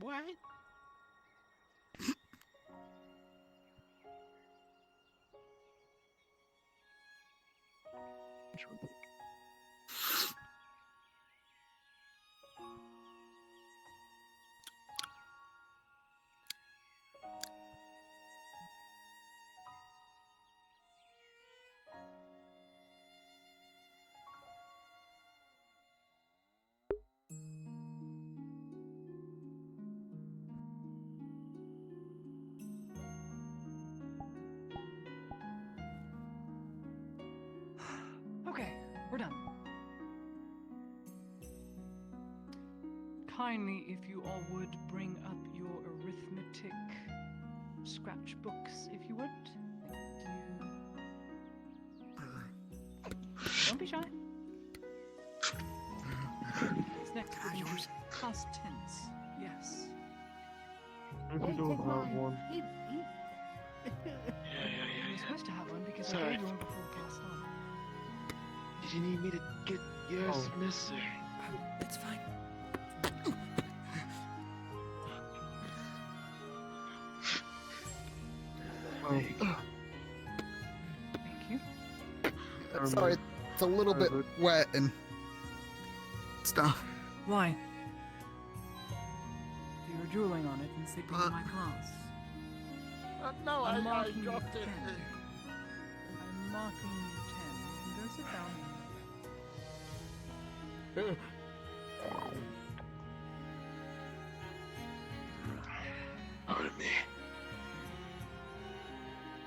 What? Okay, we're done. Kindly, if you all would, bring up your arithmetic scratch books, if you would. Thank you. Don't be shy. It's next for yours. Past tense. Yes. I don't have one. You're supposed to have one because I Sorry. gave you one before we passed on. Did you need me to get yours, miss? It's fine. Thank you. Sorry, it's a little bit wet and stuff. Why? You were drooling on it and sleeping in my class. No, I'm I marking you dropped it. 10. I'm marking you 10. You can go sit down. Pardon me.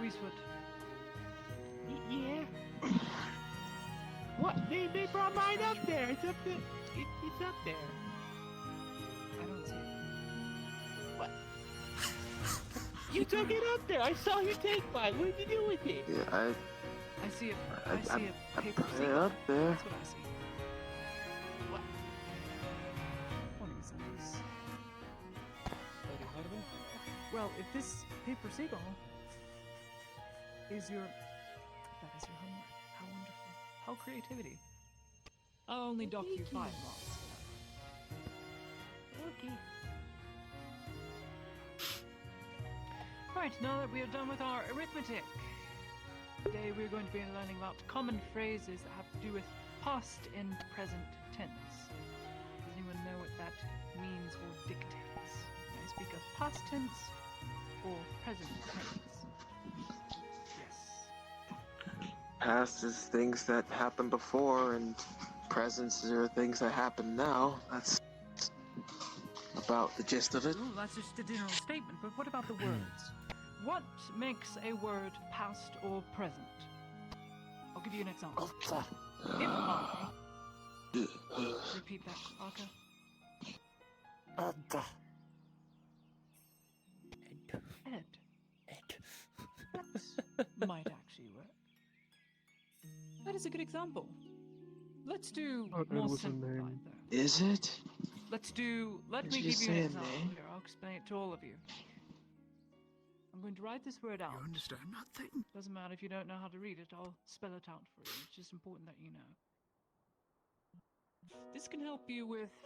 Greasefoot. Yeah. What? They brought mine up there. It's up there. It's up there. I don't see it. What? You took it up there. I saw you take mine. What did you do with it? Yeah, I see it. I I see a paper put it sequel. up there. That's what I see. What? Morning, Sundays. Well, if this paper seagull is your... That is your homework. How wonderful. How creativity. I'll only dock you 5 marks. Okay. Right, now that we are done with our arithmetic, today we're going to be learning about common phrases that have to do with past and present tense. Does anyone know what that means or dictates? Can I speak of past tense or present tense? Yes. Past is things that happened before, and presents are things that happen now. That's about the gist of it. Ooh, that's just a general statement, but what about the words? What makes a word past or present? I'll give you an example. If I... Repeat that, Arca. Ed. That might actually work. That is a good example. Let's do Thought Ed more was a simplified, name. though. Is it? Let Did me you give just you say an a example name? here. I'll explain it to all of you. I'm going to write this word out. You understand nothing? Doesn't matter if you don't know how to read it, I'll spell it out for you. It's just important that you know. This can help you with,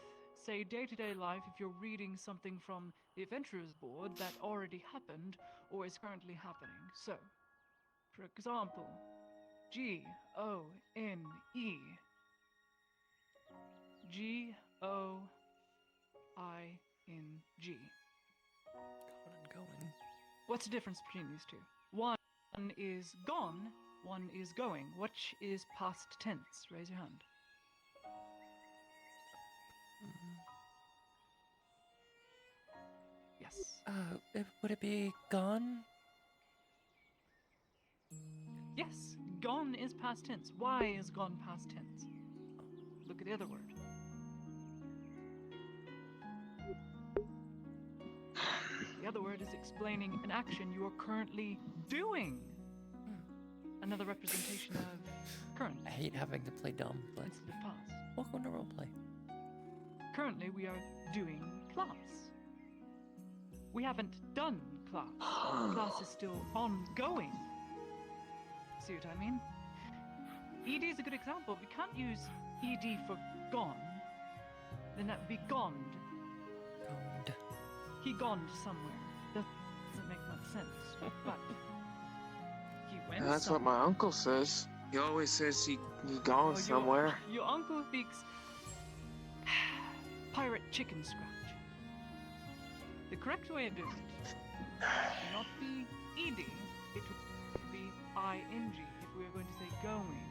say, day-to-day life if you're reading something from the adventurer's board that already happened or is currently happening. So, for example, G-O-N-E. G-O-I-N-G. Gone and going. What's the difference between these two? One is gone, one is going. Which is past tense? Raise your hand. Yes. Would it be gone? Yes, gone is past tense. Why is gone past tense? Look at the other word. The other word is explaining an action you are currently doing. Another representation of current I hate having to play dumb, but instead of past. welcome to roleplay. Currently, we are doing class. We haven't done class. Class is still ongoing. See what I mean? ED is a good example. We can't use ED for gone. Then that would be goned. Goned. He gone somewhere. Doesn't make much sense, but he went That's what somewhere. my uncle says. He always says he gone Oh, somewhere. Your uncle speaks pirate chicken scratch. The correct way of doing it would not be ed, it would be ing if we were going to say going,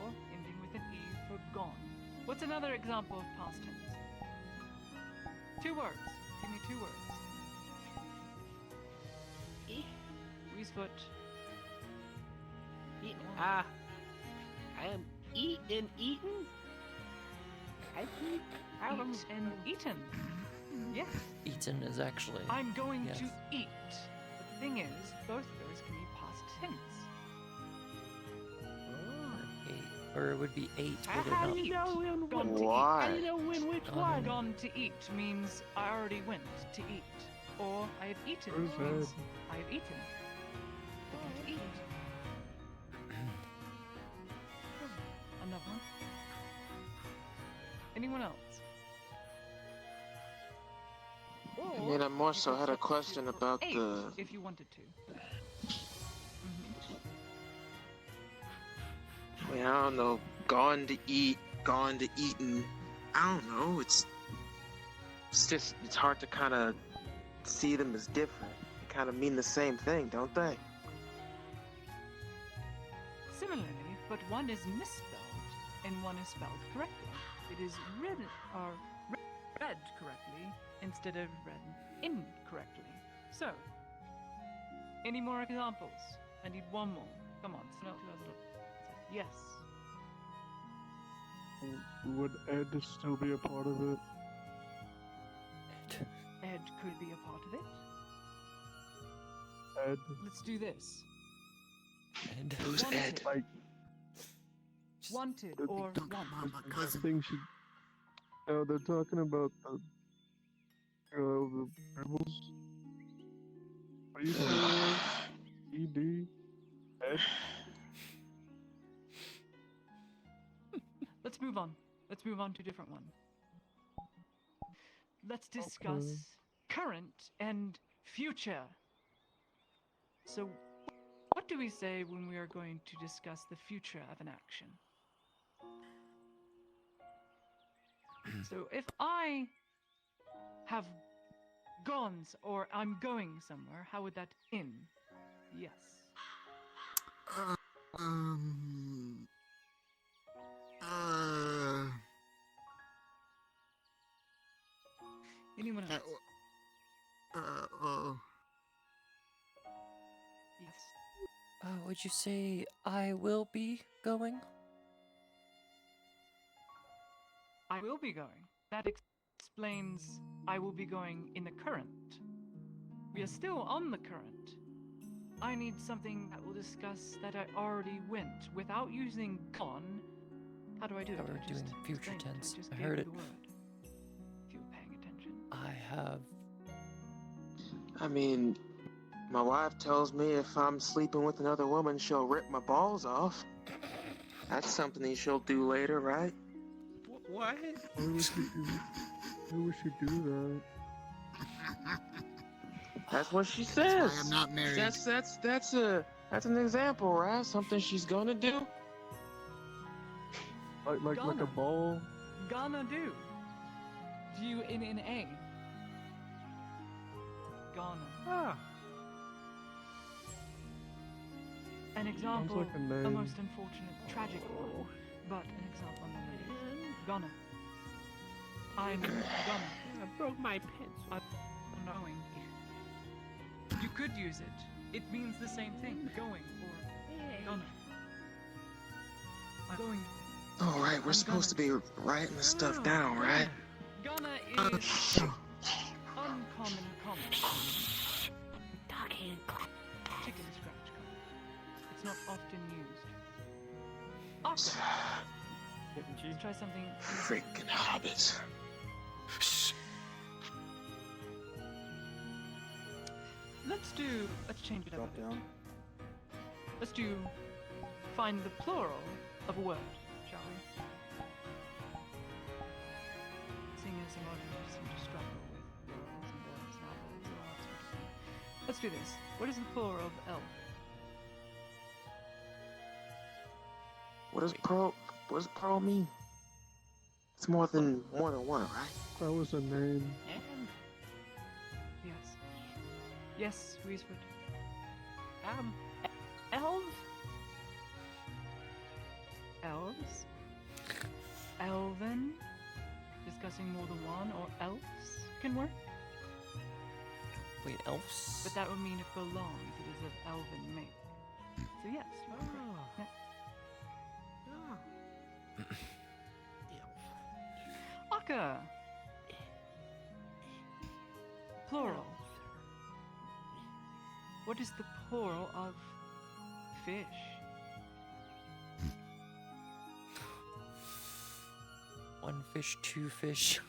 or ending with an e for gone. What's another example of past tense? 2 words. Give me 2 words. Reese foot. I am eaten. I think I am Eat and eaten. Yes. Eaten is actually. I'm going Yes. to eat. But the thing is, both of those can be past tense. Ate, or it would be ate, would it How not? do you know when Gone to to eat? Why? How do you know when which Gone one? in. Gone to eat means I already went to eat. Or I have eaten Where's means that? I have eaten. To eat. Another one. Anyone else? I mean, I more so had a question about Ate, the. if you wanted to. I mean, I don't know. Gone to eat, gone to eaten. I don't know. It's just it's hard to kind of see them as different. They kind of mean the same thing, don't they? Similarly, but one is misspelled and one is spelled correctly. It is read correctly instead of read incorrectly. So, any more examples? I need one more. Come on, smell Yes. Would Ed still be a part of it? Ed could be a part of it. Ed? Let's do this. And Who's Wanted. Ed? Like, Wanted Don't or Don't come want. on my cousin. thing she... No, they're talking about the rebels. What do you say? ED? Ed? Let's move on. Let's move on to a different one. Let's discuss Okay. current and future. So, what do we say when we are going to discuss the future of an action? So, if I have gone or I'm going somewhere, how would that end? Yes. Um. Anyone else? Oh. Yes. would you say I will be going? I will be going. That explains I will be going in the current. We are still on the current. I need something that will discuss that I already went without using gone. How do I do it? How we're I just doing future explained it. tense. I just I gave heard you it. the word. If you were paying attention. I have. I mean, my wife tells me if I'm sleeping with another woman, she'll rip my balls off. That's something she'll do later, right? What? Why would she do That's what she That's says. why I'm not married. That's an example, right? Something she's gonna do. that? Like a Ghana. ball? Gonna do. G-N-N-A. Ghana. Ah. An example, like a a name. most unfortunate, tragic one, but an example nonetheless. Ghana. I'm gonna. I broke my pencil. Knowing. You could use it. It means the same thing. Going or gonna. I'm going. All right, we're supposed to be writing this stuff down, right? Gonna is uncommon common. Chicken scratch common. It's not often used. Often. Let's try something. Freaking hobbits. Let's change it up a bit. Let's do find the plural of a word, shall we? Seeing as a lot of us seem to struggle with plurals and Let's do this. What is the plural of elf? What does pearl mean? It's more than one, right? That was a name. Yes. Yes, Reesford. Elves? Elves? Elven? Discussing more than one, or elves can work. Wait, elves? But that would mean it belongs. It is of elven make. So yes, you are correct. Yeah. Aka! Plural. What is the plural of fish? One fish, two fish.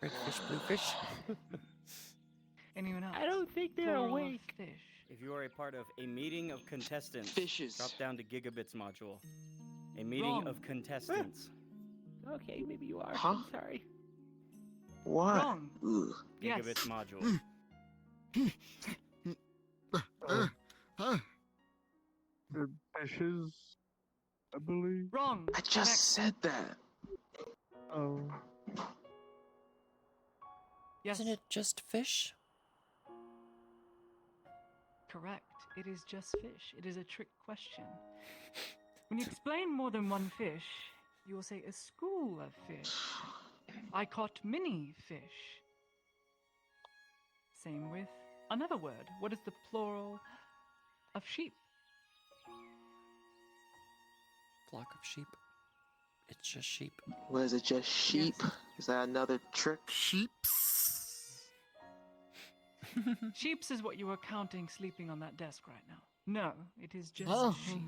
Red fish, blue fish. Anyone else? I don't think they're Plural of awake. fish. If you are a part of a meeting of contestants, Fishes. drop down to Gigabits module. A meeting Wrong. of contestants. Okay, maybe you are. Huh? I'm sorry. What? Wrong. Ugh. Yes. Gigabits module. Huh? They're fishes, I believe. Wrong. I just Next. said that. Oh. Yes. Isn't it just fish? Correct. It is just fish. It is a trick question. When you explain more than one fish, you will say a school of fish. I caught many fish. Same with another word. What is the plural of sheep? Flock of sheep. It's just sheep. Was it just sheep? Yes. Is that another trick? Sheeps. Sheeps is what you are counting sleeping on that desk right now. No, it is just Oh. sheep.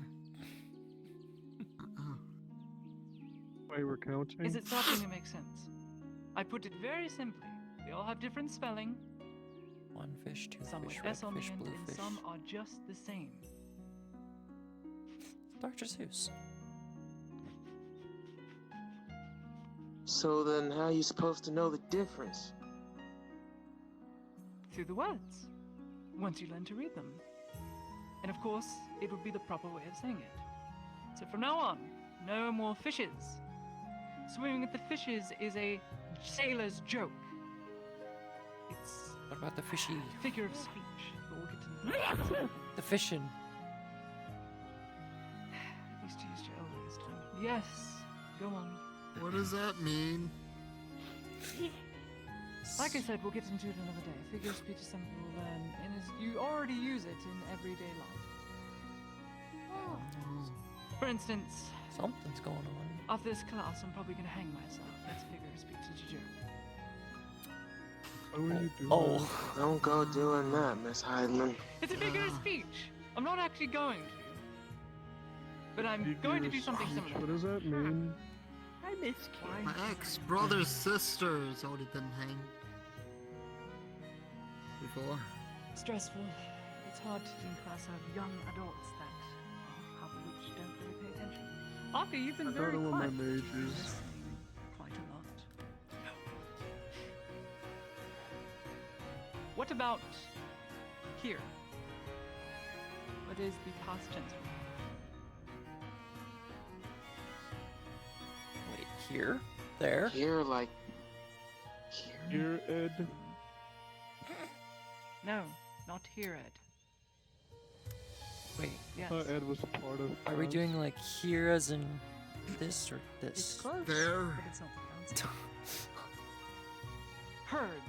Wait, we're counting? Is it starting to make sense? I put it very simply. They all have different spelling. One fish, two Some with fish, red S on the fish, end, blue and fish. some are just the same. Dr. Seuss. So then how are you supposed to know the difference? Through the words, once you learn to read them. And of course, it would be the proper way of saying it. So from now on, no more fishes. Swimming with the fishes is a sailor's joke. It's What about the fishy? a figure of speech, but we'll get to that. The fishing. At least you used your elbow this time. Yes, go on. What does that mean? Like I said, we'll get into it another day. Figure of speech is something we'll learn, and you already use it in everyday life. For instance, Something's going on. after this class, I'm probably gonna hang myself. That's a figure of speech, it's a joke. What are you doing? Oh. Don't go doing that, Miss Heidman. It's a figure of speech. I'm not actually going to, but I'm Figure going to of do something speech, similar. What does that mean? I miss kids. My ex-brother's sister has already been hanged before. Stressful. It's hard in class have young adults that half of which don't really pay attention. Arthur, you've been I very don't know what my quiet. mage You're is. listening quite a lot. What about here? What is the past tense? Wait, here? There? Here, like... Here? Here, Ed. No, not here, Ed. Wait, Yes. Ed was part of. are we class. doing like here as in this or It's this? close, There. but it's not the answer. Heard.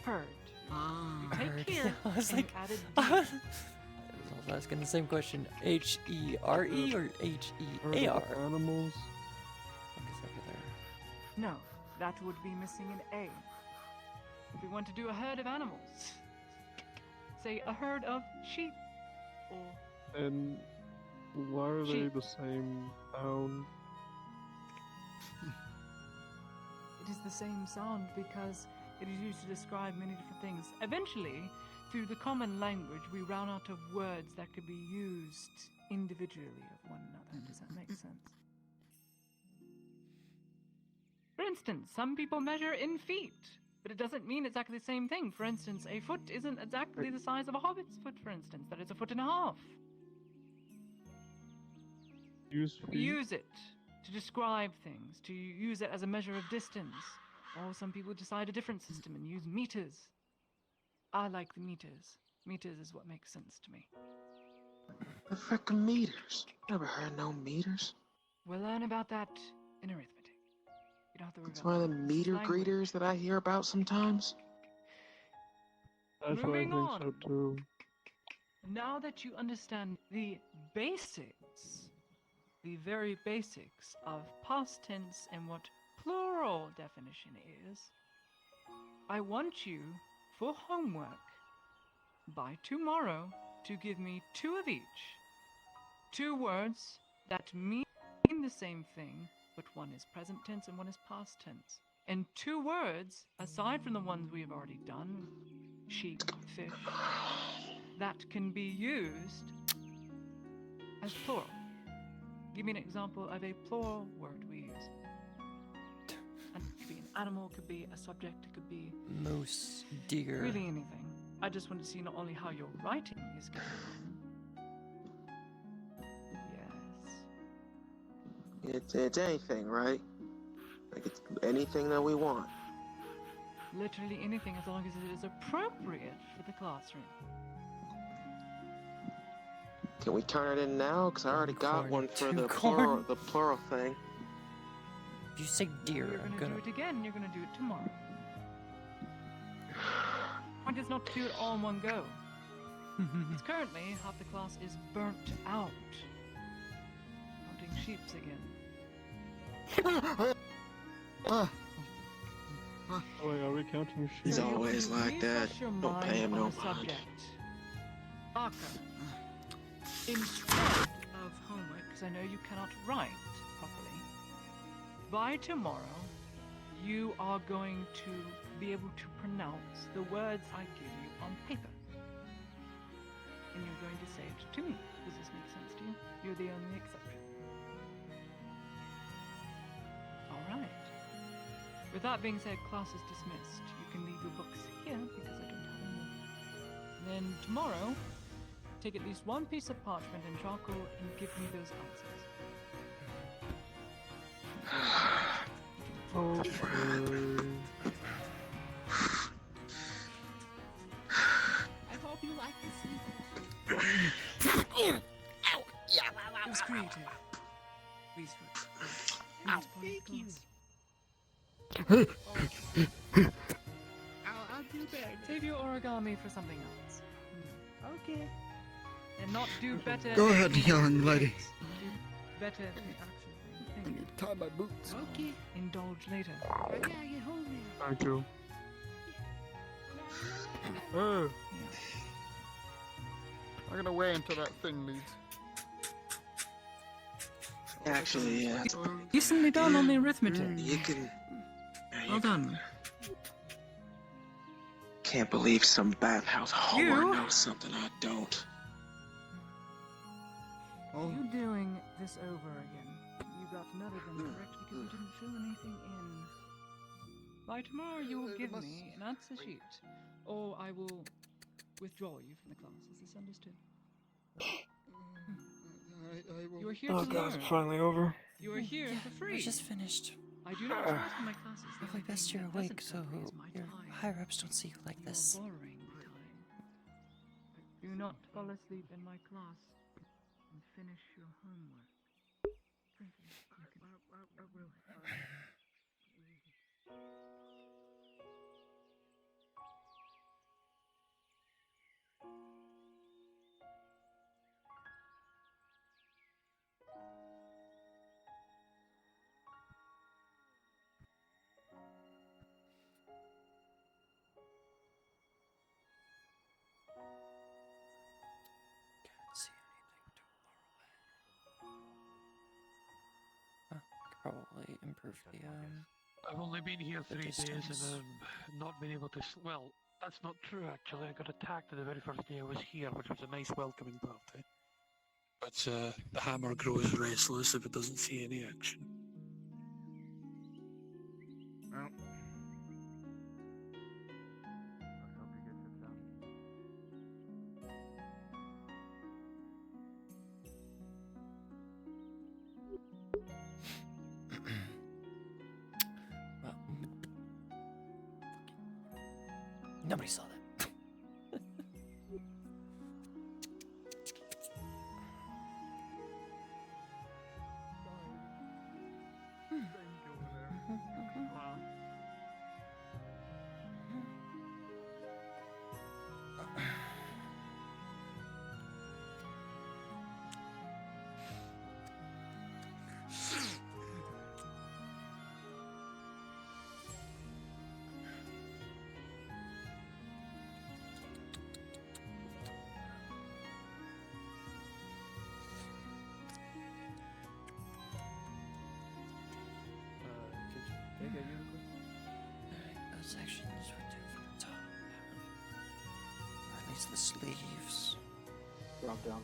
Heard. Ah. Take Heard. here I was and like, added I D. was asking the same question. H-E-R-E or Heard H-E-A-R? of animals. What is over there? No, that would be missing an A. If we want to do a herd of animals, say a herd of sheep or And why are they Sheep. the same sound? it is the same sound because it is used to describe many different things. Eventually, through the common language, we ran out of words that could be used individually of one another. Does that make sense? For instance, some people measure in feet. but it doesn't mean exactly the same thing. For instance, a foot isn't exactly the size of a hobbit's foot, for instance. That is a foot and a half. Use We feet. use it to describe things, to use it as a measure of distance. Or some people decide a different system and use meters. I like the meters. Meters is what makes sense to me. The frickin' meters. Never heard of no meters. We'll learn about that in arithmetic. You don't have to worry It's about one of that. the This is meter language. greeters that I hear about sometimes. That's what I Moving think so on. too. Now that you understand the basics, the very basics of past tense and what plural definition is, I want you, for homework, by tomorrow, to give me 2 of each. 2 words that mean the same thing, but one is present tense and one is past tense. And 2 words, aside from the ones we have already done, sheep, fish, that can be used as plural. Give me an example of a plural word we use. And it could be an animal, it could be a subject, it could be Moose, deer. really anything. I just want to see not only how your writing is getting on. Yes. It's anything, right? Like it's anything that we want. Literally anything as long as it is appropriate for the classroom. Can we turn it in now? Cause I already got Corn, one for two the corn. plural thing. If you say deer, You're I'm gonna gonna. do it again, you're gonna do it tomorrow. Point is not to do it all in one go. Because currently, half the class is burnt out. Counting sheeps again. Ah, Oh wait, are we counting sheep? He's So you always can like that. refresh your Don't mind pay him on no the mind. subject. Aka, instead of homework, because I know you cannot write properly, by tomorrow, you are going to be able to pronounce the words I give you on paper. And you're going to say it to me. Does this make sense to you? You're the only exception. Alright. With that being said, class is dismissed. You can leave your books here because I don't have any more. Then tomorrow, take at least 1 piece of parchment and charcoal and give me those answers. Okay. I hope you like the sequel. It was creative. Please, Thank you. I'll do better. save your origami for something else. Okay. And not do better. Go at ahead, the young lady. Do better at the action thing. Thank you. Tie my boots. Okay. Indulge later. I gotta get home now. Thank you. Oh, Yeah. I'm gonna wait until that thing leaves. Actually, yeah. Decently done on the arithmetic. You can. Well done. Can't believe some bathhouse whore You? knows something I don't. Oh, You doing this over again? You got none of them correct because you didn't fill anything in. By tomorrow you will give me an answer sheet, or I will withdraw you from the class. Is this understood? I will. You are here oh to god, learn. it's finally over. You are here for We're free. just finished. I do not charge for my classes. The Probably only best thing you're that awake doesn't so cover is my your time. higher ups don't see you like You this. are borrowing my time. Do not fall asleep in my class and finish your homework. Thank you. I will. Can't see anything tomorrow. Could probably improve the I've only been here the 3 days distance. and not been able to. Well, that's not true actually. I got attacked the very first day I was here, which was a nice welcoming party. But the hammer grows restless if it doesn't see any action. Well, Nobody saw that. Those sections would do from the top. Or at least the sleeves. Drop down.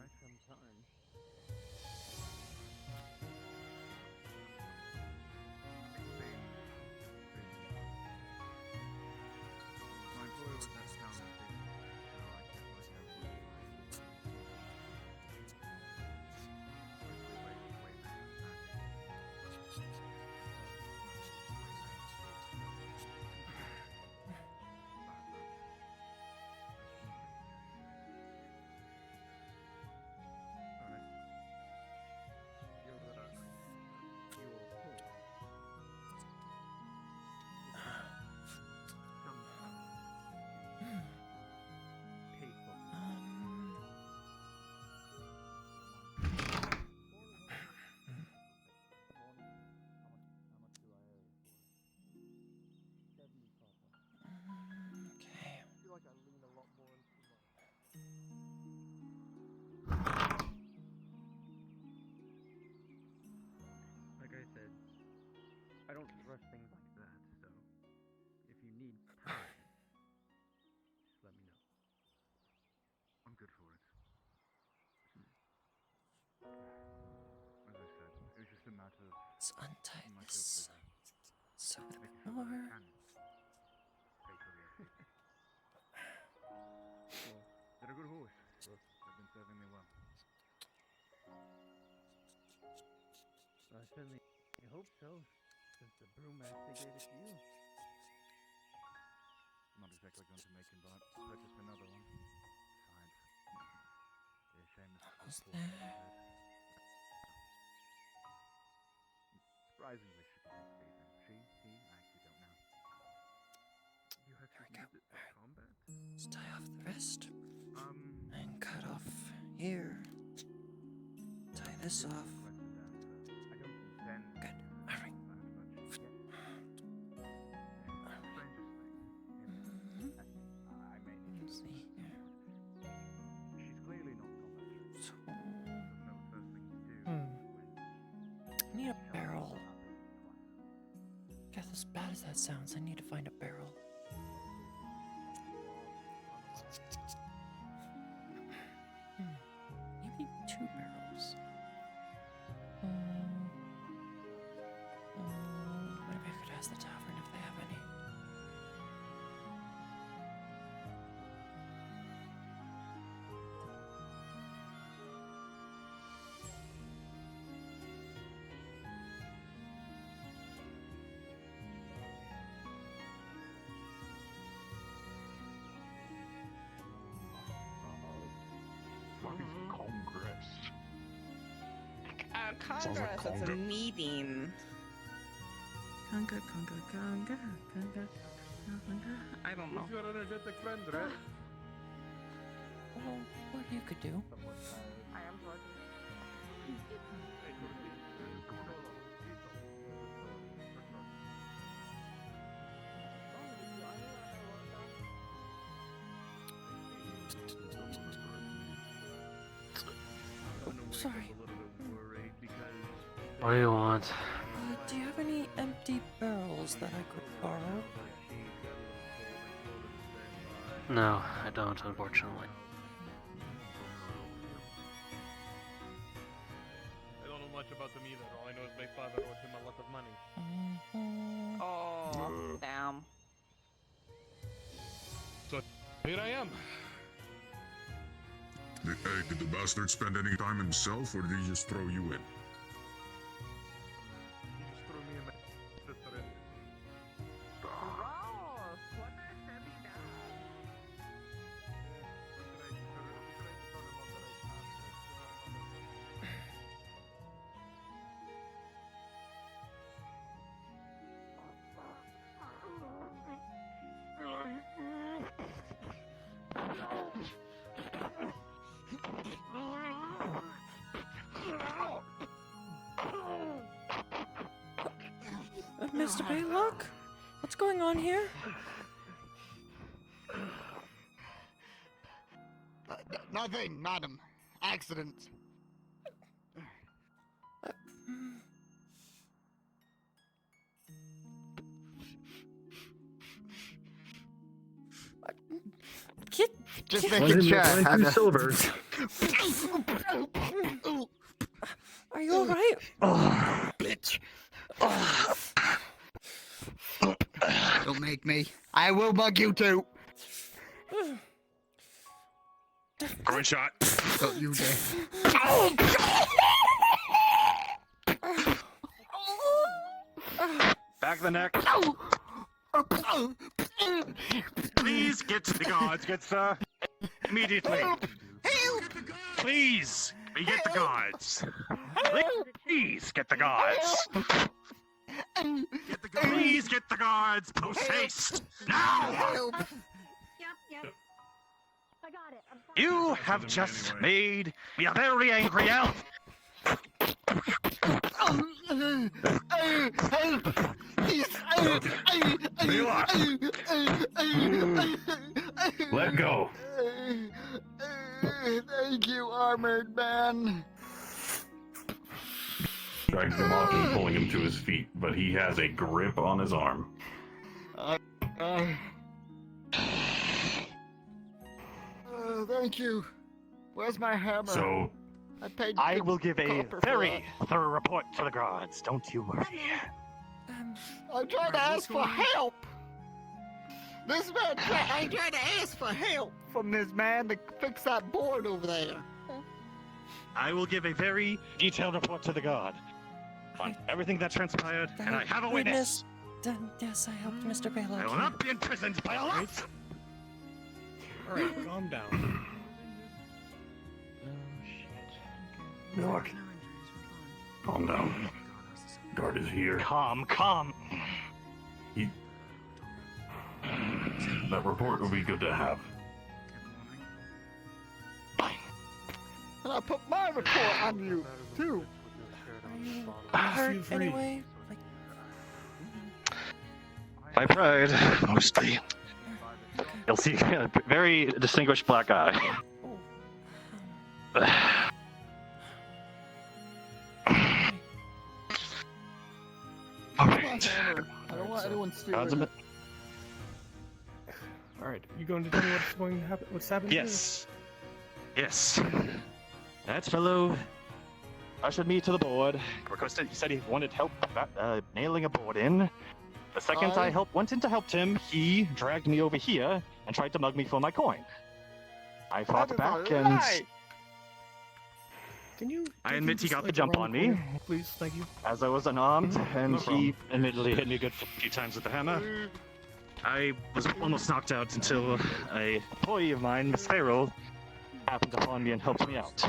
Okay. Like I said, I don't rush things like that, so if you need time, just let me know. I'm good for it. As I said, it was just a matter of Let's untie keeping myself this. busy, Sew it a making bit sure that I more. can faithfully execute. Well, they're a good horse. They've been serving me well. I certainly hope so, since the brewmaster gave it to you. I'm not exactly going to make him purchase another one. Besides, it'd be a shame to Almost poor thing there. ahead. Surprisingly, she can make pleasing. He, I actually don't know. You There actually we go. used it for combat? Let's tie off the wrist. And cut off here. Tie this off. I don't intend to Good. use it Alright. for combat much yet. Strangest thing. I may need Let's to see here. She's clearly not combat trained. So, Doesn't know the first thing to do I when need a shells barrel. happen twice. Guess as bad as that sounds, I need to find a barrel. Maybe 2 barrels. Maybe I could ask the tavern if they have any. Fucking Congress. Congress, it's a meeting. Conga. I don't know. Who's your energetic friend, right? Well, what you could do? I am Georgie. sorry. What do you want? Do you have any empty barrels that I could borrow? No, I don't, unfortunately. I don't know much about them either. All I know is my father owed him a lot of money. Oh, damn. So, here I am. Hey, did the bastard spend any time himself, or did he just throw you in? He just threw me and my sister in. Gross. What a heavy dad. Mr. Baylock? What's going on here? Nothing, madam. Accident. Just making sure. Silver. Are you alright? Oh, bitch. Don't make me. I will bug you too. Groin shot. Don't you dare. Back the neck. Please get to the guards, good sir. Immediately. Please, we get the guards. Please get the guards. Please get the guards. Post haste. Now. Yep. I got it. I'm fine. You have just made me a very angry elf. Let go. Thank you, armored man. Drags him off and pulling him to his feet, but he has a grip on his arm. Thank you. Where's my hammer? So, I will give a very thorough report to the guards. Don't you worry. I'm trying to ask for help. This man, I'm trying to ask for help from this man to fix that board over there. I will give a very detailed report to the guard on everything that transpired, and I have a witness. Then, yes, I helped Mr. Baylock. I will not be imprisoned by a lot. Alright, calm down. Look. Calm down. Guard is here. Calm. That report would be good to have. And I put my report on you, too. Are you hurt anyway? My pride, mostly. You'll see a very distinguished black guy. Alright. I don't want anyone stealing. Alright, you going to tell me what's going to happen? What's happening? Yes. That fellow ushered me to the board. Requested, he said he wanted help nailing a board in. The second I went in to help him, he dragged me over here and tried to mug me for my coin. I fought back and... I admit he got the jump on me. Please, thank you. As I was unarmed, and he admittedly hit me a good few times with the hammer. I was almost knocked out until a employee of mine, Miss Farrell, happened upon me and helped me out.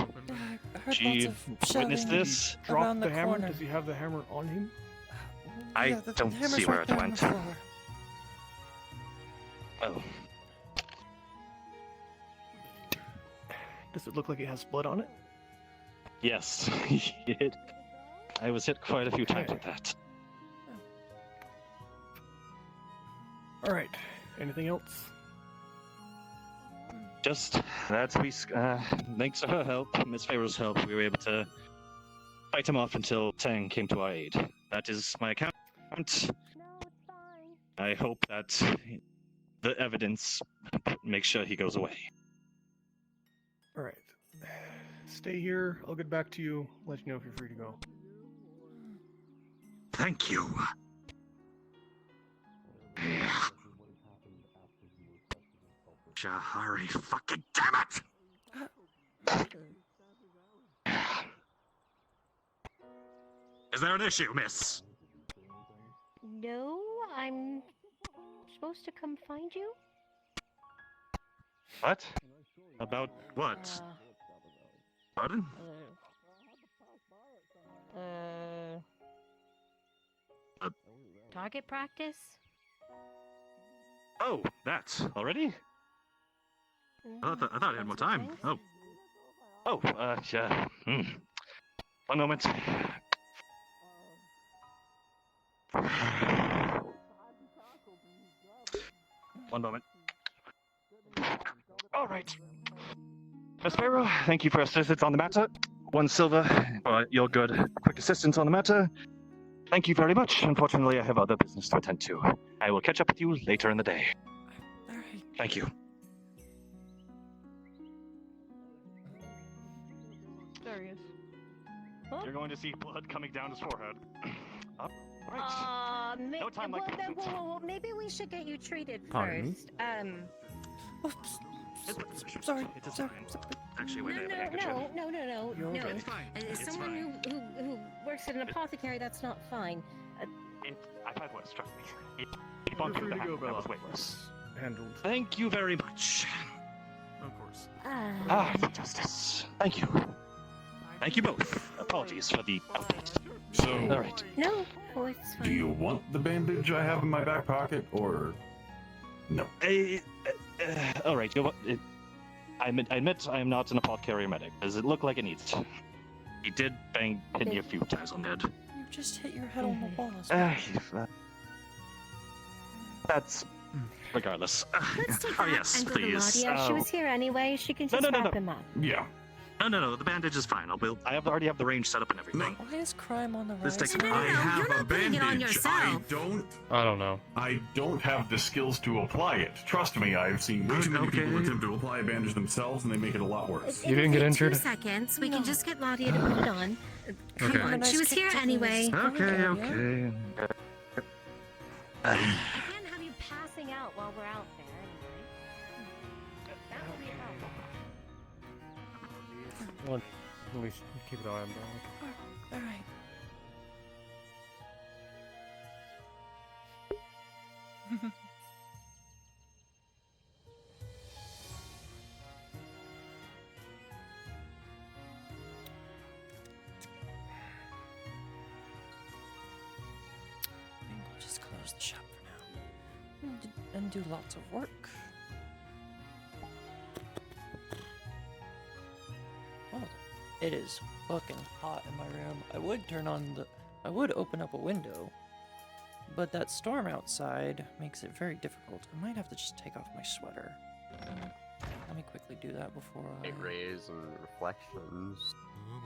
She witnessed this. Drop the hammer? Does he have the hammer on him? I don't see where it went. Oh. Does it look like it has blood on it? Yes, I was hit quite a few times with that. Alright, anything else? Just that thanks to her help, Miss Farrell's help, we were able to fight him off until Tang came to our aid. That is my account. I hope that the evidence makes sure he goes away. All right. Stay here. I'll get back to you. Let you know if you're free to go. Thank you. Hurry, fucking damn it! Is there an issue, miss? No, I'm supposed to come find you? What? About what? Pardon? Target practice? Oh, that already? I thought I had more time. Yeah. One moment. One moment. All right. Miss Farrell, thank you for assistance on the matter. 1 silver, your good quick assistance on the matter. Thank you very much. Unfortunately, I have other business to attend to. I will catch up with you later in the day. Alright. Thank you. There he is. You're going to see blood coming down his forehead. All right. No time like that. Well, maybe we should get you treated Pardon me? first. Sorry. It's Sorry. Actually, wait, I have a handkerchief. No. You're okay. It's fine. As It's someone fine. who works at an apothecary, that's not fine. I've had worse, trust me. Keep You're on free through the to go, hand. That Bella. was way worse. Handled. Thank you very much. Of course. Justice. Thank you. Thank you both. Apologies for the update. So, All right. No, it's fine. do you want the bandage I have in my back pocket, or no? All right. You know what? I admit I am not an apothecary or medic. Does it look like it needs to? He did hit me a few times on the head. You just hit your head on the balls. That's regardless. Let's take Oh, that yes, and go to please. Nadia. She was here anyway. She can just wrap him up. Yeah. No. The bandage is fine. I already have the range set up and everything. Why is crime on the This rise? takes- I have you're a not putting it on bandage. yourself. I don't know. I don't have the skills to apply it. Trust me, I've seen way too many people attempt to apply a bandage themselves, and they make it a lot worse. You didn't get injured? 2 seconds. We can just get Nadia to put it on. Come Okay. on, she was here anyway. Okay. I can't have you passing out while we're out there anyway. That would be a problem. Well, at least keep an eye on Bella. Alright. I think we'll just close the shop for now. And do lots of work. Oh, it is fucking hot in my room. I would open up a window, but that storm outside makes it very difficult. I might have to just take off my sweater. Let me quickly do that before I... rays and reflections. Oh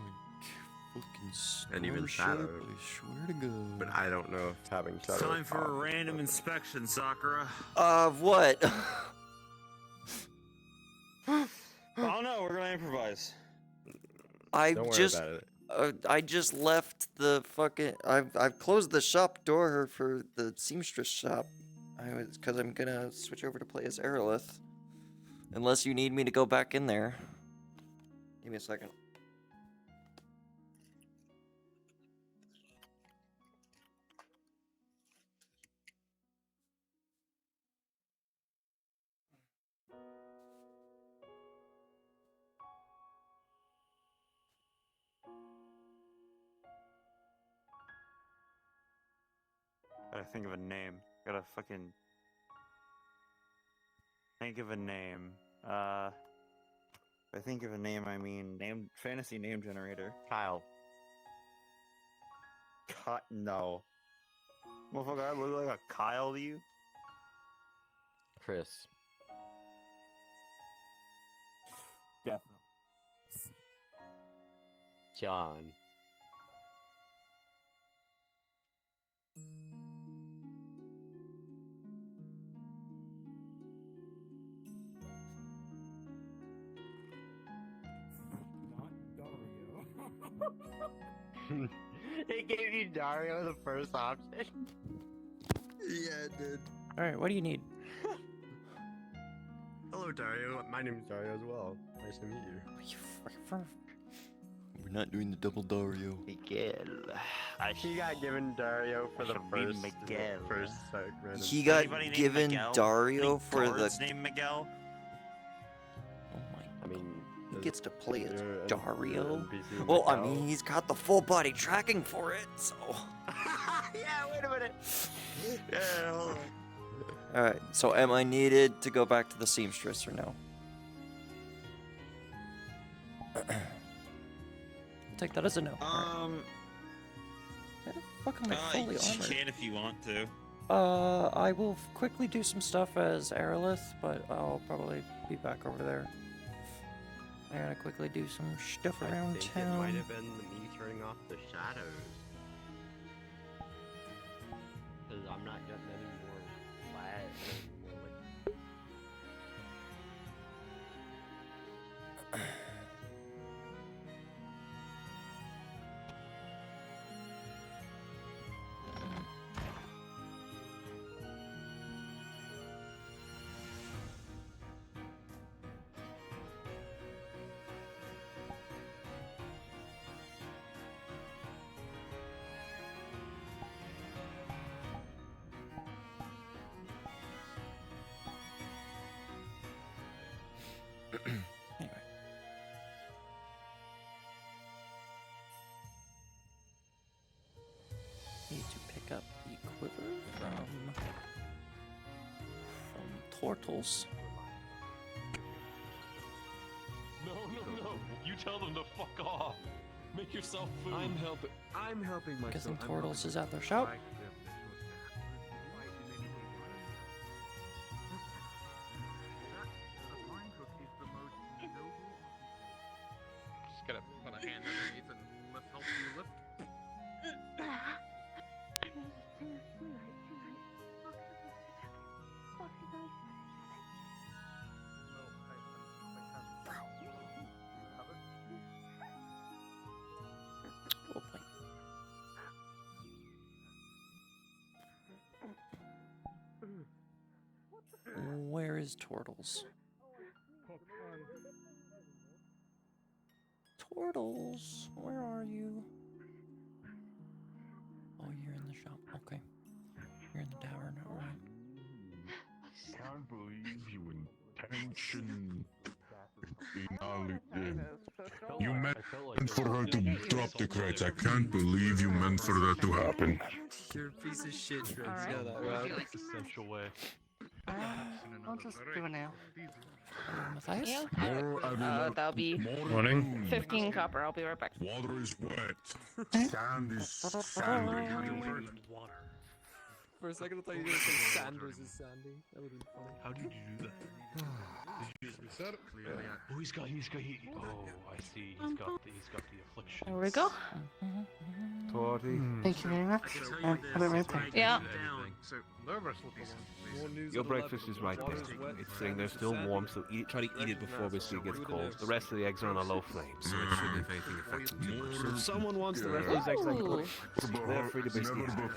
my fucking And even star shadow. ship, I swear to God. But I don't know if having shadow. Time for a random inspection, Sakura. Of what? Oh no, we're gonna improvise. I Don't worry just about it. I just left the fucking. I've closed the shop door for the seamstress shop. Because I'm gonna switch over to play as Aerolith. Unless you need me to go back in there. Give me a second. Gotta think of a name. Gotta fucking think of a name. I think of a name. I mean, fantasy name generator. Kyle. No. Motherfucker, I look like a Kyle to you. Chris. Definitely. John. It gave you Dario the first option. Yeah, it did. Alright, what do you need? Hello, Dario. My name is Dario as well. Nice to meet you. We're not doing the double Dario. Miguel. He got given Dario for the first random. He got Anybody named given Miguel? Dario Any for the. guards named Miguel? Oh my. I mean, He gets to play as you're Dario. NPC Well, I Miguel. mean, he's got the full body tracking for it, so. Yeah, wait a minute. Yeah, hold on. Alright, so am I needed to go back to the seamstress or no? I'll take that as a no. Where the fuck am I fully You armored? can if you want to. I will quickly do some stuff as Aerolith, but I'll probably be back over there. I gotta quickly do some stuff I around think it might town. have been me turning off the shadows. Because I'm not getting any more flags. Anyway. Need to pick up the quiver from Tortles. No. You tell them to fuck off. Make yourself food. I'm helping myself. Guessing I'm Tortles helping is at their shop. myself. Just gotta put a hand underneath and help you lift. Oh boy. Where is Tortles? Tortles, where are you? Oh, you're in the shop. Okay. You're in the tavern, alright. Can't believe you intention. You meant for her to drop the crates. I can't believe you meant for that to happen. You're a piece of shit, Fred. Alright. You know that, right? That's the essential way. I'll just do it now. Matthias? Yeah. That'll be Morning. 15 copper. I'll be right back. Water is wet. Sand is sandy. Water. For a second, I thought you were going to say Sanders is Sandy. That would have been funny. How did you do that? Did you just reset it? Clearly. Oh, he's got. Oh, I see. He's got the affliction. There we go. 40. Thank you very much. I can tell Put it right there. Yeah. So nervous looking. Your breakfast is right there. It's sitting there still warm, so try to eat it before basically it gets cold. The rest of the eggs are on a low flame, so it shouldn't have anything affect them too much. So if someone wants the rest of those eggs cooked, they're free to basically have it.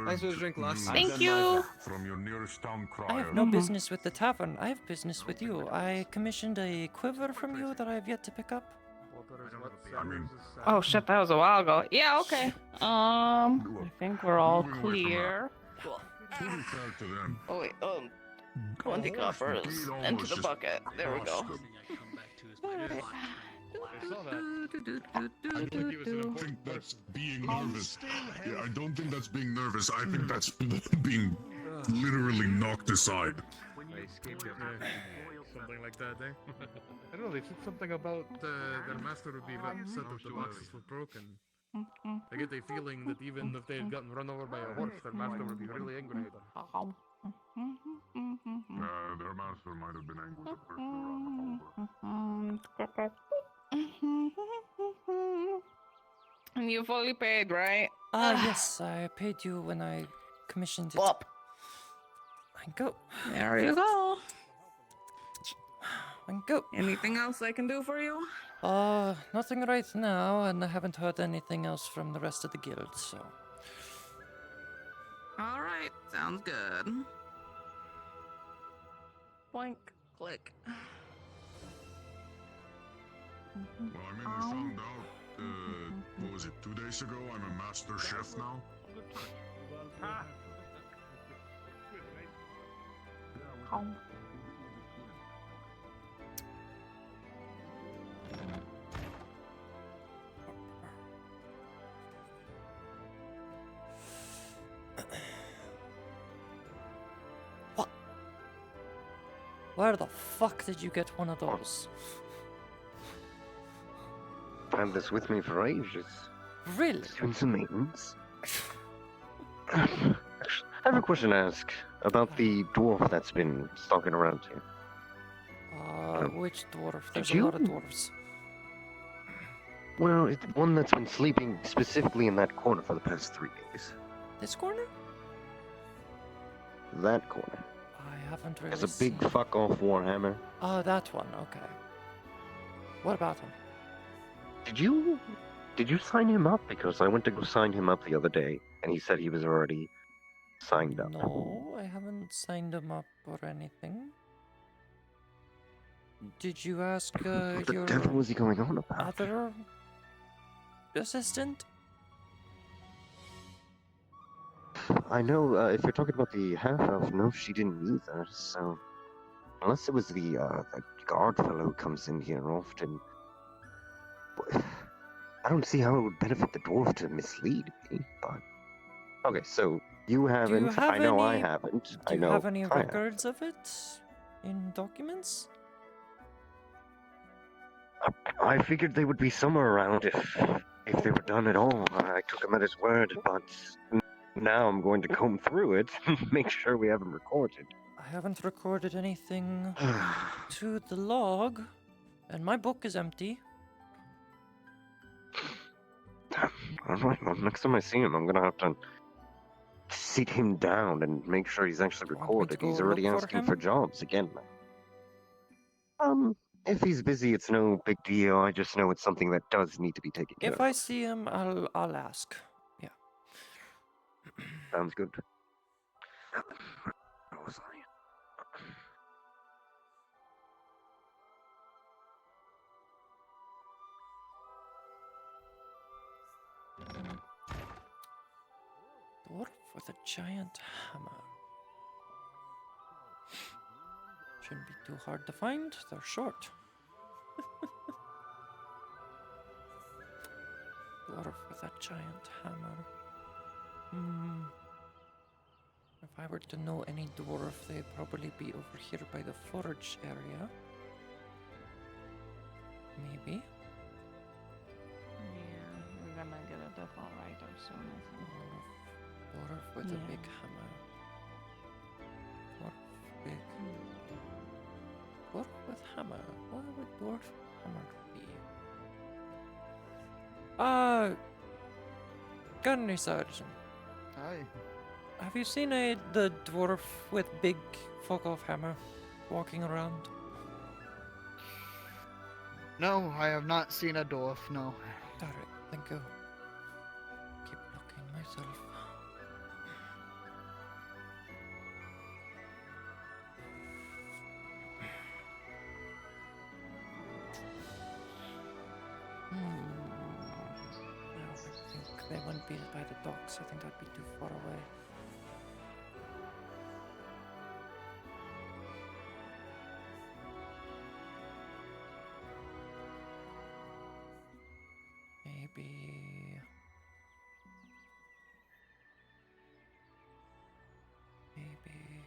Thanks for the drink, last time. Thank you. From your nearest town I crier. have no business with the tavern. I have business with you. I commissioned a quiver from you that I have yet to pick up. I mean, Oh shit, that was a while ago. Yeah, okay. I think we're all clear. to be fair to them, Oh wait, 20 coppers into the bucket. There we go. I saw that. I don't think that's being nervous. Yeah, I don't think that's being nervous. I think that's being literally knocked aside. Something like that, eh? I don't know, they said something about their master would be upset if the boxes were broken. I get the feeling that even if they had gotten run over by a horse, their master would be really angry at them. Their master might have been angry with the person who ran the And you fully paid, right? Yes, I paid you when I commissioned it. Bop. And go. There you go. And go. Anything else I can do for you? Nothing right now, and I haven't heard anything else from the rest of the guild, so. All right, sounds good. Boink, click. Well, I mean, we found out, what was it, 2 days ago? I'm a master chef now. What? Where the fuck did you get one of those? I've had this with me for ages. Really? Just doing some maintenance. Actually, I have a question to ask about the dwarf that's been stalking around here. Which dwarf? There's Did a lot of you- dwarves. Well, it's the one that's been sleeping specifically in that corner for the past 3 days. This corner? That corner. I haven't really Has a big seen- fuck off warhammer. Oh, that one, okay. What about him? Did you sign him up? Because I went to go sign him up the other day, and he said he was already signed up. No, I haven't signed him up or anything. Did you ask What the your devil was he going on about? other assistant? I know, if you're talking about the half-elf, no, she didn't either, so... Unless it was the guard fellow who comes in here often... I don't see how it would benefit the dwarf to mislead me, but... Okay, so, you haven't, have I know I any- haven't, Do I you know have any I have. records of it in documents? I figured they would be somewhere around if they were done at all. I took him at his word, but now I'm going to comb through it and make sure we have them recorded. I haven't recorded anything to the log, and my book is empty. Alright, well, next time I see him, I'm gonna have to sit him down and make sure he's actually recorded. go He's already look for asking him? for jobs again. If he's busy, it's no big deal. I just know it's something that does need to be taken care If of. I see him, I'll ask. Yeah. Sounds good. Where was I? Dwarf with a giant hammer. Shouldn't be too hard to find. They're short. Dwarf with a giant hammer. If I were to know any dwarf, they'd probably be over here by the forge area. Maybe. Yeah, we're gonna get a default writer soon, I think. Dwarf with a Yeah. big hammer. Dwarf big. Dwarf with hammer. What would dwarf hammer be? Gunny Sergeant. Hi. Have you seen the dwarf with big fuck off hammer walking around? No, I have not seen a dwarf, no. Alright, thank you. Keep looking myself. No, I think they wouldn't be by the docks. I think that'd be too far away. Maybe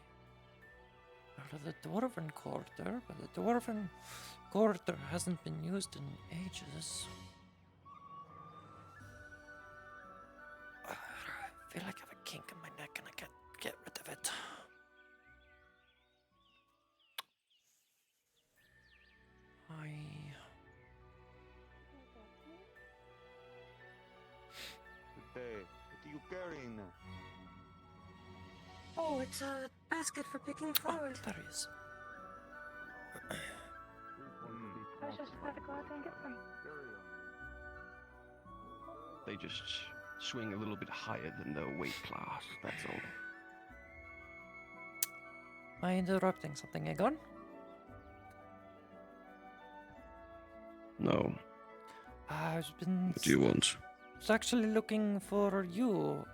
out of the Dwarven Quarter, but the Dwarven Quarter hasn't been used in ages. I feel like I have a kink in my neck and I can't get rid of it. carrying? Oh, it's a basket for picking flowers. There he is. I was just about to go out there and get them. They just swing a little bit higher than their weight class, that's all. Am I interrupting something, Egon? No. I've been... What do you want? I was actually looking for you.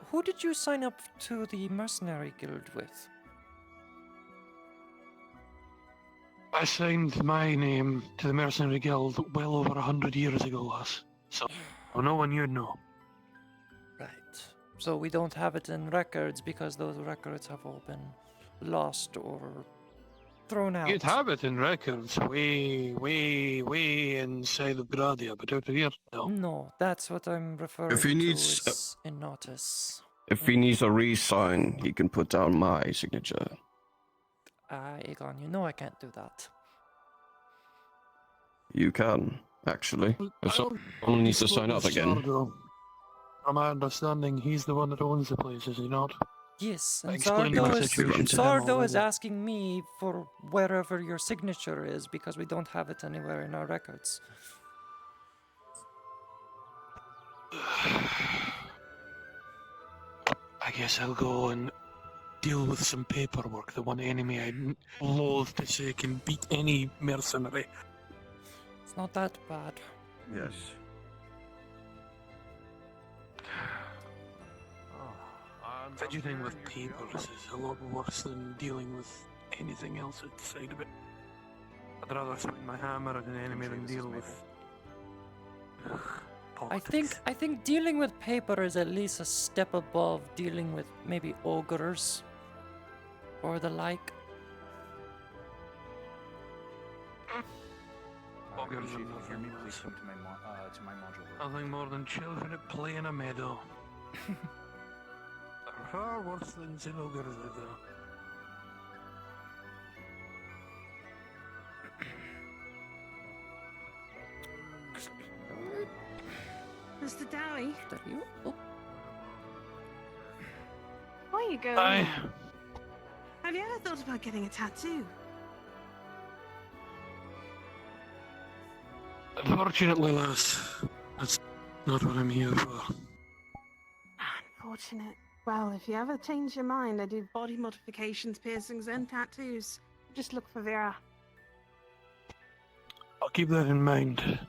Who did you sign up to the mercenary guild with? I signed my name to the Mercenary Guild well over 100 years ago, lass. So, no one you'd know. Right. So we don't have it in records because those records have all been lost or thrown out. You'd have it in records way inside of Gradia, but out of here, no. No, that's what I'm referring If he to needs is in notice. If he needs a re-sign, he can put down my signature. Egon, you know I can't do that. You can, actually. If someone needs to sign up again. From my understanding, he's the one that owns the place, is he not? Yes, I and explained the situation to him Sardo is already. asking me for wherever your signature is because we don't have it anywhere in our records. I guess I'll go and deal with some paperwork. The one enemy I loathe to say can beat any mercenary. It's not that bad. Yes. Fidgeting with papers is a lot worse than dealing with anything else outside of it. I'd rather swing my hammer at an enemy than deal with I think dealing with paper is at least a step above dealing with maybe ogres or the like. Ogres are nothing else. Nothing more than children at play in a meadow. There are far worse things than ogres out there. Mr. Dowie, There you. Oh, why you going? Aye. Have you ever thought about getting a tattoo? Unfortunately, lass, that's not what I'm here for. Unfortunate. Well, if you ever change your mind, I do body modifications, piercings, and tattoos. Just look for Vera. I'll keep that in mind.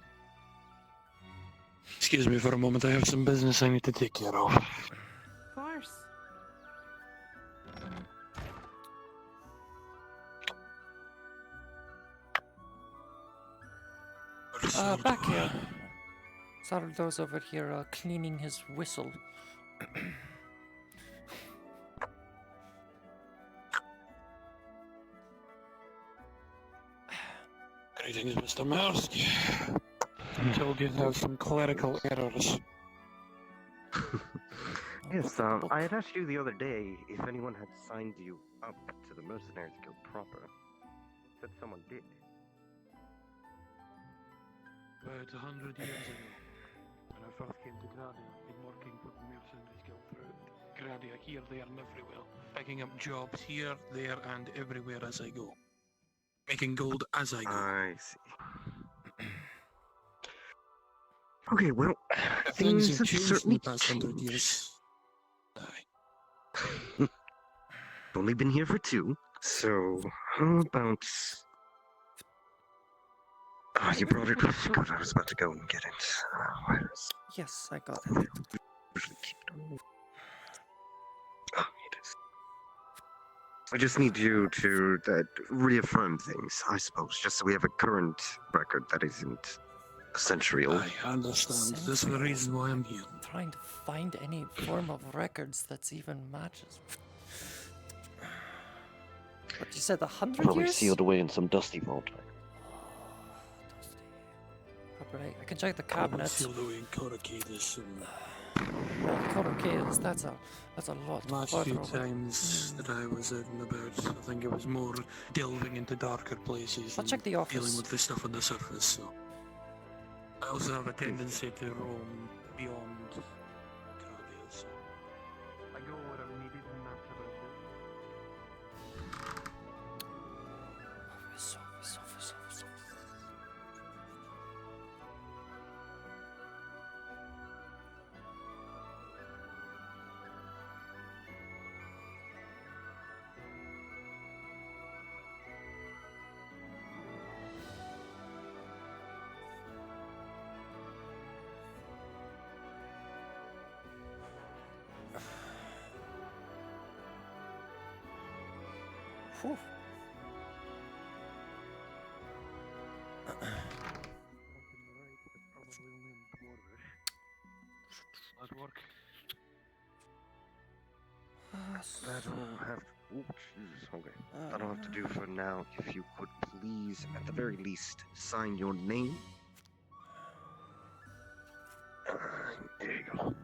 Excuse me for a moment, I have some business I need to take care of. Of course. back here. Sardo's over here cleaning his whistle. Greetings, Mr. Maersk. I'm told you have some clerical errors. Yes, I had asked you the other day if anyone had signed you up to the Mercenaries Guild proper. Said someone did. About 100 years ago, when I first came to Gradia, I've been working for the Mercenaries Guild throughout Gradia, here, there, and everywhere. Picking up jobs here, there, and everywhere as I go. Making gold as I go. I see. Okay, well, Things things have have changed in certainly the past 100 changed. years. I've only been here for 2, so how about... Oh, you brought it. Good, I was about to go and get it. Where is Yes, I got it. usually keep it? Oh, it is. I just need you to reaffirm things, I suppose, just so we have a current record that isn't a century old. I understand. This is the reason why I'm here. I'm trying to find any form of records that's even matches. What you said, 100 Probably years? sealed away in some dusty vault. Probably. I can check the Probably cabinets. sealed away in Coracadus and Coracadus, that's a lot. last farther few away. times that I was out and about, I think it was more delving into darker places. I'll check the office. Dealing with the stuff on the surface, so. I also have a tendency to roam beyond Gradius. Whew. work. That'll have. Oh, Jesus. Okay. That'll have to do for now. If you could please, at the very least, sign your name. There you go.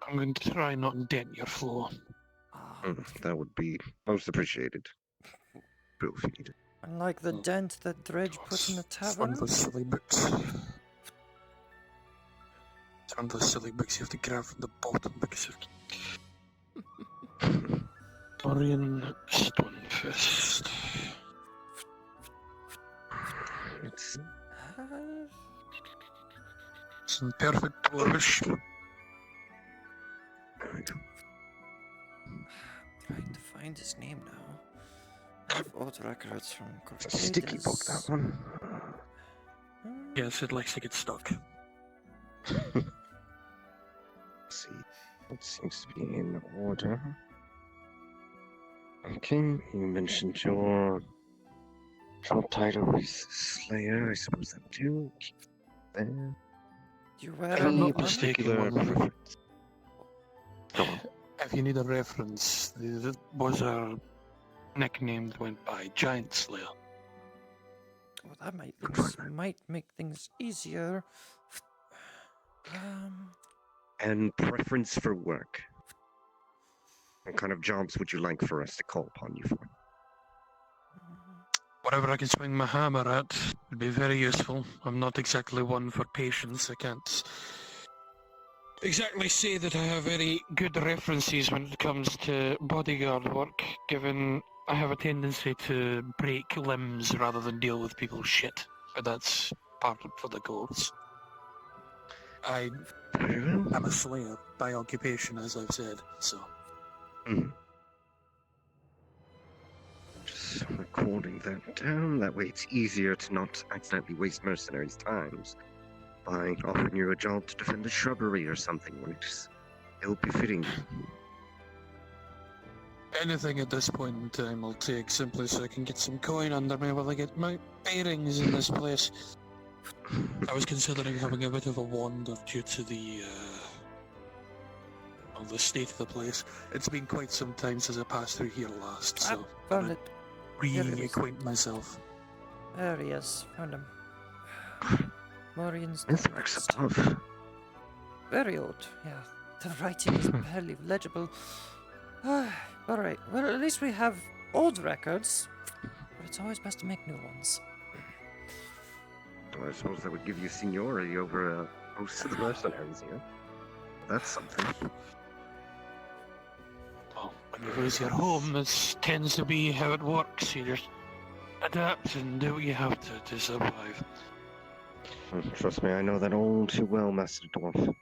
I'm going to try not to dent your floor. That would be most appreciated. Feel free to. Unlike the dent that Dredge put in the It's one tavern. of those silly books. It's one of those silly books you have to grab from the bottom because of Dorian Stonefist. It's in perfect position. Trying to find his name now. I have old records from It's a sticky book, that one. Yes, it likes to get stuck. Let's see. It seems to be in order. Okay, you mentioned your job title is Slayer. I suppose that too. Keep it there. You wear If I'm any not armor? mistaken, Preference. Go on. if you need a reference, there was a nickname that went by Giant Slayer. Well, that might make things easier. And preference for work. What kind of jobs would you like for us to call upon you for? Whatever I can swing my hammer at would be very useful. I'm not exactly one for patience. I can't exactly say that I have very good references when it comes to bodyguard work, given I have a tendency to break limbs rather than deal with people's shit. But that's part for the course. I'm a slayer by occupation, as I've said, so... Just recording that down. That way it's easier to not accidentally waste mercenaries' times by offering you a job to defend a shrubbery or something when it'll be fitting. Anything at this point in time I'll take, simply so I can get some coin under me while I get my bearings in this place. I was considering having a bit of a wander due to the state of the place. It's been quite some time since I passed through here last, so I found it. reacquaint myself. There he is. Found him. Morian's Mythworks above. Very old, yeah. The writing is barely legible. Alright, well at least we have old records, but it's always best to make new ones. Well, I suppose that would give you seniority over most of the mercenaries here. That's something. Well, when you lose your home, this tends to be how it works. You just adapt and do what you have to survive. Trust me, I know that all too well, Master Dwarf.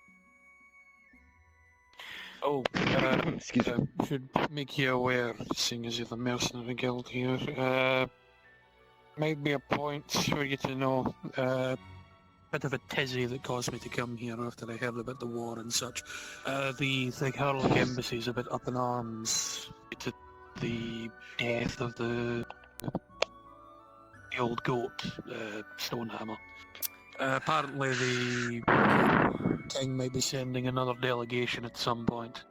Oh, should make you aware, seeing as you're the mercenary guild here, might be a point for you to know, bit of a tizzy that caused me to come here after I heard about the war and such. The Harlech embassy is a bit up in arms due to the death of the old goat, Stonehammer. Apparently the king might be sending another delegation at some point,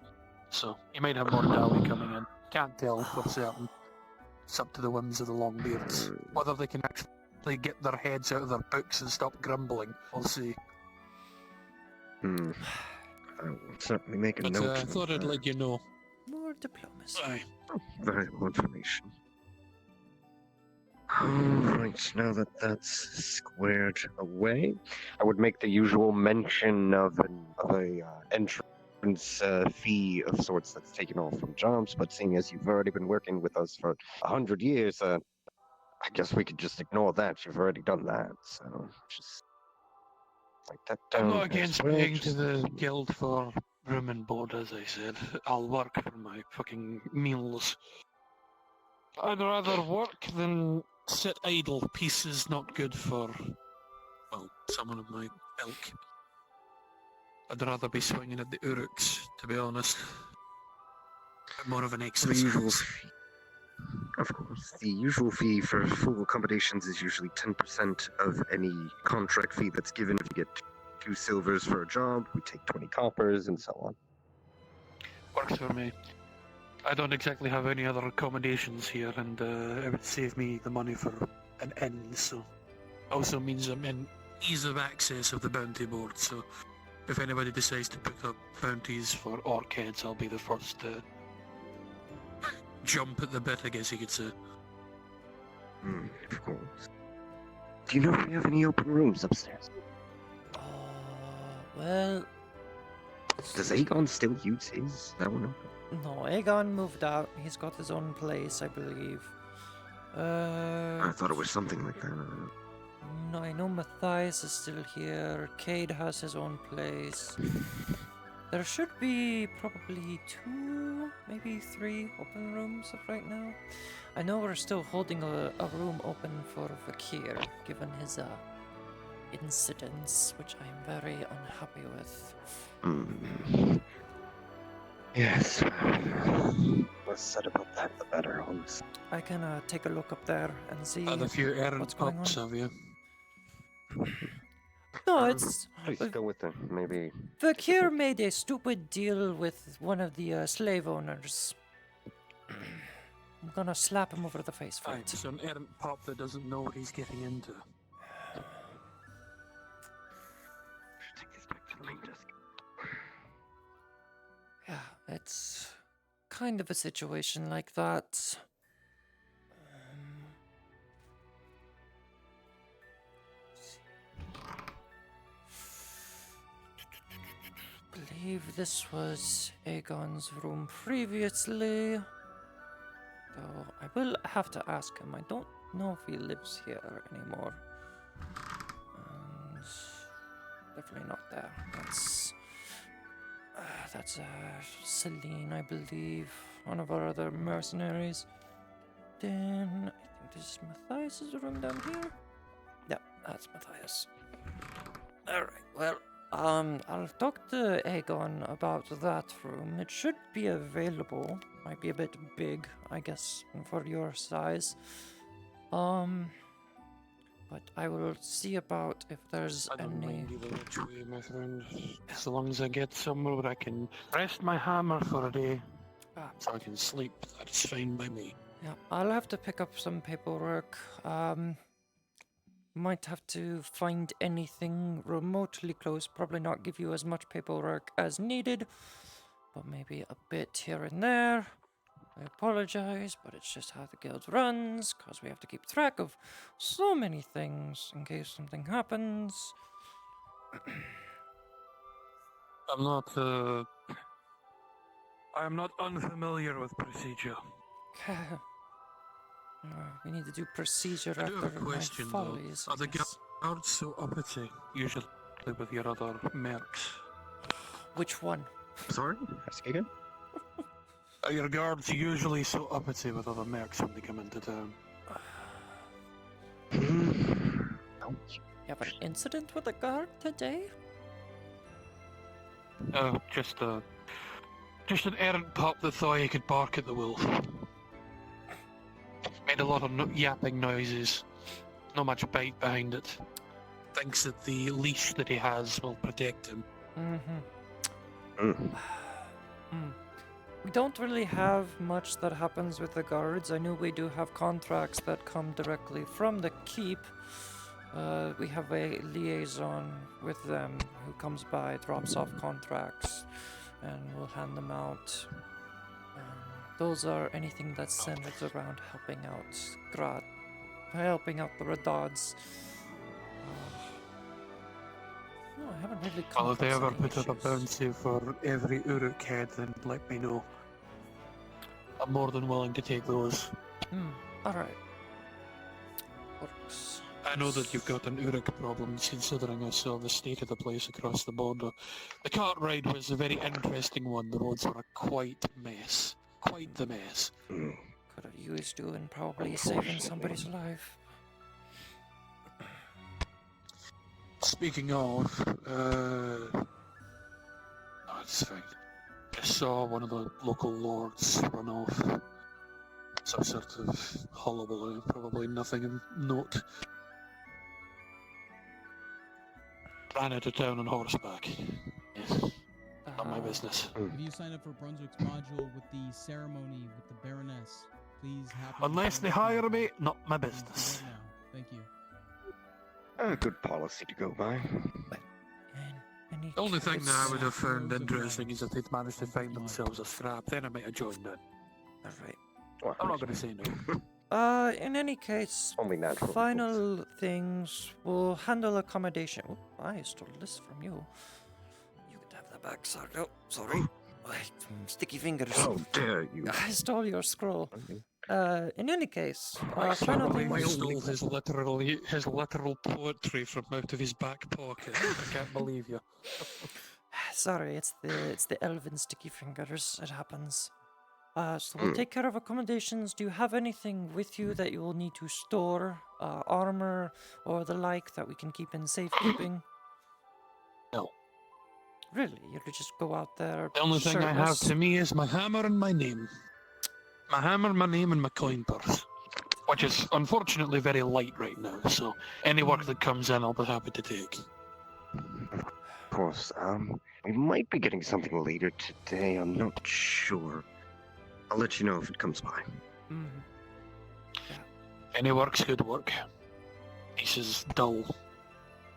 so you might have more Dawi coming in. Can't tell for certain. It's up to the whims of the Longbeards. Whether they can actually get their heads out of their books and stop grumbling, we'll see. I will certainly make a But note I of thought I'd that. let you know. More diplomacy. Aye. Valuable information. Alright, now that that's squared away, I would make the usual mention of a entrance fee of sorts that's taken off from jobs, but seeing as you've already been working with us for 100 years, I guess we could just ignore that. You've already done that, so just like that down. I'm not as against well, paying to just- the guild for room and board, as I said. I'll work for my fucking meals. I'd rather work than sit idle. Peace is not good for, well, someone of my ilk. I'd rather be swinging at the Uruks, to be honest. Bit more of an The usual exercise. Of course. The usual fee for full accommodations is usually 10% of any contract fee that's given. If you get 2 silvers for a job, we take 20 coppers, and so on. Works for me. I don't exactly have any other accommodations here, and it would save me the money for an inn, so... Also means I'm in ease of access of the bounty board, so if anybody decides to put up bounties for orc heads, I'll be the first to jump at the bit, I guess you could say. Of course. Do you know if we have any open rooms upstairs? Well... Does Aegon still use his? That one open? No, Aegon moved out. He's got his own place, I believe. I thought it was something like that. No, I know Matthias is still here. Cade has his own place. There should be probably 2, maybe 3 open rooms right now. I know we're still holding a room open for Vakir, given his incidents, which I am very unhappy with. Yes. Less said about that, the better, honestly. I can take a look up there and see And a few errand what's going on. pups, have you? No, it's... Please go with them, maybe. Vakir made a stupid deal with one of the slave owners. I'm gonna slap him over the face for it. It's an errant pup that doesn't know what he's getting into. Yeah, it's kind of a situation like that. I believe this was Aegon's room previously. Though I will have to ask him. I don't know if he lives here anymore. And definitely not there. That's Celine, I believe, one of our other mercenaries. Then I think this is Matthias's room down here. Yeah, that's Matthias. All right. Well, I'll talk to Aegon about that room. It should be available. Might be a bit big, I guess, for your size. But I will see about if there's I don't any... mind either which way, my friend. So long as I get somewhere where I can rest my hammer for a day, so I can sleep, that's fine by me. Yeah, I'll have to pick up some paperwork. Might have to find anything remotely close. Probably not give you as much paperwork as needed, but maybe a bit here and there. I apologize, but it's just how the guild runs, because we have to keep track of so many things in case something happens. I'm not unfamiliar with procedure. We need to do procedure I do have after a question, my though. follies. Are the guards so uppity, usually with your other mercs? Which one? Sorry? Ask again? Are your guards usually so uppity with other mercs when they come into town? You have an incident with a guard today? Just an errant pup that thought he could bark at the wolf. Made a lot of yapping noises. Not much bite behind it. Thinks that the leash that he has will protect him. We don't really have much that happens with the guards. I know we do have contracts that come directly from the keep. We have a liaison with them who comes by, drops off contracts, and we'll hand them out. Those are anything that's centered around helping out the Redods. No, I haven't really come Well, if they across ever any put up a bounty for every Uruk head, then let me know. I'm more than willing to take those. Alright. Works. I know that you've got an Uruk problem, considering I saw the state of the place across the border. The cart ride was a very interesting one. The roads were quite a mess. Quite the mess. Could have used you in probably saving somebody's life. Speaking of, it's fine. I saw one of the local lords run off. Some sort of hullabaloo, probably nothing of note. Ran out of town on horseback. Yes. Not my business. If you sign up for Brunswick's module with the ceremony with the Baroness, please happily Unless they hire me, not my business. right now. Thank you. A good policy to go by. The only thing that I would have found interesting is if they'd managed to find themselves a strap, then I might have joined in. Alright. I'm not going to say no. In any case, Only natural. final things, we'll handle accommodation. Oh, I stole this from you. You can have that back, sorry. Oh, sorry. Sticky fingers. How dare you? I stole your scroll. In any case, final Sorry, things. stole his literal poetry from out of his back pocket. I can't believe you. Sorry, it's the elven sticky fingers. It happens. So we'll take care of accommodations. Do you have anything with you that you will need to store, armor or the like, that we can keep in safekeeping? No. Really? You could just go out there. The only thing I have shirtless? to me is my hammer and my name. My hammer, my name, and my coin purse. Which is unfortunately very light right now, so any work that comes in I'll be happy to take. Of course, we might be getting something later today, I'm not sure. I'll let you know if it comes by. Any work's good work. This is dull.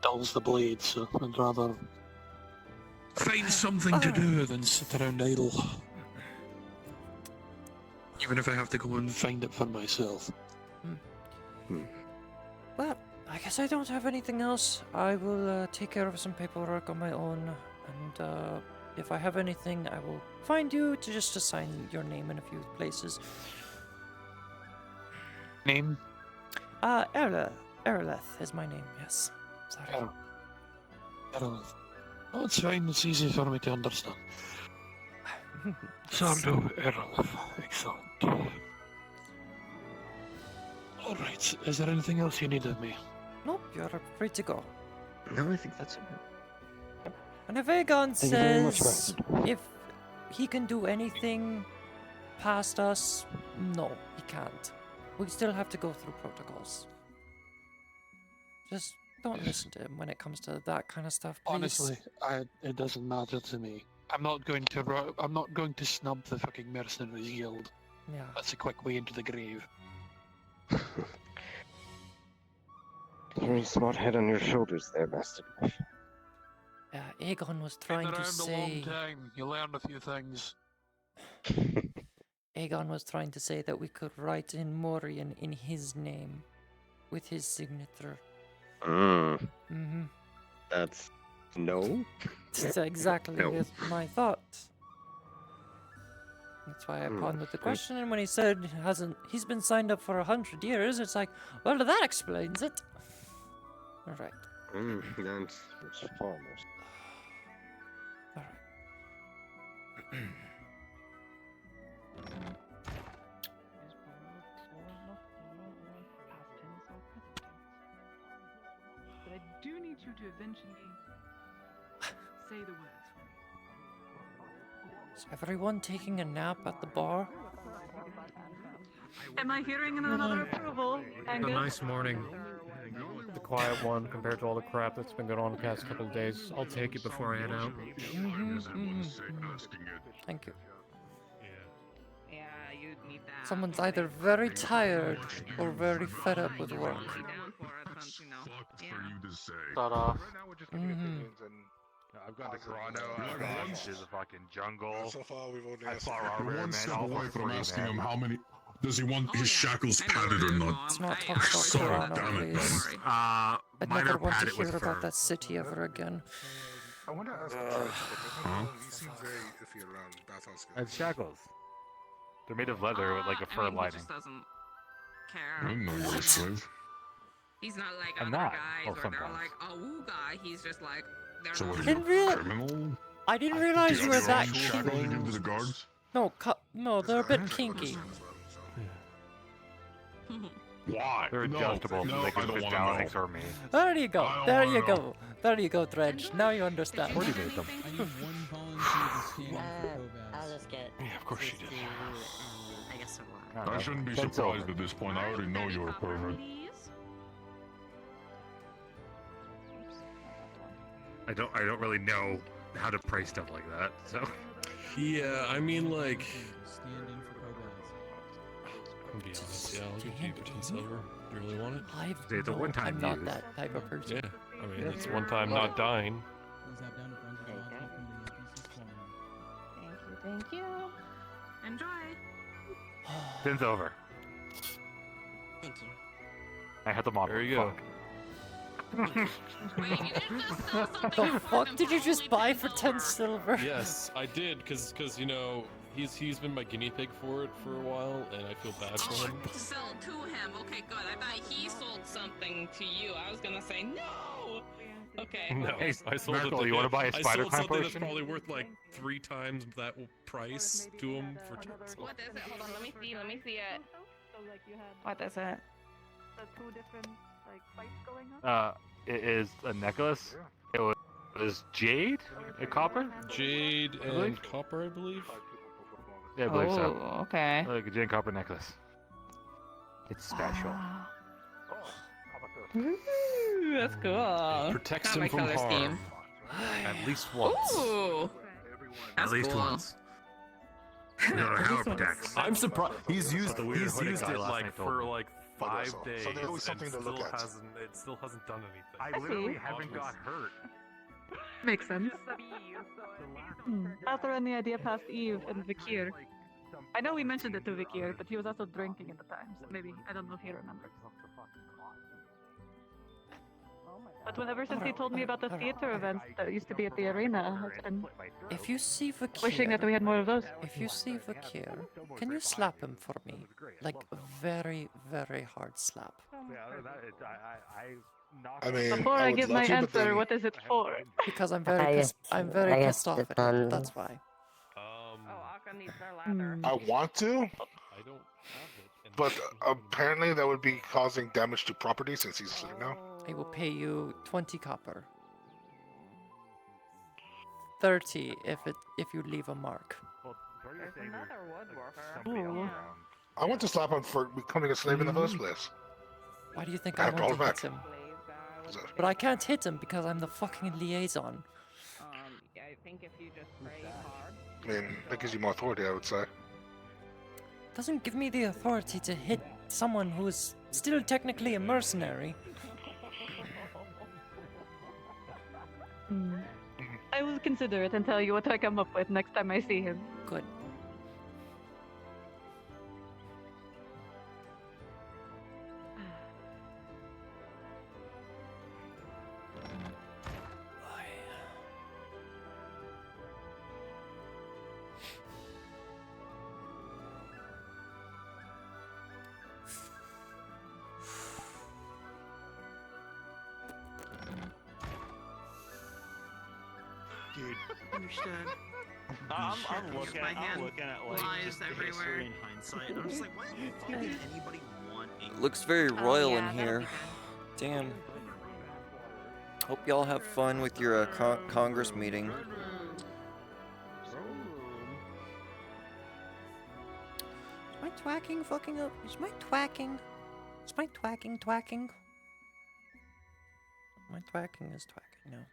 Dull's the blade, so I'd rather find something to do than sit around idle. Even if I have to go and find it for myself. Well, I guess I don't have anything else. I will take care of some paperwork on my own, and if I have anything, I will find you to just assign your name in a few places. Name? Erleth is my name, yes. Sorry. Erleth. Oh, it's fine, it's easy for me to understand. Sardo Erleth. Excellent. Alright, is there anything else you need of me? Nope, you're free to go. No, I think that's it. And if Aegon Thank you very much, says if he can do anything past us, no, he can't. We still have to go through protocols. Just don't listen to him when it comes to that kind of stuff, please. Honestly, it doesn't matter to me. I'm not going to snub the fucking mercenaries guild. Yeah. That's a quick way into the grave. Very smart head on your shoulders there, Master. Aegon was trying Been to around say... a long time. You learned a few things. Aegon was trying to say that we could write in Morian in his name, with his signature. That's... no? That's exactly No. my thought. That's why I pondered the question, and when he said he's been signed up for 100 years, it's like, well, that explains it. Alright. That's far more. But I do need you to eventually say the words for me. Is everyone taking a nap at the bar? Am I hearing another approval? A nice morning. The quiet one compared to all the crap that's been going on the past couple of days. I'll take it before I head out. Thank you. Yeah, you'd need that. Someone's either very tired or very fed up with work. Ta-da. I've got a grotto. I've gone into the fucking jungle. So far, we've only I asked fought for Robert, one man. step All away for from free, asking man. him how many. Does he want his shackles padded or not? Let's not talk about Sorry, Toronto, damn it, please. man. I'd mine never are want to padded with hear about fur. that city ever again. I wonder if He seems very iffy around bathhouse. And shackles. They're made of leather with like a fur I mean, he lining. just doesn't I care. don't know you're a slave. He's not like I'm other not. guys Well, where they're sometimes. like, oh, woo guy. He's just like, they're So not. what, I are didn't you a real- criminal? I didn't realize Do you you were have that your own shackles you give to the guards? No, they're a bit kinky. Why? They're adjustable, so they can switch down and ignore me. There you go. There you go. There you go, Dredge. Now you understand. Already made them. I need one volunteer to stand in for Kovaz. I'll just get. Yeah, of course she did. I guess so. I shouldn't be That's surprised over. at this point. I already know you're a pervert. I don't really know how to price stuff like that, so. Yeah, I mean, like. Standing for progress. I'll be honest, yeah, I'll give you 10 silver. Do you really want it? It's a one-time I'm not use. that type of person. Yeah, I mean, It's one time not dying. Please have down to friends with mods welcome to the NPC spawn. Thank you. Enjoy. Spin's over. Thank you. I had the model. There you go. The fuck did you just buy for 10 silver? Yes, I did, because you know, he's been my guinea pig for it for a while, and I feel bad for him. Sold to him. Okay, good. I thought he sold something to you. I was gonna say no. Okay. No, Hey, I sold it Merkel, to you wanna him. buy a I spider sold climb something that's potion? probably worth like 3 times that price to him for 10 silver. What is it? Hold on. Let me see. Let me see it. So like you had What is it? the 2 different like fights going on. It is a necklace. It was jade, a copper. Jade and copper, I believe. Yeah, I believe so. Oh, okay. Like a jade and copper necklace. It's special. Ooh, that's cool. Protects Not him my from color harm. scheme. At least once. Ooh. At least cool. once. I don't know how it protects. I'm surprised. He's used The weird hooded it guy last like night told for me. like 5 days. So there's always something and to look still at. It still hasn't done anything. I literally haven't got hurt. Makes sense. Has there any idea past Eve and Vikir? I know we mentioned it to Vikir, but he was also drinking at the time, so maybe I don't know if he remembers. But ever since he told me about the theater events that used to be at the arena, I've been If you see Vakir, wishing that we had more of those. If you see Vakir, can you slap him for me? Like a very, very hard slap. I mean, Before I would give love my to, but answer, then- what is it for? Because I'm I very guess- I'm very I pissed guess off it's at him. on- That's why. Oh, Akka needs their ladder. I want to, I don't have it. but apparently that would be causing damage to property since he's asleep now. I will pay you 20 copper. 30 if you leave a mark. There's another woodworker. Ooh. I want to slap him for becoming a slave in the first place. Why do you think I I have to want to hold hit back. him? But I can't hit him because I'm the fucking liaison. I think if you just pray hard. I mean, that gives you more authority, I would say. Doesn't give me the authority to hit someone who is still technically a mercenary. I will consider it and tell you what I come up with next time I see him. Good. Dude, Understood. I'm Shit, looking my at hand like lies just the everywhere. history in hindsight. I'm just like, why the fuck did anybody want a Looks very Oh, royal yeah, in that'll here. be Damn. Hope y'all have fun with your Congress meeting. Is my twacking fucking up? Is my twacking? Is my twacking twacking? My twacking is twacking now.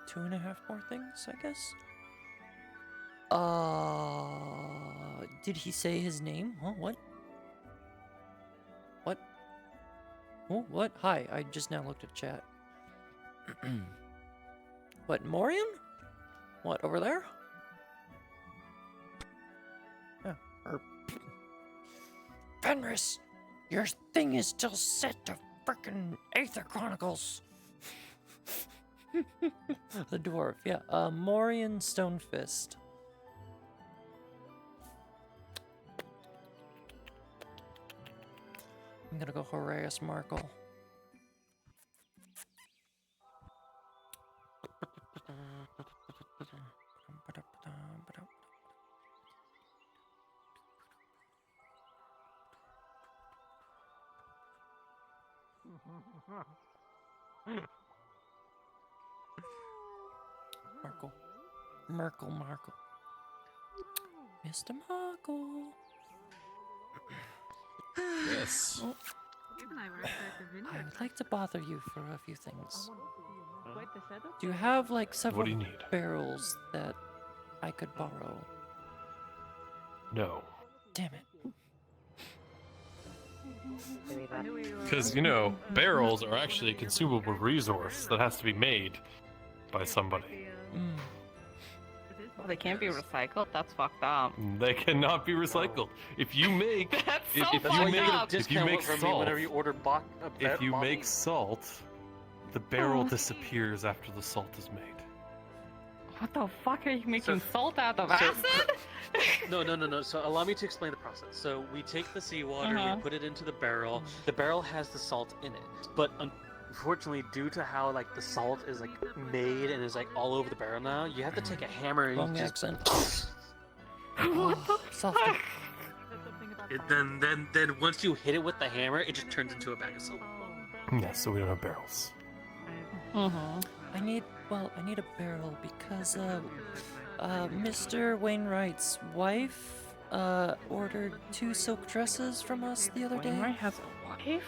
Two and a half more things, I guess. Did he say his name? Huh? What? What? Oh, what? Hi, I just now looked at chat. What, Morian? What, over there? Yeah, or... Fenris! Your thing is still set to frickin' Aether Chronicles. The dwarf, yeah. Morian Stonefist. I'm gonna go Horaeus Markle. Merkle. Mr. Markle. Yes. Oh. I would like to bother you for a few things. Do you have like several do you need? barrels that I could borrow? No. Damn it. Because, barrels are actually a consumable resource that has to be made by somebody. Well, they can't be recycled. That's fucked up. They cannot be recycled. If you make, That's if, so if you fucked make, up. if you make salt, whenever you order if you make salt, the barrel disappears after the salt is made. What the fuck are you making salt out of? Acid? No. So allow me to explain the process. So we take the seawater, we put it into the barrel. The barrel has the salt in it, but unfortunately, due to how like the salt is like made and is like all over the barrel now, you have to take a hammer and Wrong just... accent. Soft. Then once you hit it with the hammer, it just turns into a bag of salt. Yeah, so we don't have barrels. I need a barrel because Mr. Wainwright's wife ordered 2 silk dresses from us the other day. Wainwright has a wife?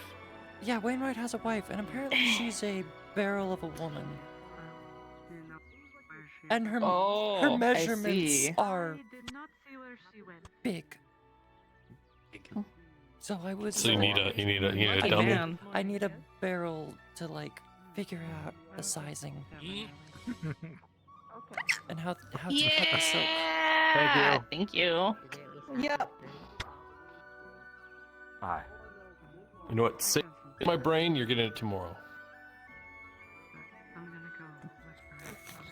Yeah, Wainwright has a wife, and apparently she's a barrel of a woman. And her measurements are big. So I was. So you need a dummy. I need a barrel to like figure out the sizing. And how to cut the silk. Thank you. Yep. Hi. You know what? Save my brain. You're getting it tomorrow.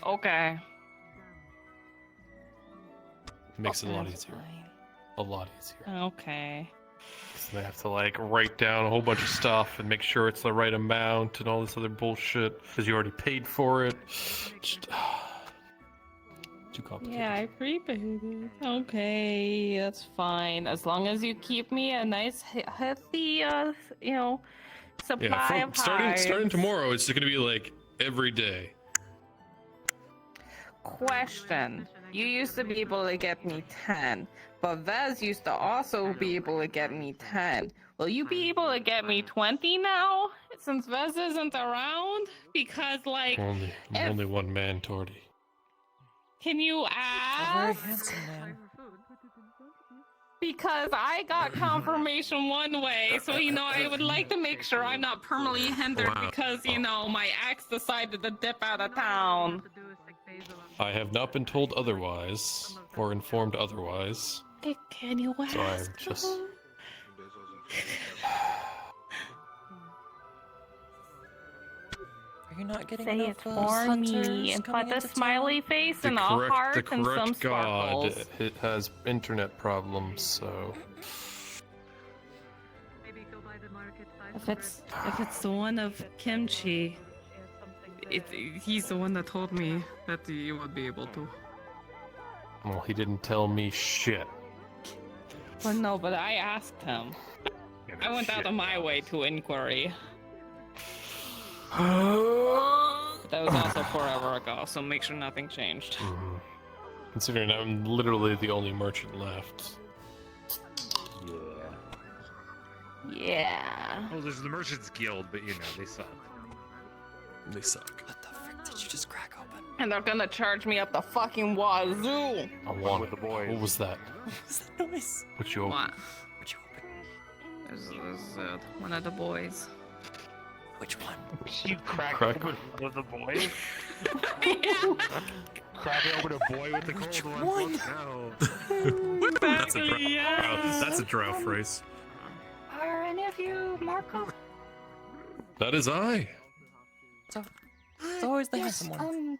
Okay. Makes it a lot easier. A lot easier. Okay. So they have to like write down a whole bunch of stuff and make sure it's the right amount and all this other bullshit because you already paid for it. Just, too complicated. Yeah, I prepaid it. Okay, that's fine. As long as you keep me a nice, healthy, supply of starting tomorrow, it's going to be like every day. Question. You used to be able to get me 10, but Vez used to also be able to get me 10. Will you be able to get me 20 now, since Vez isn't around? Because, like... I'm only one man, Torty. Can you A ask? very handsome man. Because I got confirmation one way, so I would like to make sure I'm not permanently hindered because my ex decided to dip out of town. I have not been told otherwise or informed otherwise. Can you ask? So I'm just. Are you not getting Say enough it's for me and put a smiley face and a heart and some god sparkles. it has internet problems, so. If it's the one of kimchi, he's the one that told me that you would be able to. Well, he didn't tell me shit. Well, no, but I asked him. I went out of my way to inquiry. That was also forever ago, so make sure nothing changed. Considering I'm literally the only merchant left. Yeah. Well, there's the Merchants Guild, but they suck. They suck. What the frick did you just crack open? And they're gonna charge me up the fucking wazoo. I want with the boys. What was that? What was that noise? What you open? What? What you open? There's one of the boys. Which one? You crack open one of the boys? Crack open a boy with the cold one? No. That's a drow phrase. Are any of you you, Marco? That is I. It's always the handsome one.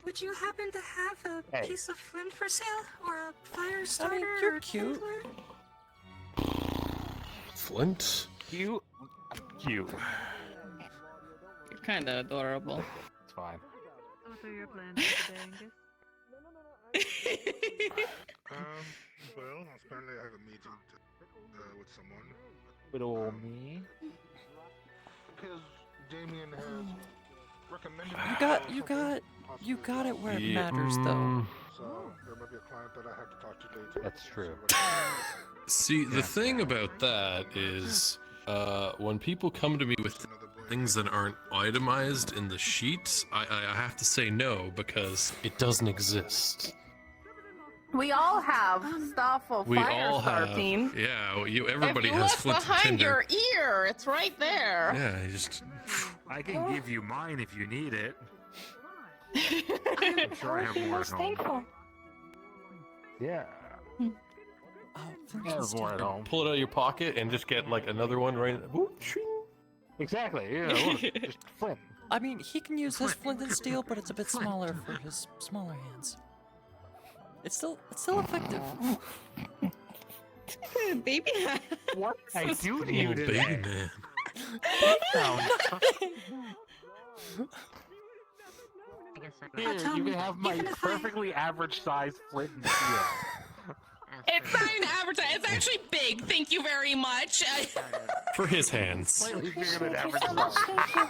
Would you happen to have a Hey. piece of flint for sale or a fire starter? you're or cute. kindler? Flint. Cute. You're kind of adorable. It's fine. What are your plans today, Angus? Well, apparently I have a meeting with someone. With old me. Because Damien has recommended. You got it where it Yeah, matters, though. So there might be a client that I have to talk to later. That's true. See, the thing about that is, when people come to me with things that aren't itemized in the sheet, I have to say no because it doesn't exist. We all have stuff of We fire all have, starting. yeah. Everybody if you has look flint and behind tinder. your ear, it's right there. Yeah, you just. I can give you mine if you need it. I'm sure I have more at home. Yeah. Oh, I have more at home. Pull it out of your pocket and just get like another one right. Whoop, shing. Exactly. Yeah. Look, just flint. I mean, he can use his flint and steel, but it's a bit smaller for his smaller hands. It's still effective. Baby. What I do to Oh, you baby today? man. Here, you can have my perfectly average sized flint and steel. It's not an advertise. It's actually big. Thank you very much. For his hands. Slightly bigger than average size.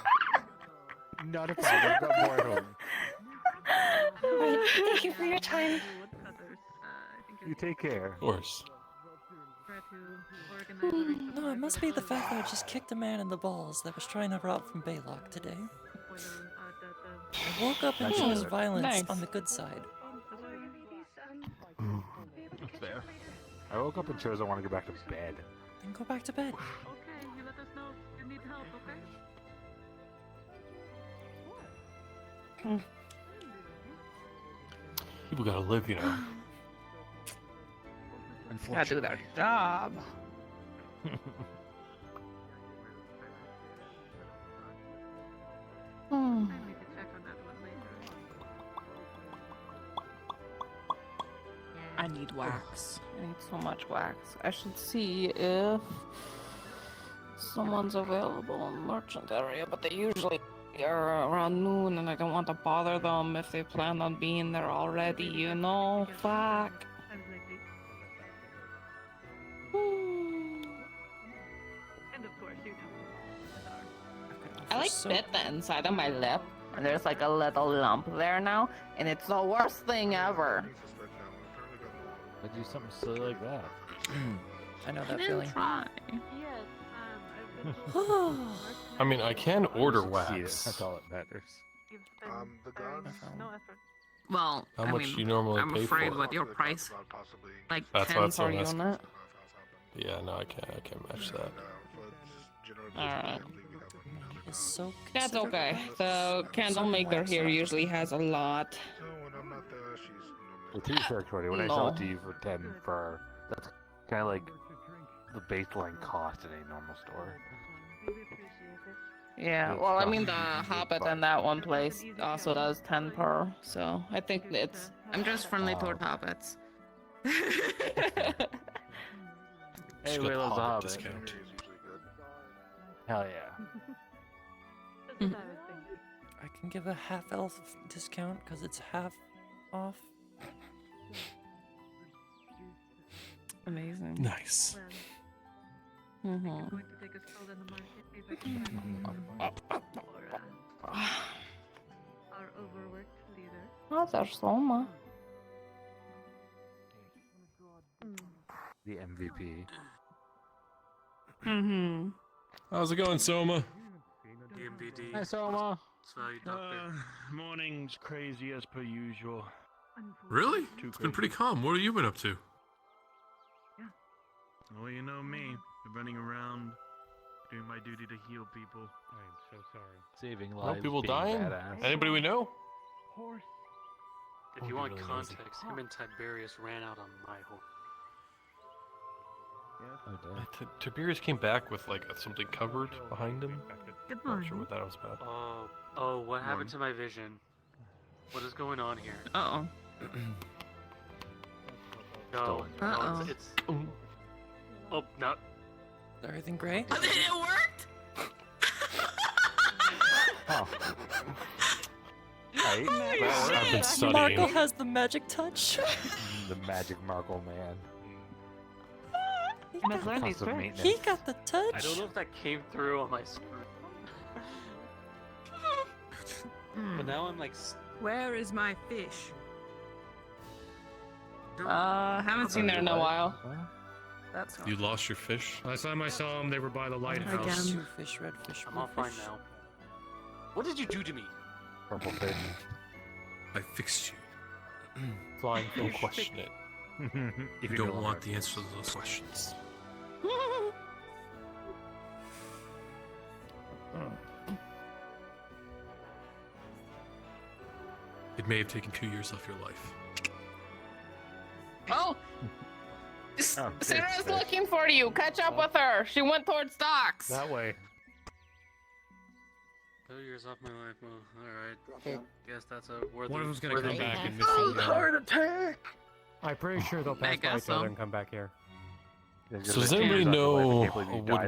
Not a problem. Got more at home. Alright, thank you for your time. You take care. Of course. No, it must be the fact that I just kicked a man in the balls that was trying to rob from Baylock today. I woke up and chose violence Nice. on the good side. That's fair. I woke up and chose I want to go back to bed. Then go back to bed. Okay, you let us know if you need help, okay? People gotta live, you know. Gotta do their job. I need wax. I need so much wax. I should see if someone's available in the merchant area, but they usually are around noon, and I don't want to bother them if they plan on being there already, you know? Fuck. And of course, you know. I like bit the inside of my lip, and there's like a little lump there now, and it's the worst thing ever. I do something silly like that. I know I that didn't feeling. try. I mean, I can order Succeeded. wax. That's all that matters. The gods. No effort. Well, How I much mean, do you normally I'm pay afraid for it? what your price, like That's 10 what per I'm asking. unit. Yeah, no, I can't match that. Alright. It's so That's considerate. okay. The candle maker here usually has a lot. Well, to be fair, Cody, when I sell it to you for 10 per, that's kind of like the baseline cost in a normal store. Yeah, It's well, I not mean, the usually Hobbit fun. in that one place also does 10 per, so I think it's. I'm just friendly toward hobbits. Hey, Just we got love the Hobbit Hobbit. discount. Hell yeah. That's what I was thinking. I can give a half elf discount because it's half off. Amazing. Nice. Well, Mm-hmm. going to take a stroll in the market, see if I can find our overworked leader. Oh, there's Soma. The MVP. Mm-hmm. How's it going, Soma? MVD. Hi, Soma. Sorry, doctor. Morning's crazy as per usual. Really? Too It's been crazy. pretty calm. What have you been up to? Well, you know me. I'm running around, doing my duty to heal people. I am so sorry. Saving No lives. people being dying? Badass. Anybody we know? If you want context, him and Tiberius ran out on my horse. Tiberius came back with like something covered behind him. Good Not sure morning. what that was about. Oh, what happened to my vision? What is going on here? Uh-oh. No, Uh-oh. it's oh, no. Is everything great? It worked? Oh. Right. I've been studying. Marco has the magic touch. The magic Markle man. You must learn these Constant tricks. He got the touch. I don't know if that came through on my screen. But now I'm like, Where is my fish? Haven't seen there in a while. That's not. You lost your fish? Last time I saw them, they were by the lighthouse. Two fish, red fish, I'm blue all fine fish. now. What did you do to me? Purple fish. I fixed you. Flying Don't fish. question it. If You you don't know want about the answer to those questions. It may have taken 2 years off your life. Oh! Oh, Sarah's fish. looking for you. Catch up with her. She went towards docks. That way. 2 years off my life. Well, alright. Guess that's a worthy. One of them's gonna worthy come back and gain. miss you. attack! I'm pretty sure they'll pass by guess each other so. and come back here. So does anybody know a died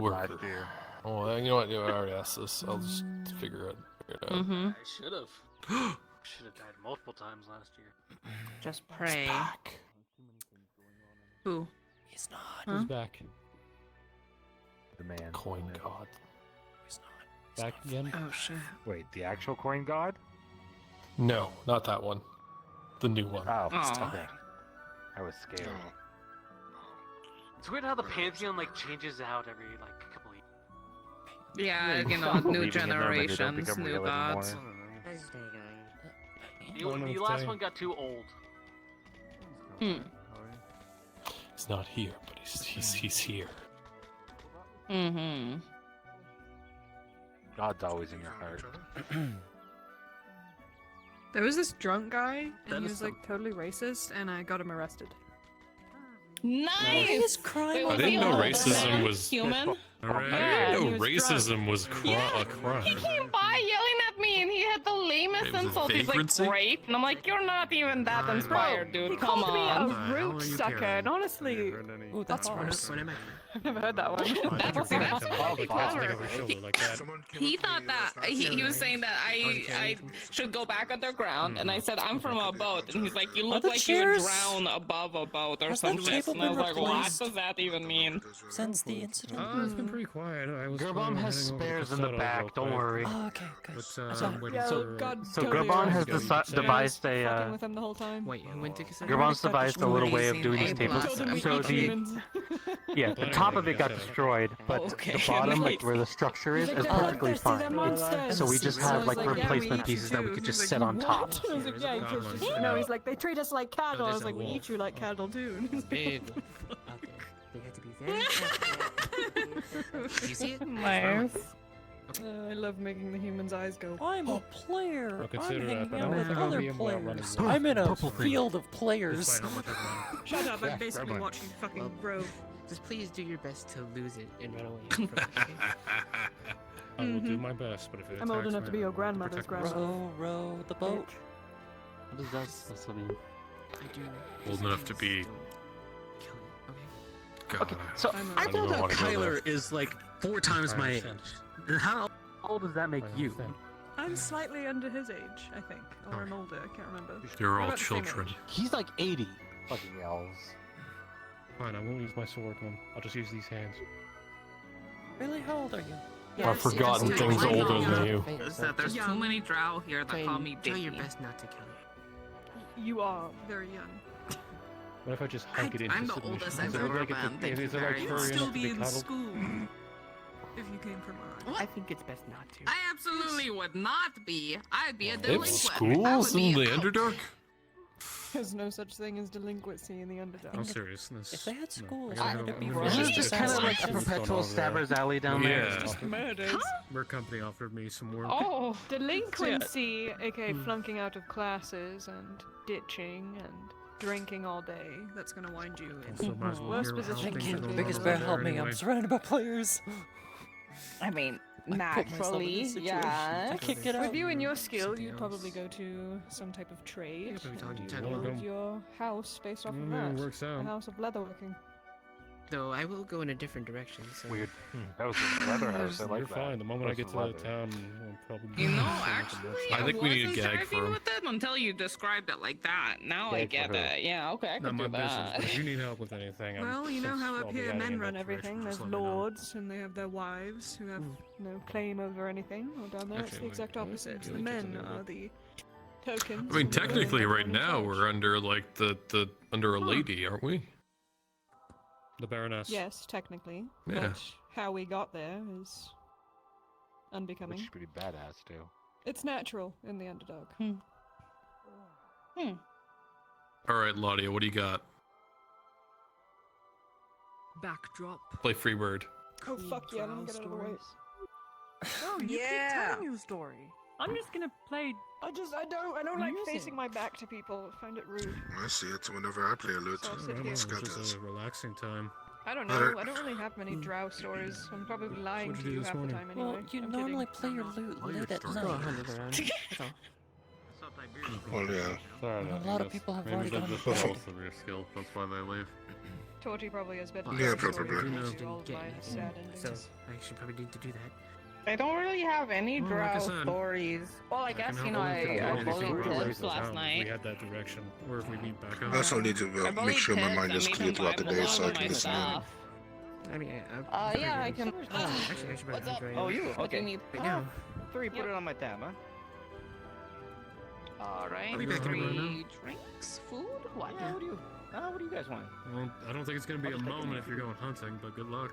woodworker? last year. Oh, you know what? I already asked this. I'll just figure it out. Mm-hmm. I should have. Should have died multiple times last year. Just pray. Who? He's not. Huh? Who's back? The man. Coin god. He's not. Back again? Oh shit. Wait, the actual coin god? No, not that one. The new one. Oh, Aw. okay. I was scared. It's weird how the pantheon like changes out every like couple of years. Yeah, you know, Stop new believing in them and they don't generations, become new real gods. anymore. The last one got too old. Hmm. He's not here, but he's here. Mm-hmm. God's always in your heart. There was this drunk guy, That and he is was like totally racist, and I got him arrested. Nice! crime. I didn't know racism was. human. I Yeah, didn't he know was racism was Yeah. a crime. He came by yelling at me and he had the lamest It was a insult. He's like, vagrancy? great. And I'm like, you're not even that inspired, dude. He Come called me on. a root sucker, and honestly, Ooh, that's worse. I've never heard that one. That's clever. Like that. He thought that he was saying that I should go back underground, and I said I'm from a boat, and he's like, you look the like you would chairs- drown above a boat or Has that something. table And I was been like, what replaced? does that even mean? Since the incident. It's been pretty quiet. I was Gerbon has heading over to spares in the Cassetto back, real don't quick. worry. Oh, okay, good. But I I'm waiting Yeah, for... God, So totally Gerbon right. has devised Fucking a with him the whole time. Wait, who went to cassette? Gerbon's devised a little way of doing these Amazing. tables. Told him we So eat the humans. yeah, the top of it got destroyed, but Okay, the bottom, like nice. where the structure is, He's is like, perfectly "Bloodthirsty, they're fine. monsters." So we just And I have was like like, "Yeah, we replacement eat pieces you that we too." could He's just like, set on top. "What?" I was like, yeah, you could just, no, he's like, they treat us like cattle. I was like, we eat you like cattle too. Big. Okay. They had to be very careful. You see it? Nice. I love making the humans' eyes go. I'm a player. I'll consider I'm that, hanging but I out don't with think I'll other be able to outrun players. him. I'm in a Purple thing. field of players. It's fine, I'll check mine. Shut up! Yeah, I'm basically grab mine. watching fucking Rogue. Just please do your best to lose it and run away from it. Okay? I will do my best, but if it I'm old attacks enough me, to be I your will grandmother's protect myself. grandmother. Row the boat. What does that supposed to mean? I do. Old enough to be. Kill it, okay? God. Okay, so I'm I don't found even out wanna go there. Kyler is like 4 times I my age. understand. How old does that make I you? understand. I'm slightly under his age, I think, or I'm older. I can't remember. You're We're all about the same children. age. He's like 80. Fucking elves. Fine, I won't use my sword then. I'll just use these hands. Really? How old are you? I've forgotten just things take my older hand. than you. Is that there's Yeah. too many drow here that call me Try your Dicky. best not to kill it. You are very young. What if I just hike it into I'm the submission? oldest Is I've it ever like been. Is Thank you it like very furry much. enough Still to be be in cuddled? school. If you came from mine. I think it's best not to. I absolutely would not be. I'd be a They have delinquent. I schools would in be the out. Underdark? There's no such thing as delinquency in the Underdark. I'm serious. This, If they had schools, I gotta would go- it be I'm for gonna This go is get just this kind of going like a on over perpetual there. stabber's alley down there. Yeah. Just murders. Work company offered me some work. Oh, delinquency, aka flunking out of classes and ditching and drinking all day that's going to wind you in Also, might as well worse hear how position things to are going be. Biggest over bear, there help me! anyway. I'm surrounded by players. I mean, I put myself in naturally, this situation. yeah. I can't get out. With you and your skill, Something you'd else. probably go to some type of trade. Yeah, probably talking and to you Ted. build your house based off of Mm, that. it works out. A house of leatherworking. Though I will go in a different direction. So. Weird. That was a leather house. I like You're that. fine. The moment I That's get to leather. the town, I'll probably. You know, actually, I think we need a wasn't gag driving for him. with it until you described it like that. Now I Gag get for who? it. Yeah, okay, I Not can my do business. that. But if you need help with anything, Well, you know how I'll up be here heading men in run that everything. direction, There's just let me know. lords, and they have their wives who have no claim over anything. Well, down there, it's the Actually, exact we- opposite. we The kids men are doing are that. the tokens. I mean, and the women technically, are right in now charge. we're under like the under a lady, aren't we? The Baroness. Yes, technically. Yeah. But how we got there is unbecoming. Which is pretty badass too. It's natural in the underdog. All right, Laudia, what do you got? Backdrop. Play Freebird. Oh fuck yeah! Let me get out of the way. Oh, you keep telling your story. I'm just gonna play. I don't like music. facing my back to people. I find it rude. I see it whenever I play a lute. So I'll sit I don't know, here. it's Scott just does. a relaxing time. I don't know. I don't really have many drow stories. I'm probably lying What'd to you do you this half the morning? time anyway. Well, you I'm normally kidding. play your lute All your late at stories. night. Go 100 around. That's all. Well, yeah. Sorry, And a lot of people have Maybe already they're gone just to bed. jealous of your skill. That's why they leave. Torty probably has better Yeah, stories probably. than You know. you all Didn't mine get sad anything, so endings. I should probably need to do that. I don't really have any Well, like I drow said, stories. Well, I guess, you know, I bullied tips last We night. had that direction. Or if we meet back up. I also need to I make bullied sure my tips, mind I is made clear him throughout the buy day more so I of can my listen in. stuff. I mean, Yeah, I can. Actually, I should probably What's up? join Oh, in. you? What do you Okay. need? Right now. 3, put it on my tab, huh? Alright, I'll be back in a minute. 3 drinks, food, what? Yeah, what do you guys want? Well, I don't think it's gonna be I'll a just take a moment meat if you're going hunting, but good luck.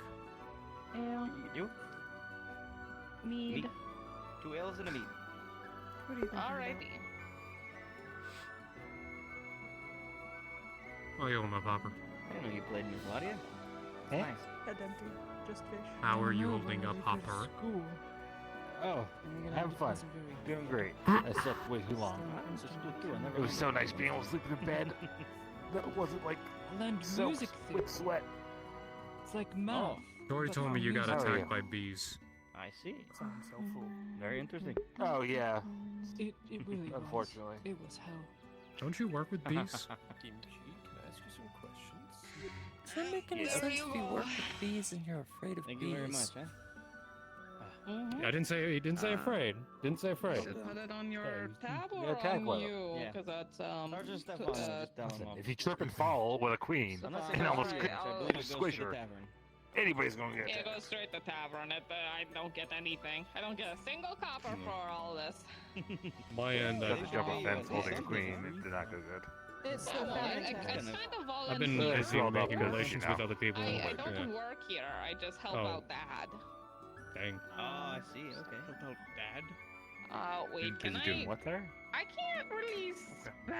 You? Mead. 2 ales and a meat. What do you think? Alrighty. Oh, yeah, my popper. I didn't know you played Miss Laudia. Huh? Nice. Head empty. Just fish. How are you holding up, Hopper? Oh, having fun. Doing great. I slept way too long. It was so nice being able to sleep in bed. That wasn't like I learned soaked music with theory. sweat. It's like math. Dory but told me you got music. attacked by bees. I see. Sounds so cool. Very interesting. Oh yeah. It really Unfortunately. was. It was hell. Don't you work with bees? Kimchi, can I ask you some questions? Does that make any Yeah. sense if you work with bees and you're afraid of Thank bees? you very much, huh? I didn't say. He didn't say afraid. Didn't say afraid. Put it on your tab Yeah, or tag on well. you? Yeah. Because that's, Or just step on it, just down them off. If you trip and fall with a queen I'm not saying and that's almost right, could I believe it goes squish to the her, tavern. anybody's gonna get Yeah, that. go straight to tavern. I don't get anything. I don't get a single copper for all this. My end. You have to jump a Yeah, fence yeah, holding a yeah. queen. It did not go good. It's Yeah, the well, I family kind test. of I've been volunteer. busy Well, making that's relations good, with you other people. I but, don't yeah. work here. I just help Oh. out Dad. Dang. Oh, I see. Okay. About dad? Wait, can Busy doing I? what there? I can't really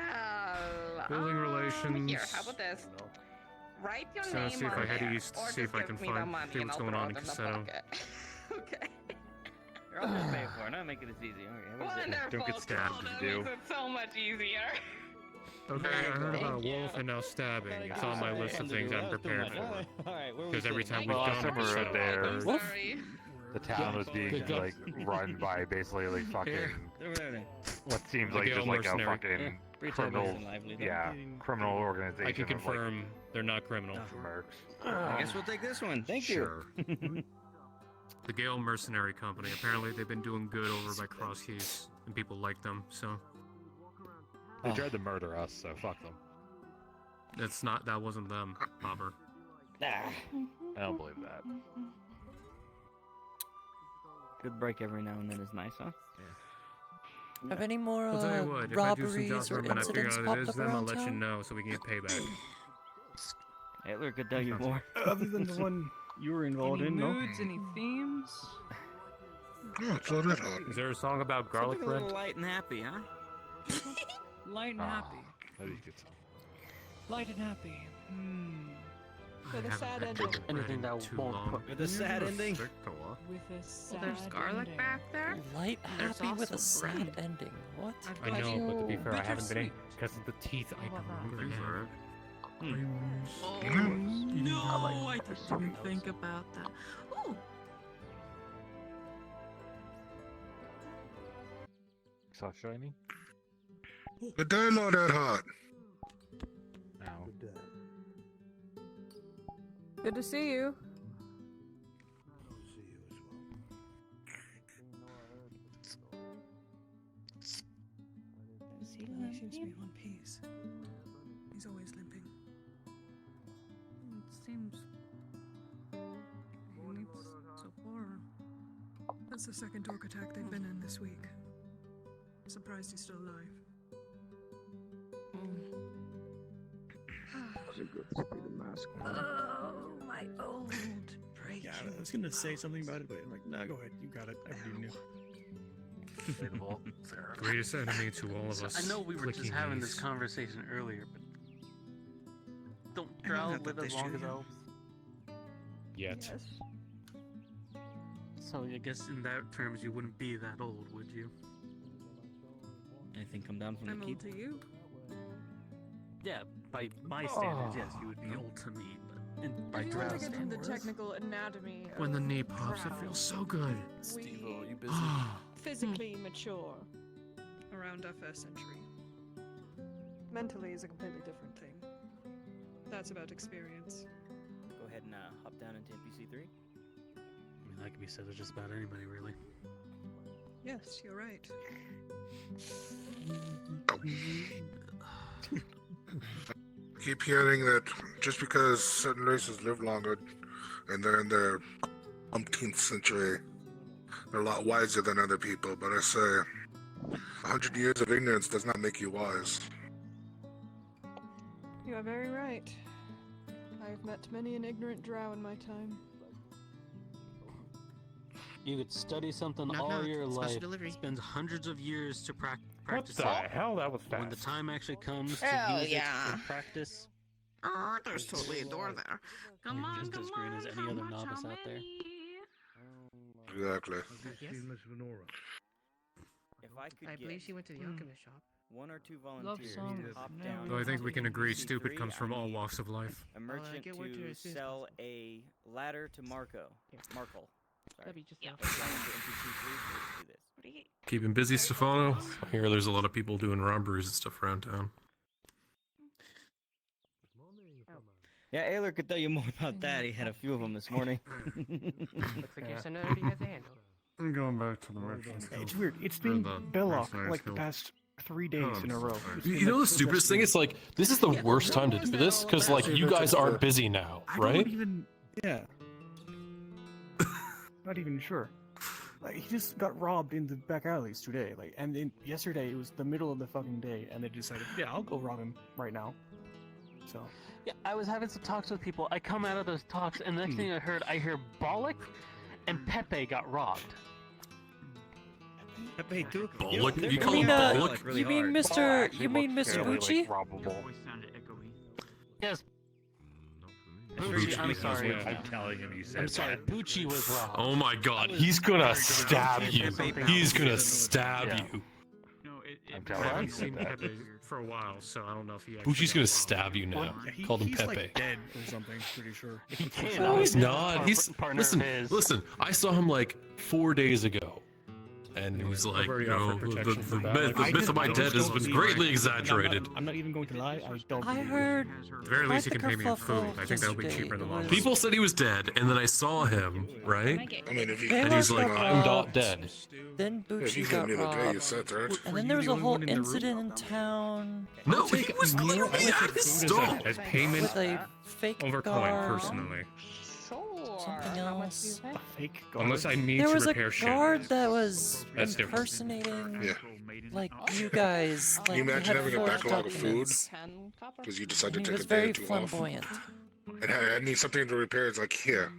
spell. Building relations. Here, how about this? Write your So, name see if on I head there, east, or see if just I give can me the find- money see and what's I'll going throw on it in in the Cassetto. pocket. Okay. You're all gonna pay for it. I'll make it as easy. Okay. what is it? Wonderful. Don't get stabbed cool, if that you do. makes it so much easier. Okay, I heard about a Thank you. wolf and now stabbing. It's on my list of things I'm prepared for. Alright, where we Because every sitting? time we've Well, done somewhere Cassetto, there, I'm sorry. the town was being like run by basically like fucking Over there. what seems The like Gale just like a mercenary. fucking Pretend criminal, nice and lively, though. yeah, criminal organization. I can of, like, confirm they're not criminal. mercs. I guess we'll take this one. Thank you. Sure. The Gale Mercenary Company. Apparently, they've been doing good over by Cross Keys, and people like them. So Oh. They tried to murder us, so fuck them. that's not. That wasn't them, Bobber. Ah, I don't believe that. good break every now and then is nice, huh? Have any more I'll tell you what. If I do some robberies jobs or for them and I figure incidents out popped what it is, up then I'll around let you town? know so we can get payback. Hitler could tell you more. Other than the one you were involved Any in, no? moods? Any themes? Yeah, it's all that hard. Is there a song about garlic Something a bread? little light and happy, huh? Light and happy. That'd be a good song. Light and happy. Hmm. With a haven't sad had ending. garlic bread Anything in that too won't long. put With a sad ending. With a sad Well, there's garlic ending. back there. Light There's happy with a also sad bread. ending. What? I know, but to be fair, I haven't been in because of the teeth. I don't remember now. No, I didn't think about that. Ooh. Saw shiny? The day not that hot. Ow. Good to see you. He seems to be in one piece. He's always limping. It seems he needs support. That's the second orc attack they've been in this week. Surprised he's still alive. Oh, my old break. Yeah, I was gonna say something about it, but I'm like, nah, go ahead. You got it. I already knew. Greatest enemy to all of us. I know we were just clicking having these. this conversation earlier, but don't I don't drow have live that as long issue. as elves? Yet. So I guess in that terms you wouldn't be that old, would you? Anything come down from I'm the old keep? to you. Yeah, by my standards, yes, you would be old to me, but by If you want to drow's get into the standards. technical anatomy When the of knee pops, it drow, feels so good. we busy? physically mature around our first century. Mentally is a completely different thing. That's about experience. Go ahead and hop down into NPC 3. I mean, that could be said of just about anybody, really. Yes, you're right. Keep hearing that just because certain races live longer and they're in their umpteenth century, they're a lot wiser than other people. But I say, 100 years of ignorance does not make you wise. You are very right. I've met many an ignorant drow in my time. You could study something Knock, all knock. your Special life, delivery. spend hundreds of years to practice the it. hell? That was When the fast. time actually comes to Hell use yeah. it in practice, Oh, there's totally a door there. Come you're on, just come as green on, as any how other much, novice how out there. Exactly. If I could I believe get she went to the alchemist shop. one or two Love volunteers songs. to hop No. down. Though I think we can into agree NPC stupid 3, comes from I all need walks of life. a merchant get word to her to as soon as sell a ladder to Markle. Sorry. That'd be just Down to NPC 3 to do this. Keeping busy, Stefano. I hear there's a lot of people doing robberies and stuff around town. Yeah, Ayler could tell you more about that. He had a few of them this morning. Looks like your son already has a handle. I'm going back to the merchant. It's weird. It's been Belloc like the past 3 days in a row. It's You been, know like, the so stupidest thing? It's like, this is the worst time to do this, because, like, you guys aren't busy now, I right? don't even. Yeah. Not even sure. Like he just got robbed in the back alleys today. Like, and then yesterday it was the middle of the fucking day, and they decided, yeah, I'll go rob him right now. So. Yeah, I was having some talks with people. I come out of those talks, and the next thing I hear Bollock and Pepe got robbed. Pepe too? Bollock? You You call mean, him Bollock? you mean Mr. You mean Mr. Bucci? Yes. Bucci, I'm sorry. I'm telling him you said I'm sorry. Bucci was robbed. Oh my god, he's gonna stab you. He's gonna stab you. I haven't seen Pepe for a while, so I don't know if he. Bucci's gonna stab you now. Called him he's Pepe. like dead or something. Pretty sure. He can't. No, he's not. He's partner listen. of his. Listen. I saw him like 4 days ago, and he was like, very you know, offered the protection for that. myth of my dead has been greatly exaggerated. I'm not even going to lie. I don't. I believe you. heard. At the very least, he quite can the pay me in food. kerfuffle I think that'll be yesterday. cheaper than It was- lunch. People said he was dead, and then I saw him, right? I mean, if you They And he's were like, I'm not robbed. dead. Then if Bucci you got give me the day, you robbed. said that. And then there was a whole incident in town No, he was literally at his stall. As payment with a fake over coin, guard. personally. Something else. A fake guard. Unless I need There to was a repair shit. guard that was That's different. impersonating Yeah. like you guys. Can Like you imagine had having a forged backlog of food documents. because you decided And to he take was a day very or two off? flamboyant. And I need something to repair. It's like here.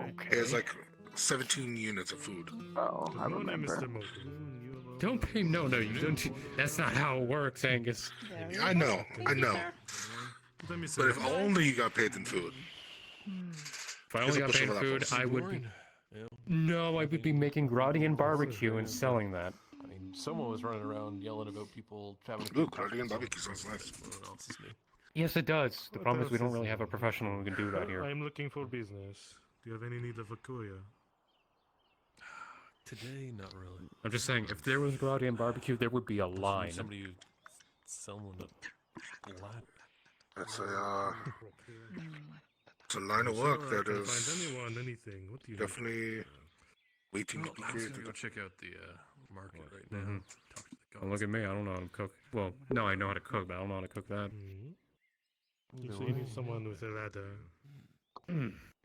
Okay. Here's like 17 units of food. Oh, I remember. Don't pay. No, you don't. That's not how it works, Angus. I know. But if only you got paid in food. If I only got paid in food, I would be. No, I would be making Gradian barbecue and selling that. someone was running around yelling about people having a Ooh, good Guardian time. barbecue sounds nice. What else is new? Yes, it does. The What problem is else we don't is really have a new? professional who can do that here. I'm looking for business. Do you have any need of a kuya? Today, not really. I'm just saying, if there was Gladian barbecue, there would be a line. Somebody who someone a ladder. That's it's a line of work Sure, I that can is find anyone, anything. What do you definitely waiting to I'm be just created. gonna go check out the market right now. Mhm. Talk to the guys. Well, look at me, I don't know how to cook. Well, no, I know how to cook, but I don't know how to cook that. You say you need someone with a ladder.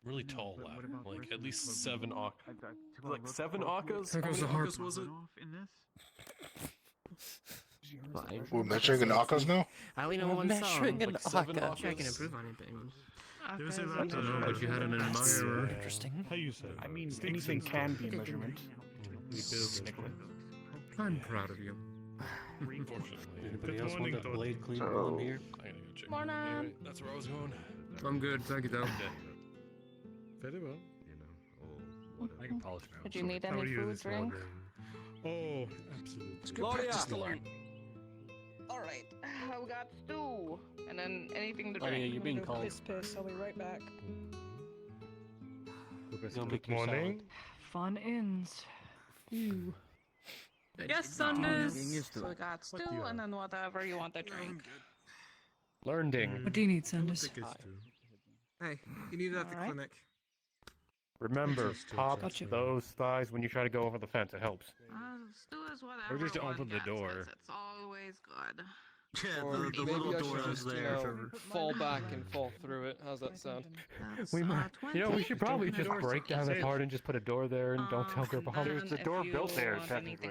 Really tall ladder, like at least 7 like 7 Akkas? There How goes many the harp. Akkas was it? We're measuring in Akkas now? I only know one Measuring song. an Like 7 Akka. I can Akkas? improve on it, but There's a Okay, ladder. so- No, but if you had an That's admirer. interesting. How you say? I mean, Sticks anything and can stones. be a measurement. We build it. I'm proud of you. Unfortunately. Anybody else want that blade clean around here? I'm gonna go check. Morning. Anyway, that's where I was going. I'm good, thank you, though. Very well. I can polish my own Did you sword. need How any are you food, this drink? morning? Oh, absolutely. Practice the line. Alright, we got stew. And then anything to Oh, drink. yeah, you're being called. Piss. I'll be right back. Good morning. Fun ends. Yes, Getting Sundays. used to So we it. got stew and then whatever you want to drink. Learning. What do you need, Sanders? Hey, you need it at the Alright. clinic. Remember, Just to pop touch it. those thighs when you try to go over the fence. It helps. Stew is whatever. Or just one open the gets, door. 'cause It's always good. Yeah, Or the maybe little I door should is just, there. fall back and fall through it. How's that sound? We might, we should probably just break down that part and just put a door there and don't tell Grandpa. There's a door built there, technically.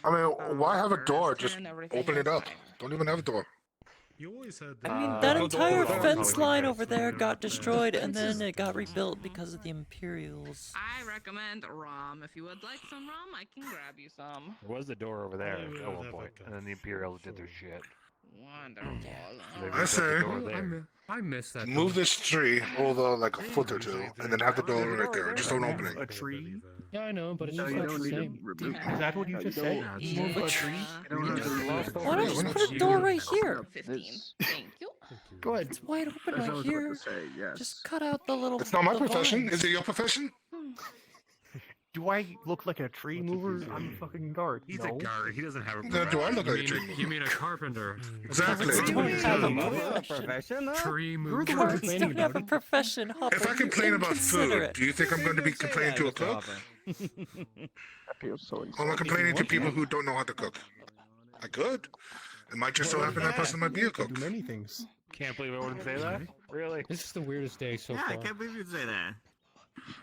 I mean, why have a door? Just open it up. Don't even have a door. You always had I mean, that entire fence line over there got destroyed and then it got rebuilt because of the Imperials. I recommend rum. If you would like some rum, I can grab you some. There was a door over there Yeah, at one that point, fucker. and then the Imperials did their shit. Wonderful. They I rebuilt say- the door there. I missed that. Move this tree over like a foot or two, and then have the door right there. Just don't open it. A tree? Yeah, I know, but it's No, just you not don't the need to same. remove Is that what you just said? Move a tree? Why Why not just put a door right here? 15. Thank you. Go ahead. It's wide open right here. Just cut out the little. It's not my the profession. vines. Is it your profession? Do I look like a tree mover? I'm a fucking guard. He's no. a guard. He doesn't have a No, do I look like a You tree? mean, you mean a carpenter? Exactly. You don't have a Profession, huh? Tree You're the mover. one Guards complaining don't have about a it. profession, Hopper. If I You complain about food, inconsiderate. do you think I'm going to be complaining to a cook? Or am I complaining to people who don't know how to cook? I could. It might just so happen that person might be a I cook. do many things. Can't believe I wouldn't say that. Really? This is the weirdest day so Yeah, far. I can't believe you'd say that.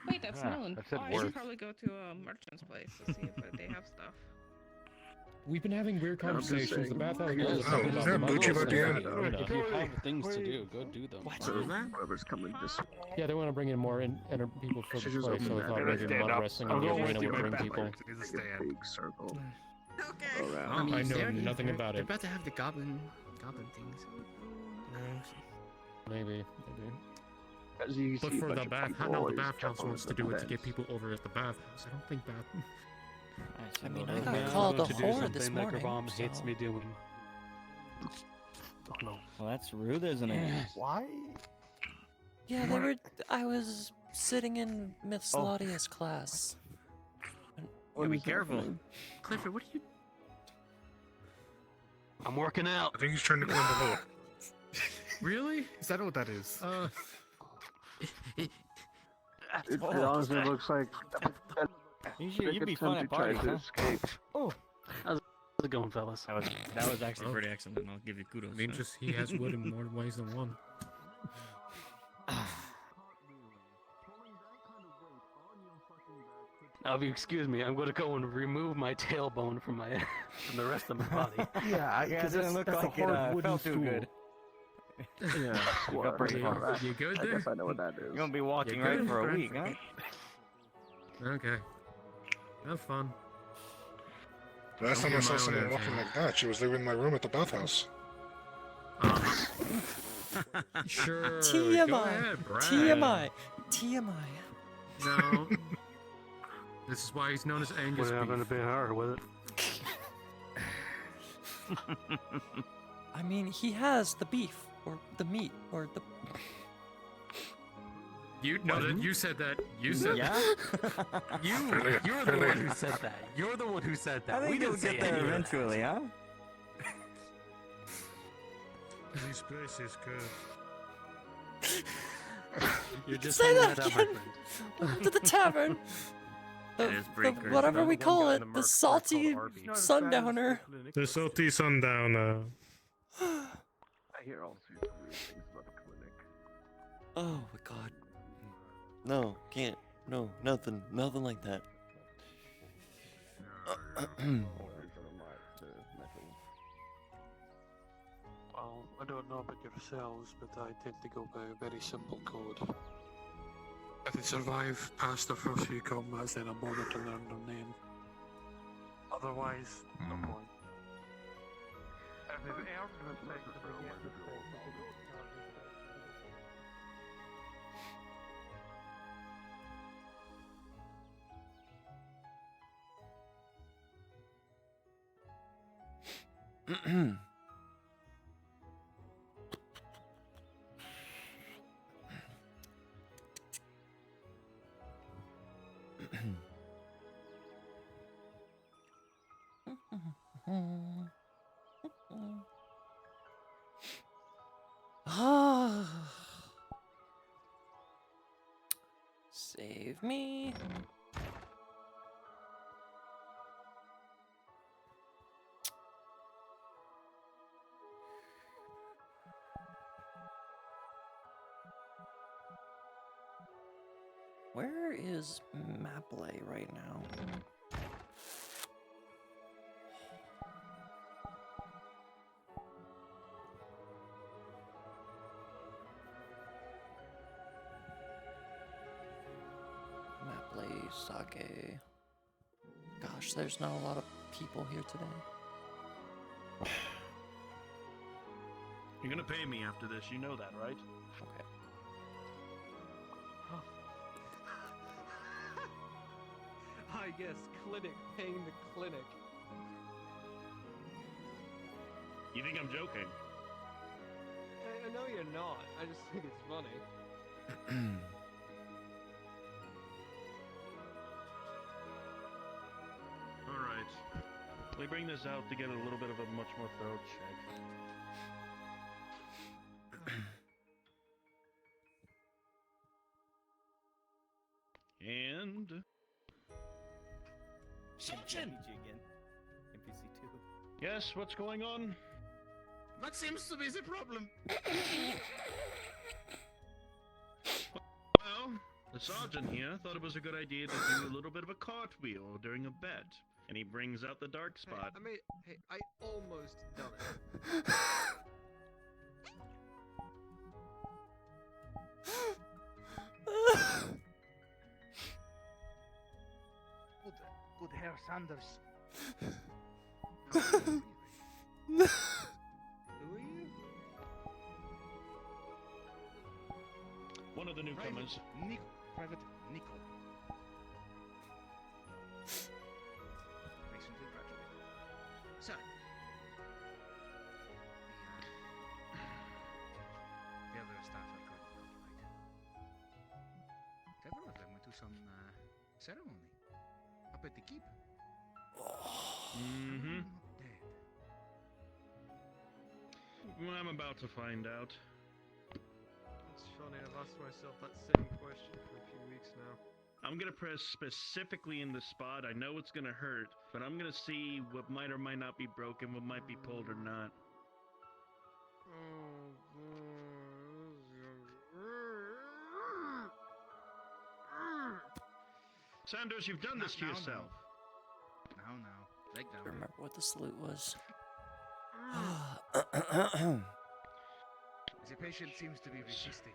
Wait, that's Ah, noon. I said Oh, I should worth. probably go to a merchant's place to see if they have stuff. We've been having weird I'm just conversations. The saying. bathhouse Oh, girl was yeah, talking about the Bucci muscles about the and end. everything, If you have things to do, go do them. What was that? Whoever's coming this way. Yeah, they want to bring in more people for the Should just place, so open they that. thought They're maybe stand mud up. wrestling I'll in the go with arena you, would my bring bad. people. He's a stand. Big circle. Okay. Around. I know they're- nothing about They're it. about to have the goblin things. Maybe. As you But see a for the bunch of bath, people how the always bathhouse jump wants to over do the it to get fence. people over at the bathhouse. I don't think that. I mean, I Yeah, got I'm called a about to do whore this something that morning. Grabam hates so- me doing. Oh, no. Well, that's rude, isn't it? Why? Yeah, I was sitting in Miss Laudia's class. Well, be careful. Clifford, what are you... I'm working out. I think he's trying to climb the hole. Really? Is that what that is? It honestly looks like You'd be fun at parties, huh? Oh, how's it going, fellas? That was actually pretty excellent. I'll give you kudos. I mean, just he has wood in more ways than one. Now, if you excuse me, I'm going to go and remove my tailbone from from the rest of my body. Yeah, Yeah, it because doesn't look that's like a it hard wooden felt too stool. good. yeah. You got pretty You, far. you good I there? guess I know what that is. You're gonna be walking You right good? for a week, huh? Okay. Have fun. Last time I saw someone walking like that, she was leaving my room at the bathhouse. Sure. Go TMI. ahead, Brad. TMI. TMI. No. This is why he's known as Angus What happened beef. to be her, was it? I mean, he has the beef, or the meat, or the... You you said that. You said Yeah? You're the one who said that. You're the one who said that. I think we you'll didn't say get there any of that. eventually, huh? This place is good. You're just Say saying that that out, my again! friend. To the tavern! Whatever we call it, the salty sundowner. The salty sundowner. I hear all sorts of weird things about the clinic. Oh my god. No, can't. No, nothing like that. Well, I don't know about yourselves, but I tend to go by a very simple code. If they survive past the first few combats, then I bother to learn their name. Otherwise, no point. If they've earned respect, if they get respect, Save me. Where is Mapley right now? Mapley, Sake. Gosh, there's not a lot of people here today. You're gonna pay me after this, you know that, right? Okay. I guess clinic paying the clinic. You think I'm joking? I know you're not. I just think it's funny. Alright. We bring this out to get a little bit of a much more thorough check. And... Sergeant! NPC 2. Yes, what's going on? What seems to be the problem? Well, the sergeant here thought it was a good idea to do a little bit of a cartwheel during a bet. And he brings out the dark spot. I almost done it. Good Herr Sanders. Who are you? One of the newcomers. Private Nico. Recently graduated. Sir. The other staff I couldn't help tonight. Several of them went to some ceremony up at the keep. Mm-hmm. Not dead. Well, I'm about to find out. It's funny, I've asked myself that same question for a few weeks now. I'm gonna press specifically in the spot. I know it's gonna hurt, but I'm gonna see what might or might not be broken, what might be pulled or not. Sanders, you've done this to yourself. Now. Leg down. Remember what the salute was. The patient seems to be resisting.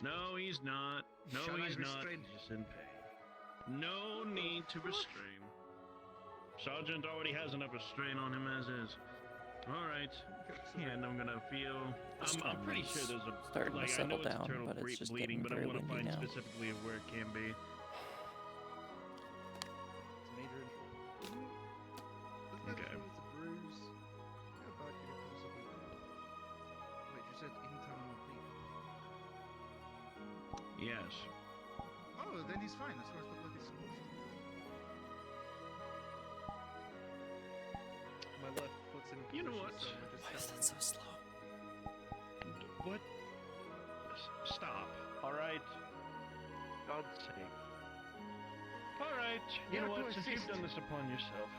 No, he's not. No, Shall I he's not. restrain He's just in pain. No need to restrain. Sergeant already has enough restraint on him as is. Alright. And I'm gonna feel... I'm pretty sure there's a... starting to I settle know it's down, internal but it's just bleeding, getting but I very want to windy find now. specifically where it can be. It's major injury. Okay. Yes. Oh, then he's fine as far as the blood is supposed to. My left foot's in a You know position, what? so Why is that so slow? What? Stop. All right. God's sake. All right. You know what? Since you've done this upon yourself.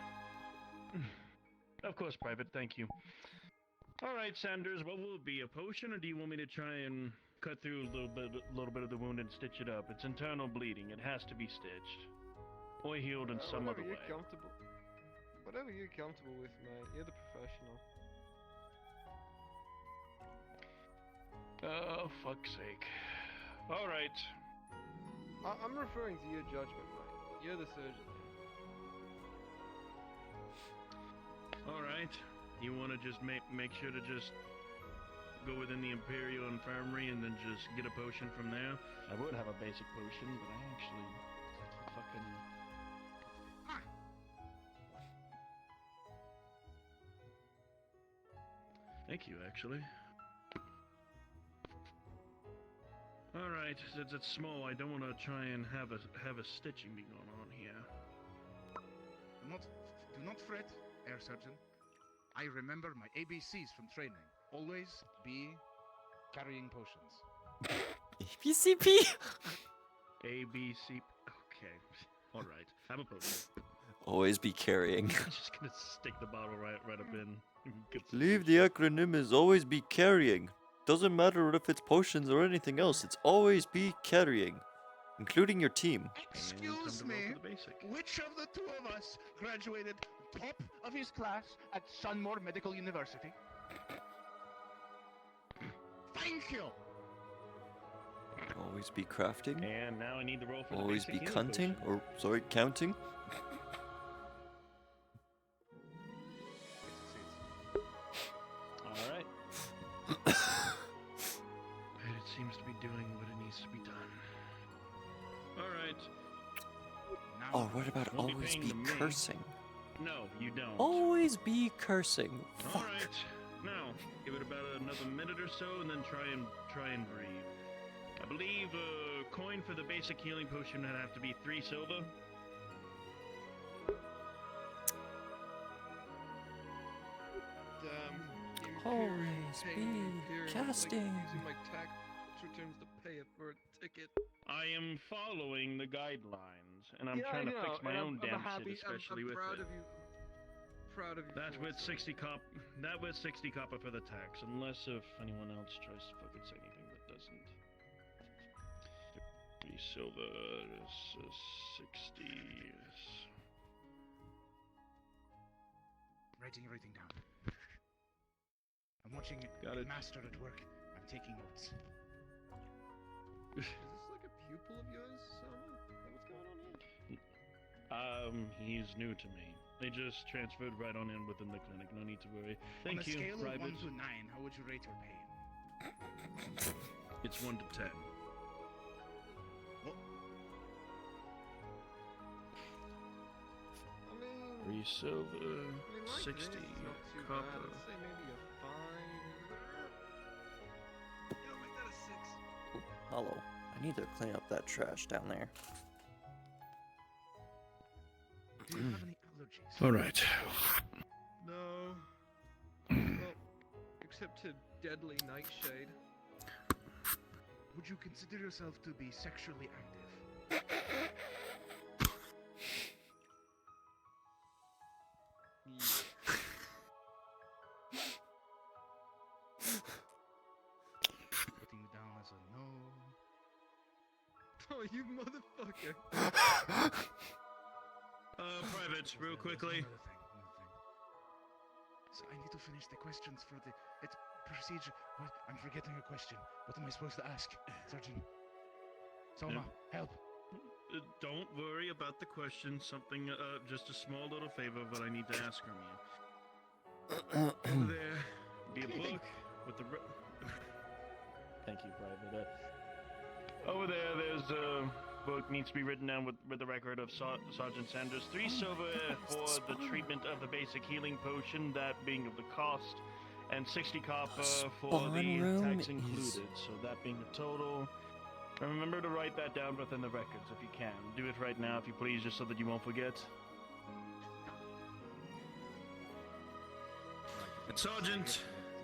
Of course, Private. Thank you. All right, Sanders. What will it be? A potion, or do you want me to try and cut through a little bit of the wound and stitch it up? It's internal bleeding. It has to be stitched, or healed in some other way. Whatever you're comfortable with, mate. You're the professional. Oh, fuck's sake. All right. I'm referring to your judgment, mate. You're the surgeon. All right. You want to just make sure to just go within the Imperial Infirmary and then just get a potion from there? I would have a basic potion, but I actually fucking... Thank you, actually. All right, since it's small, I don't want to try and have a stitching be going on here. Do not fret, Air Surgeon. I remember my ABCs from training. Always be carrying potions. ABCP? ABC. Okay. All right. Have a potion. Always be carrying. I'm just gonna stick the bottle right up in. Leave the acronym is always be carrying. Doesn't matter if it's potions or anything else, it's always be carrying. Including your team. Excuse me, which of the two of us graduated top of his class at Sunmore Medical University? Thank you! Always be crafting. And now I need the roll for the Always basic be healing cunting, potion. or sorry, counting. Alright. It seems to be doing what it needs to be done. Alright. Oh, what about Won't be always paying be to me. cursing? No, you don't. Always be cursing. Fuck. Alright. Now, give it about another minute or so and then try and breathe. I believe a coin for the basic healing potion would have to be 3 silver. Always be casting. Using my tax returns to pay for a ticket. I am following the guidelines, and I'm trying to fix my own damn shit, especially with proud it. of you. Proud of you. That with 60 copper for the tax, unless if anyone else tries to fucking say anything that doesn't. 3 silver is 60. Writing everything down. I'm watching Master at work. I'm taking notes. Is this like a pupil of yours, Sama? What's going on here? He's new to me. They just transferred right on in within the clinic. No need to worry. Thank you, On a scale Private. of 1 to 9, how would you rate your pain? It's 1 to 10. I mean, 3 silver, like 60 this, it's not too copper. bad. I'd say maybe a 5. You know, make that a 6. Ooh, hello. I need to clean up that trash down there. Do you have any allergies? All right. No. Well, except to deadly nightshade. Would you consider yourself to be sexually active? Putting you down as a no. Oh, you motherfucker. Private, real quickly. Another thing. So I need to finish the questions for the procedure. What? I'm forgetting a question. What am I supposed to ask, Surgeon? Soma, help. Don't worry about the question. Something, just a small little favor that I need to ask from you. Over there, be a book with the. Thank you, Private. Over there's a book needs to be written down with the record of Sergeant Sanders. 3 silver for the treatment of the basic healing potion, that being of the cost, and 60 copper for the tax included. So that being the total. Remember to write that down within the records if you can. Do it right now if you please, just so that you won't forget. Sergeant!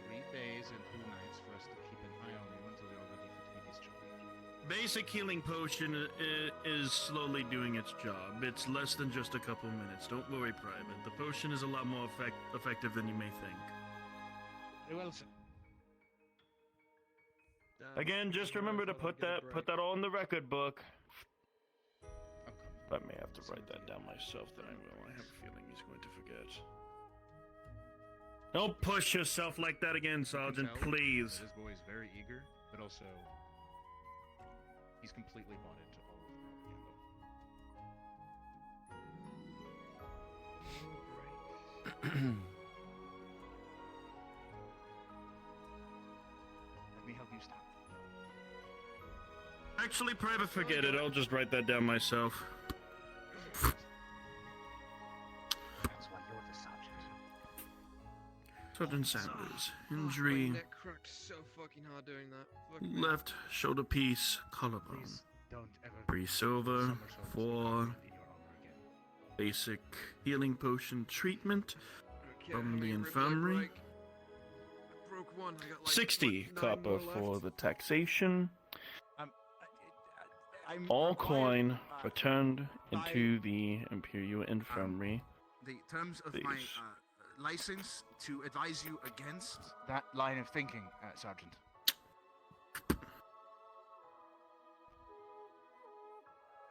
3 days and 2 nights for us to keep an eye on you until you're ready to be discharged. Basic healing potion is slowly doing its job. It's less than just a couple minutes. Don't worry, Private. The potion is a lot more effective than you may think. Very well, sir. Again, just remember to put that all in the record book. I may have to write that down myself, then I will. I have a feeling he's going to forget. Don't push yourself like that again, Sergeant, please. This boy is very eager, but also he's completely bought into all of the propaganda. Let me help you stop. Actually, Private, forget it. I'll just write that down myself. That's why you're the sergeant. Sergeant Sanders, injury, My neck cracked so fucking hard doing that. Fucking left shoulder piece, collarbone. Please don't ever 3 silver, 4 basic healing potion treatment from the infirmary. I broke one. I got like 60 9 copper more for left. the taxation. I'm All required, coin returned into the Imperial Infirmary. the terms of my Please. license to advise you against that line of thinking, Sergeant.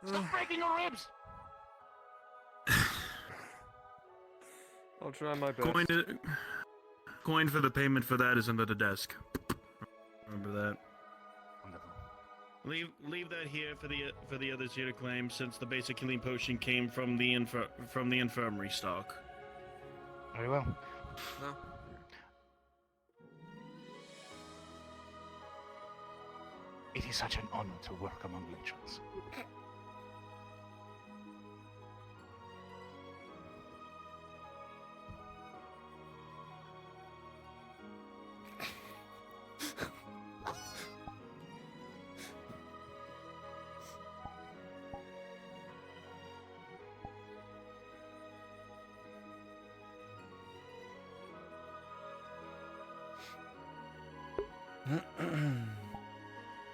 Stop breaking your ribs! I'll try my best. Coin for the payment for that is under the desk. Remember that. Wonderful. Leave that here for the others here to claim, since the basic healing potion came from the infirmary stock. Very well. No. It is such an honor to work among legions.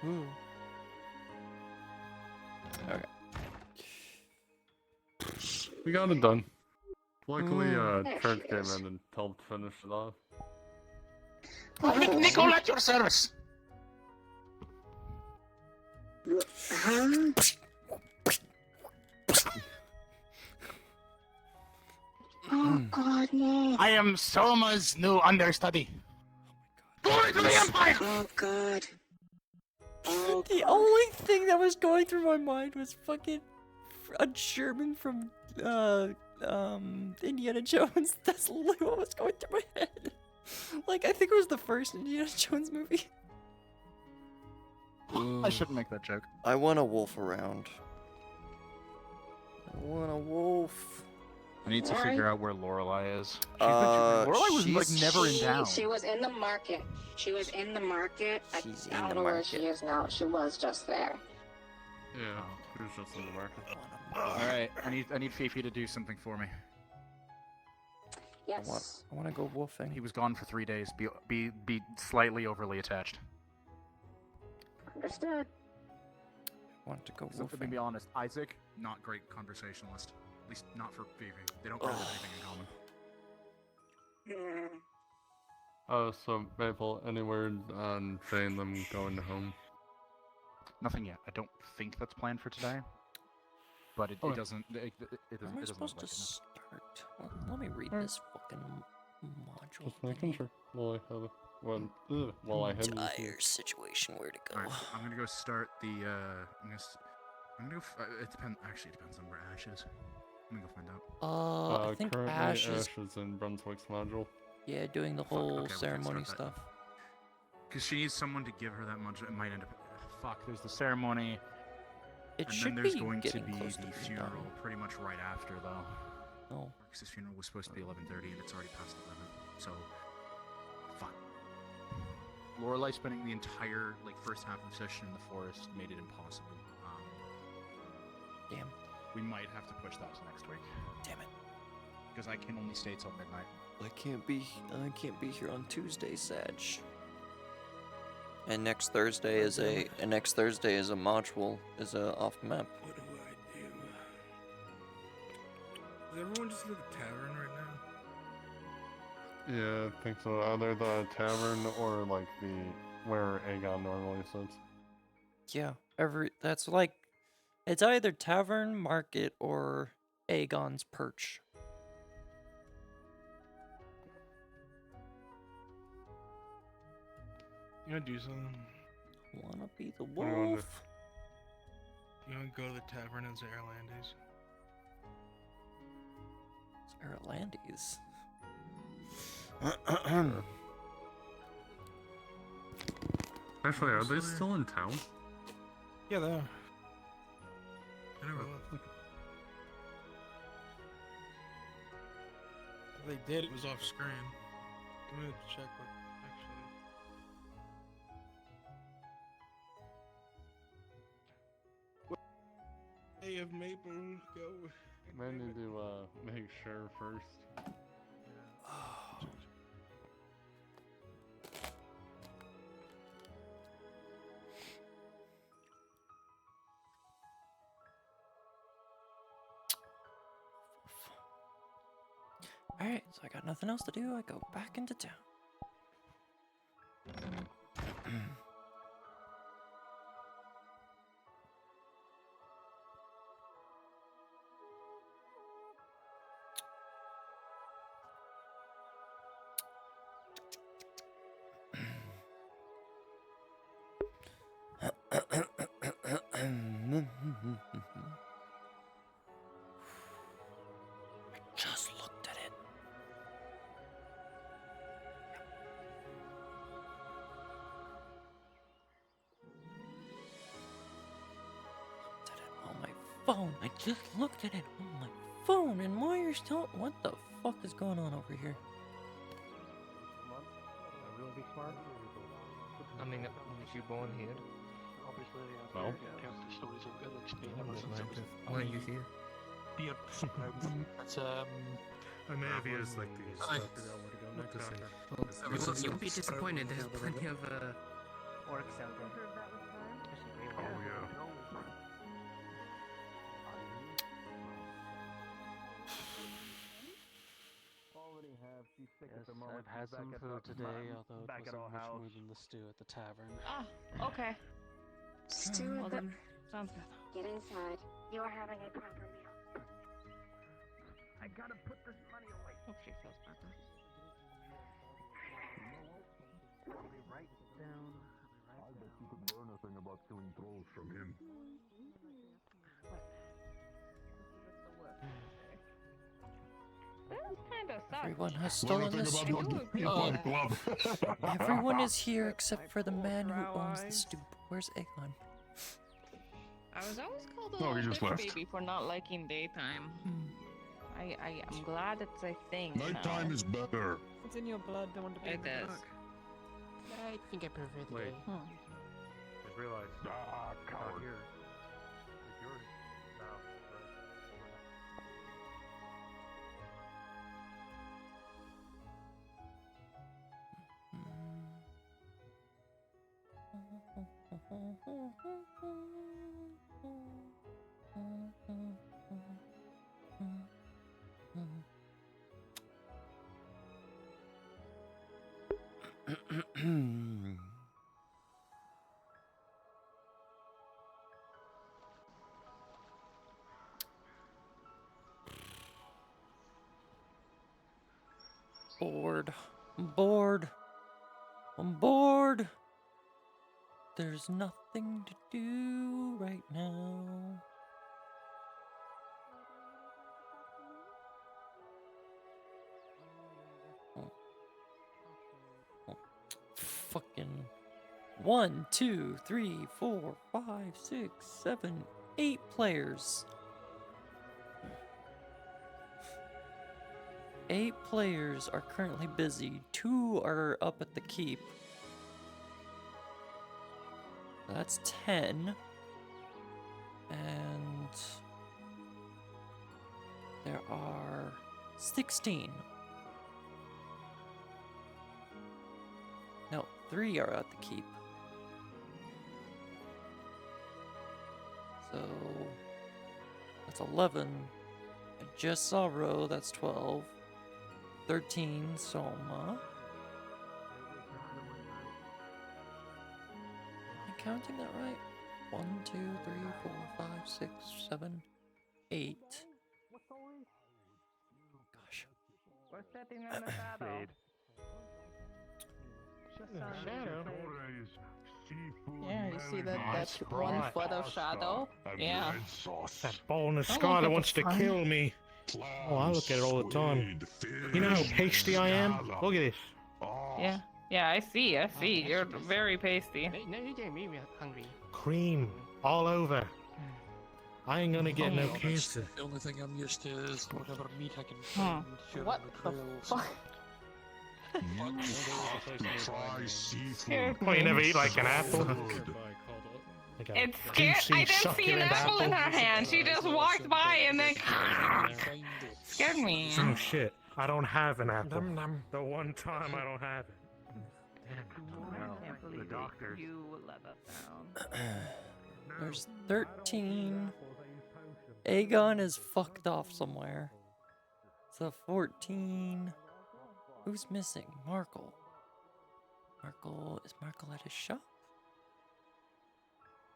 Ooh. Okay. We got it done. Luckily, Trent came in and helped finish it off. Nicole at your service! Oh God, no! I am Soma's new understudy. Glory to the Empire! Oh God. The only thing that was going through my mind was fucking a German from Indiana Jones. That's literally what was going through my head. Like, I think it was the first Indiana Jones movie. I shouldn't make that joke. I want a wolf around. I want a wolf. I need to figure out where Lorelei is. Lorelei was like never in town. She was in the market. She was in the market. She's I in don't the know where market. she is now. She was just there. Yeah, he was just in the market. Alright, I need Fifi to do something for me. Yes. I want to go wolfing. He was gone for 3 days. Be slightly overly attached. Understood. I want to go So, to wolfing. be honest, Isaac, not great conversationalist. At least not for Fifi. They don't really have anything in common. So Maple, any word on saying them going home? Nothing yet. I don't think that's planned for today. But it doesn't. It Where am I doesn't supposed look to like it. start? Well, let me read this fucking module. Just making sure. While I have it. While I have Entire situation, where to go. Alright, I'm gonna go start the. I'm gonna go. It depends. Actually, it depends on where Ash is. I'm gonna go find out. I think currently Ash is in Brunswick's module. yeah doing the whole okay, we can ceremony start that. stuff. Because she needs someone to give her that much. It might end up. Fuck. There's the ceremony. It and should then there's be going to getting be close to the being funeral done. pretty much right after, though. Oh. Marcus's funeral was supposed to be 11:30, and it's already past 11. So, fuck. Lorelei spending the entire first half of the session in the forest made it impossible. Damn. We might have to push that to next week. Damn it. Because I can only stay till midnight. I can't be here on Tuesday, Sag. And next Thursday is a module, is a off map. What do I do? Is everyone just at the tavern right now? Yeah, I think so. Either the tavern or like where Aegon normally sits. Yeah, that's like, it's either tavern, market, or Aegon's perch. You wanna do something? Wanna be the What do you wanna wolf? You wanna go to the tavern in Zaralandis? Zaralandis. Actually, are they still in town? Yeah, they are. I never left. If they did, it was off screen. I'm gonna check what actually. Hey, of Maple, go. May need to make sure first. Alright, so I got nothing else to do. I go back into town. Just looked at it. Looked at it on my phone. I just looked at it on my phone, and Moyer's still. What the fuck is going on over here? Really be smart. I mean, was you born here? Obviously, No. the stories of village being ever since I was Why are you here? beard. That's I may have used like these. Well, you'll be disappointed. There's plenty of orcs out there. Oh yeah. Yes, I've had some food today, although it wasn't much more than the stew at the tavern. Ah, okay. Stew Well at the... then, sounds good. Get inside. You are having a proper meal. I gotta put this money away. Hope she feels better. I'll be right down. I bet you could learn a thing about killing trolls from him. This kind of sucks. Everyone has stolen the stew. Everyone is here except for the man who owns the stoop. Where's Aegon? I was always called a Oh, he little just bitch left. baby for not liking daytime. I'm glad it's a thing. Nighttime now. is better. It's in your blood, don't want to be It in the is. dark. I think I prefer the Wait. day. I realized. Ah, coward. Here. It's yours now. Bored. I'm bored. I'm bored. There's nothing to do right now. Fucking 1, 2, 3, 4, 5, 6, 7, 8 players. 8 players are currently busy. 2 are up at the keep. That's 10. And there are 16. No, 3 are at the keep. So that's 11. I just saw Ro, that's 12. 13, Soma. Am I counting that right? 1, 2, 3, 4, 5, 6, 7, 8. Gosh. We're sitting in the shadow. Yeah, you see that 1 foot of shadow? Yeah. That ball in the Oh, sky look that at wants the to sun. kill me. Oh, I look at it all the time. You know how pasty I am? Look at this. Yeah. Yeah, I see. You're very pasty. No, you get me hungry. Cream all over. I ain't gonna get no Oh, cancer. The only thing I'm used to is whatever meat I can Hmm. find. sharing What the the trails. fuck? Scared Oh, you me. never eat like an apple? Like a It's scared. juicy, I didn't see an succulent apple in her hand. She just walked by and then scared me. Oh shit, I don't have an apple. The one time I don't have it. I can't believe you let us down. There's 13. Aegon is fucked off somewhere. So 14. Who's missing? Markle. Is Markle at his shop?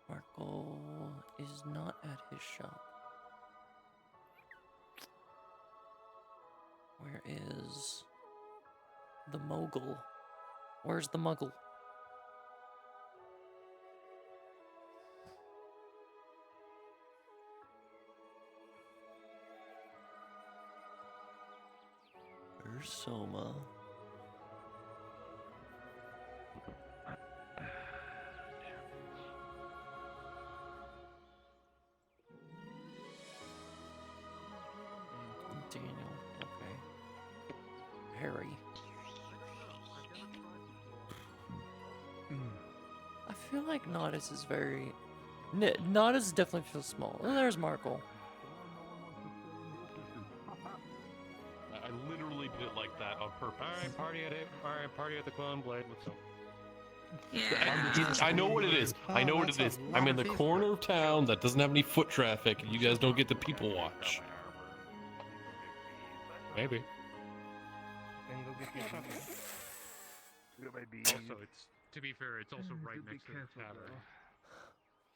Markle is not at his shop. Where is the mogul? Where's the muggle? Where's Soma? Daniel, okay. Harry. I feel like Nodus is very... Nodus definitely feels small. Oh, there's Markle. I literally did it like that on purpose. Alright, party at the Clone Blade. What's up? I know what it is. I know what it is. I'm in the corner of town that doesn't have any foot traffic, and you guys don't get the people watch. Maybe. Also, it's to be fair, it's also right next to the tavern.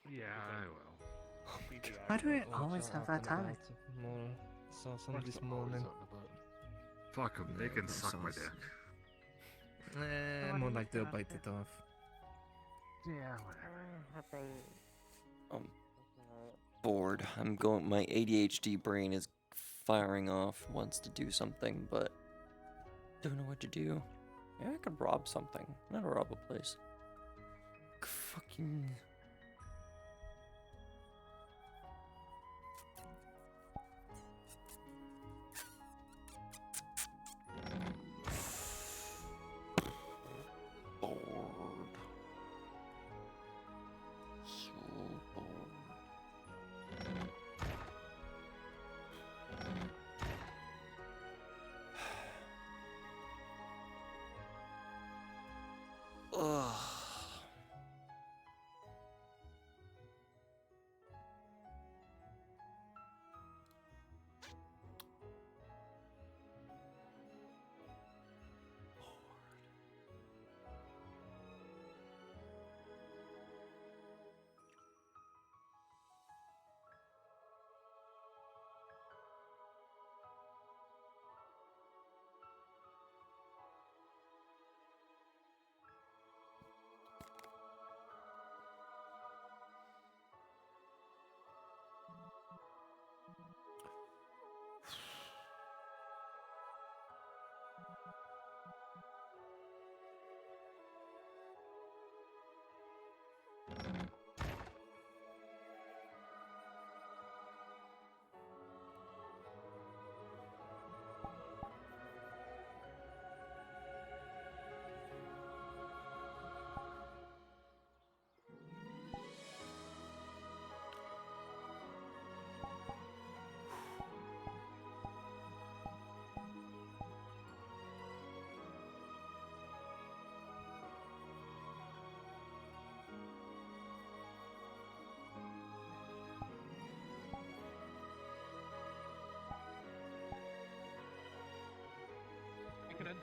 Yeah, I will. Why do I always have that time? Saw some this morning. Fuck them, they can suck my dick. More like they'll bite it off. Yeah, I'm bored. I'm going. My ADHD brain is firing off. Wants to do something, but Don't know what to do. Yeah, I could rob something. Not rob a place. Fucking... bored. So bored. Ugh.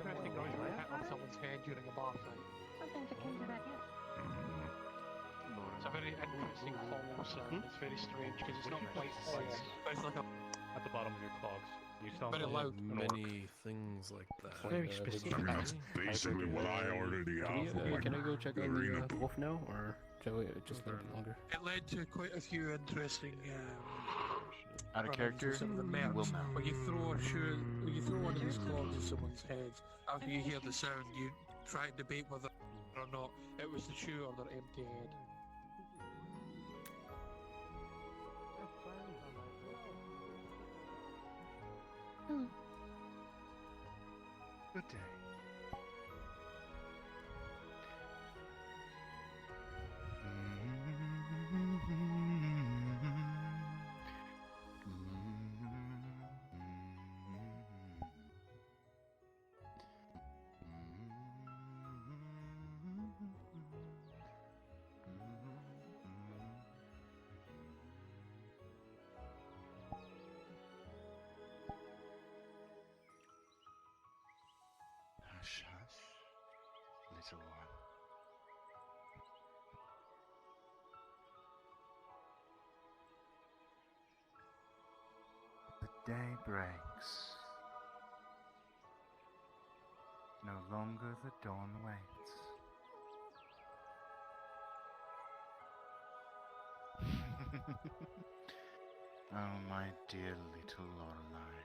interesting noise when you hit on someone's head during a bar fight. Something's akin to that, yes. It's a very interesting hollow sound. It's very strange because it's not quite hollow. But it's like a At the bottom of your clogs. You sound very like loud. Many things like that. Very specific. I mean, that's basically what I already have. Can I go check on arena. the wolf now, or shall we just leave it longer? It led to quite a few interesting. Out of character, Some of the you will mercs. know. When you throw a shoe, when you throw one of these clogs at someone's head, after you hear the sound, you try and debate whether or not it was the shoe or their empty head. Good day. Hush, hush, little one. The day breaks. No longer the dawn waits. Oh, my dear little Lorelei.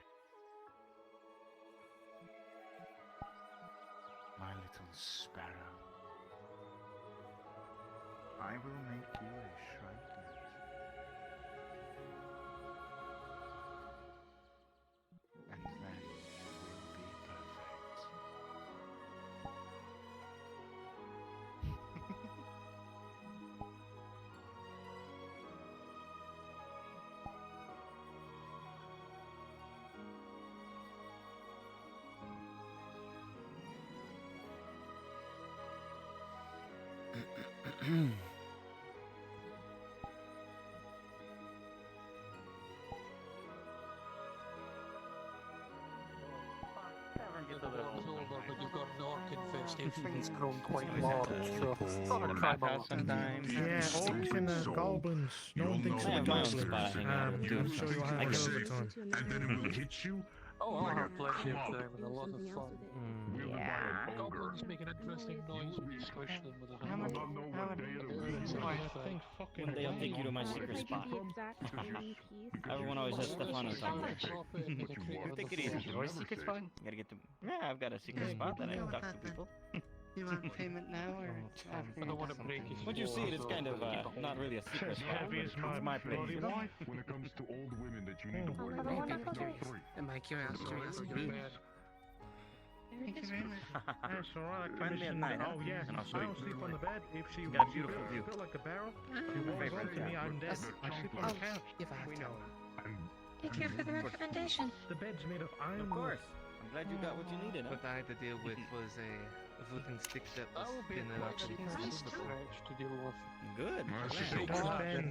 My little sparrow. I will make you a shrine. And then you will be perfect. But you've got an orc infestation that's grown quite large, so Sometimes. Yeah, orcs and goblins. No one thinks of the goblins. So you'll have a hell of a time. And then it will hit you. Oh, I'll like have a plenty of club. time and a lot of fun. Goblins make an interesting noise when you squish them with a hammer. One day I'll take you to my secret spot. Everyone always has Stefano talk. Take it easy. Your secret spot? Gotta get to. Yeah, I've got a secret spot that I talk to people. You want payment now or after? I don't want to break his But you see, it's kind of not really a secret spot. It's my place. When it comes to old women that you need to worry Okay, about, curious. Am I curious? Thank you very much. That's alright. Find me at night, huh? Oh, yeah. And I'll show I you. don't sleep on the bed. If she Got a she beautiful built- view. built like a barrel, she My walks favorite, up to me, yeah. I'm dead. I sleep on the couch. If I have time. Thank you for the recommendation. The bed's made of iron. Of course. I'm glad you got what you needed, huh? What I had to deal with was a wooden stick that was spinning up. to deal with. Good.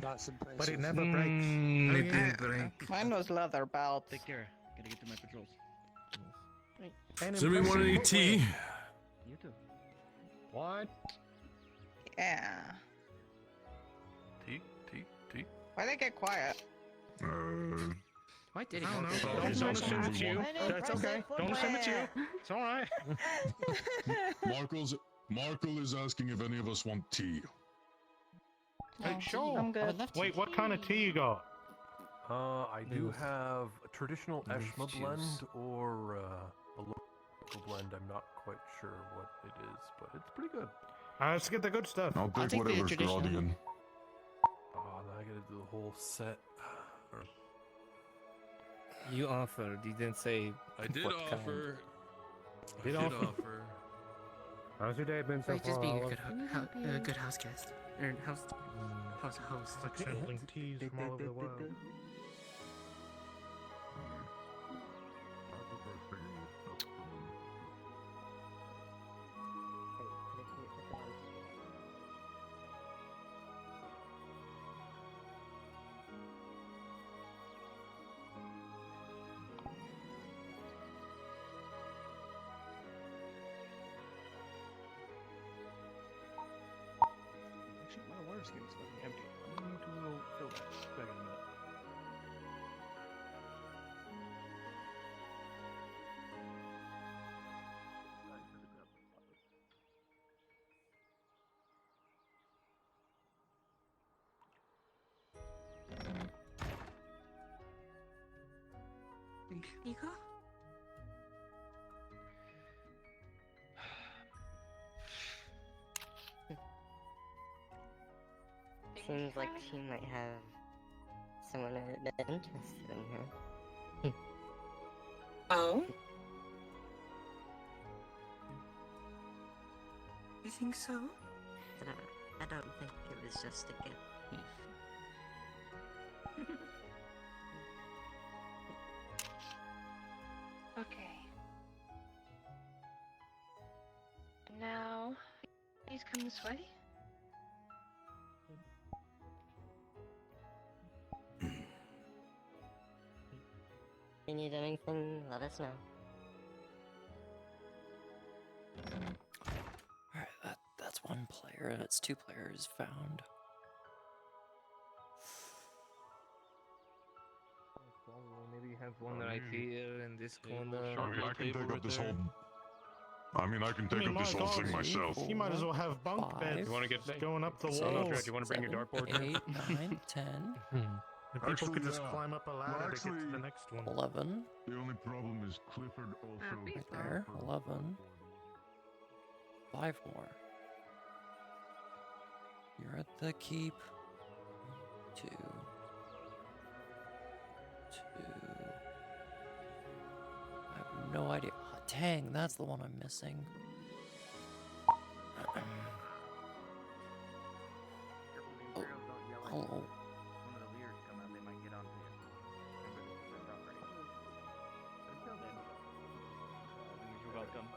That's impressive. But it never breaks. It did break. Mine was leather belt. Take care. Gotta get to my patrols. Does anybody want any tea? You too. What? Yeah. Tea? Why they get quiet? Why did I he don't go know. there? Don't assume it's you. That's okay. Don't assume it's you. It's alright. Markle is asking if any of us want tea. Hey, sure. I'm good. Wait, what kind of tea you got? I do have a traditional Eshma blend or a local blend. I'm not quite sure what it is, but it's pretty good. Let's get the good stuff. I'll take whatever's Guardian. Oh, now I gotta do the whole set. You offered. You didn't say. I did what offer. I Did did offer. offer. How's your day been so Wait, just far, being a Olive? good house guest. Or house host. Like sampling teas from all over the world. first game is fucking empty. I'm going to go fill that back in a minute. Nico? Seems like she might have someone that interested in her. Oh? You think so? I don't think it was just a gift. Okay. Now, please come this way. If you need anything, let us know. Alright, that's one player. That's two players found. Maybe have one right here in this corner. I mean, I can take up this whole. I mean, I can take up this whole thing myself. You might as well have bunk beds. You want to get going up the six, wall. Do you want to bring your dartboard? 8, 9, 10. And people could just climb up a ladder to get to the next one. 11. The only problem is Clifford also. Right there. 11. 5 more. You're at the keep. 2. 2. I have no idea. Oh, dang, that's the one I'm missing. Oh, hello. You're welcome.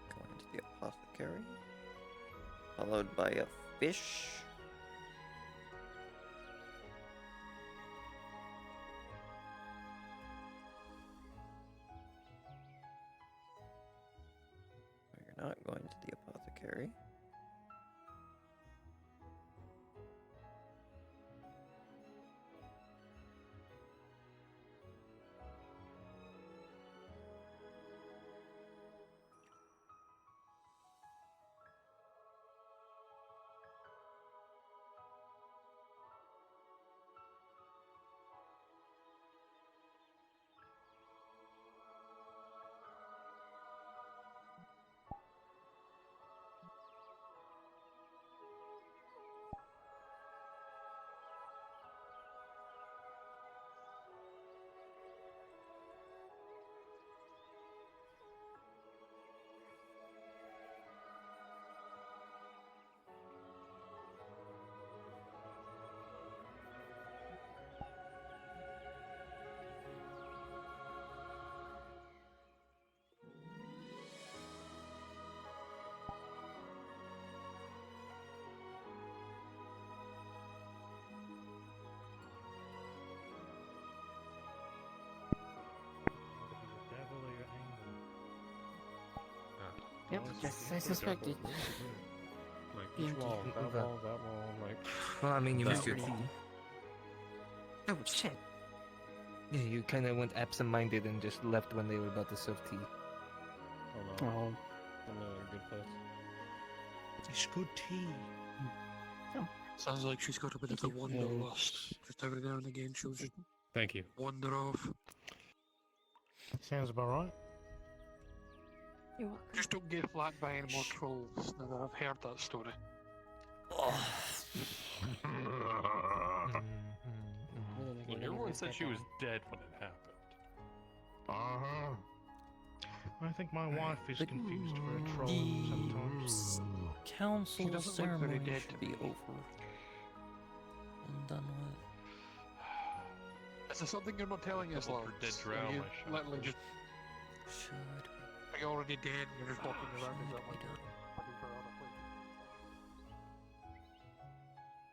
Going to the apothecary. Followed by a fish. You're not going to the apothecary. Yep, yes, I suspected. Like Yeah, each wall, move that up. wall, that wall, like. Well, I mean, you missed your key. Oh shit. Yeah, you kind of went absent-minded and just left when they were about to serve tea. Oh no. Oh. I'm not in a good place. It's good tea. Sounds like she's got a bit of a wanderlust. Just every now and again she'll just Thank you. wander off. Sounds about right. You're welcome. Just don't get flagged by any more trolls now that I've heard that story. Well, everyone said she was dead when it happened. I think my wife is confused for a troll The sometimes. council doesn't look very ceremony dead should to be me. over and done with. Is there something you're not telling us, Couple Lance? dead drow Are you my shot. literally just Should are you already dead and you're just walking around as that be like done. looking for other places?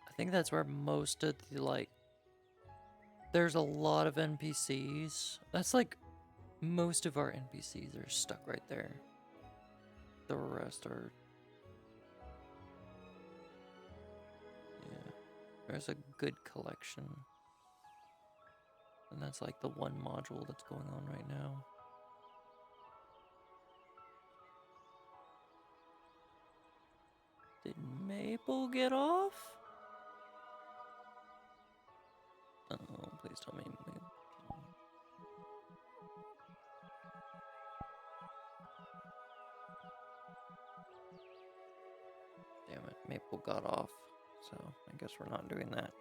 I think that's where most of the, like, there's a lot of NPCs. That's like, most of our NPCs are stuck right there. The rest are... Yeah. There's a good collection. And that's like the one module that's going on right now. Did Maple get off? Oh, please tell me Maple. Damn it, Maple got off. So, I guess we're not doing that.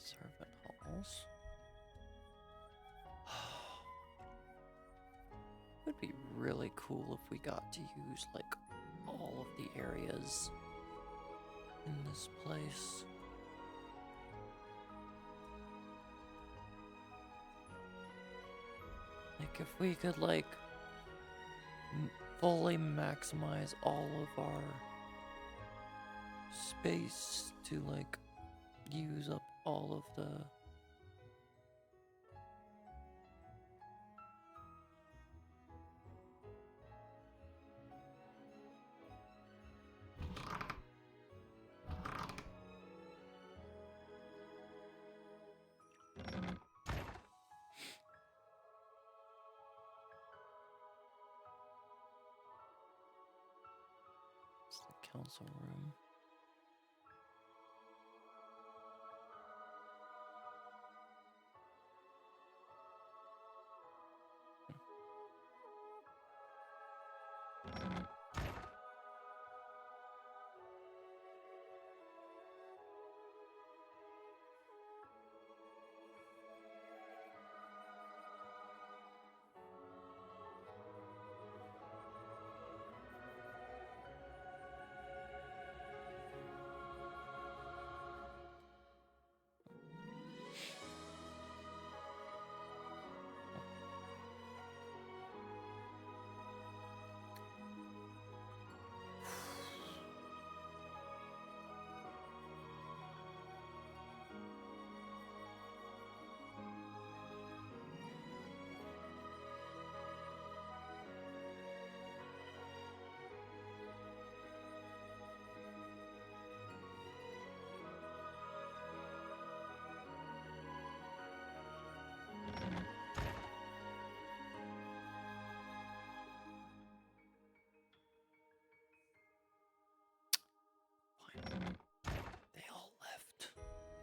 Servant halls. It would be really cool if we got to use like all of the areas in this place. Like if we could like fully maximize all of our space to like use up all of the it's the council room.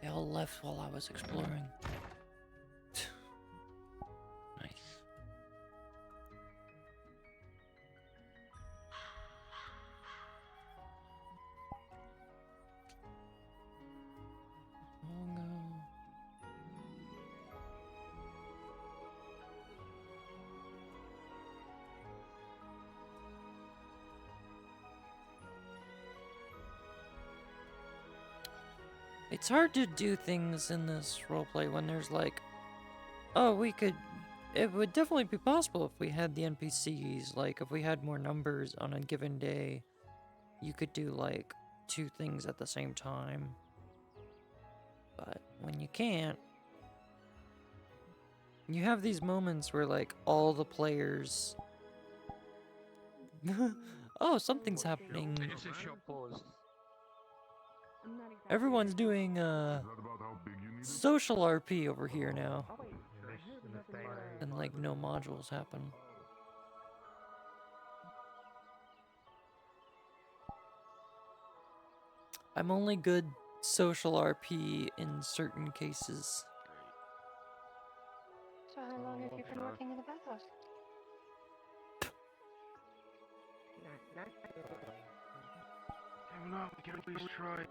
They all left while I was exploring. Nice. Oh no. It's hard to do things in this roleplay when there's like, oh, it would definitely be possible if we had the NPCs, like if we had more numbers on a given day, you could do like 2 things at the same time. But when you can't, you have these moments where like all the players, oh, something's happening. Everyone's doing social RP over here now. And like no modules happen. I'm only good social RP in certain cases. So how long have you been working in the bathhouse? Damn, no, we can at least try,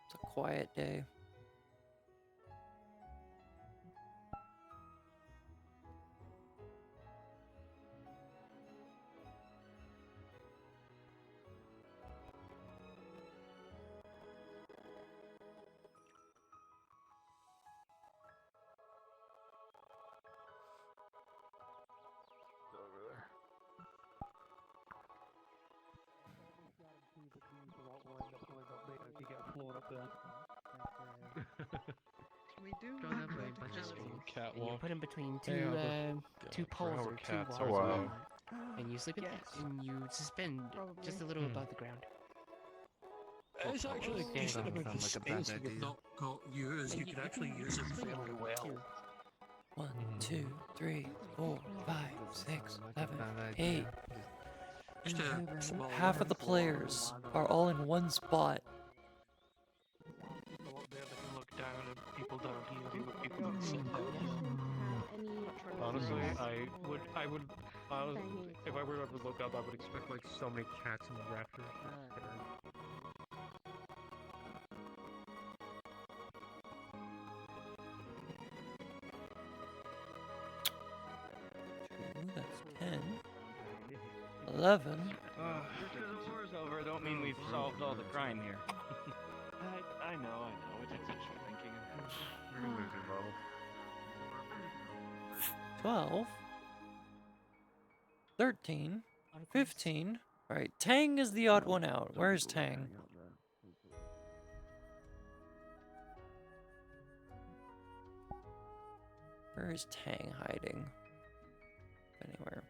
It's a quiet day. We do Go have that way, that bunch of ability. schools. Catwalk. And you put them between two Yeah, two poles or two cats walls. are or wild. whatnot. And you slip it, and you suspend just a little above the ground. It's actually a decent amount of space idea. you've not got used. You could actually use it fairly well. 1, 2, 3, 4, 5, 6, 7, 8. Just a small Half of the players are all in one spot. People up there that can look down and people down here and people can sit down. Honestly, I would, if I were to ever look up, I would expect like so many cats and raptors. Ooh, that's 10. 11. Just because the war's over, don't mean we've solved all the crime here. I know. It's extra thinking. You're gonna lose your model. 12. 13. 15. Alright, Tang is the odd one out. Where is Tang? Where is Tang hiding? Anywhere.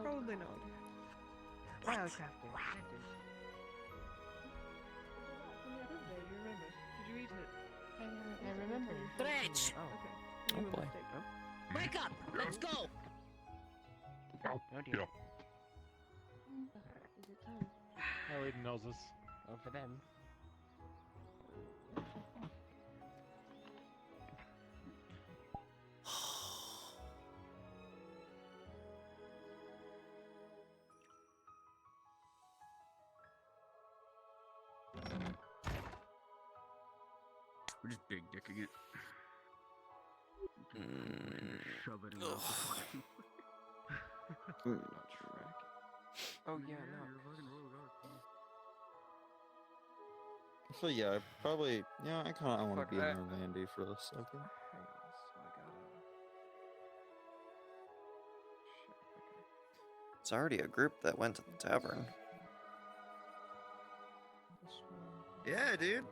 Probably not. Wildcrafter. Did you eat it? I remember. Stretch! Oh boy. Wake up! Let's go! Oh dear. Is it time? Oh, Aiden knows us. Oh, for them. We're just big dicking it. Shove it in the Oh yeah, So yeah, I probably I kind of want to be in Orlando for a second. Hang on, so I gotta. It's already a group that went to the tavern. Yeah, dude.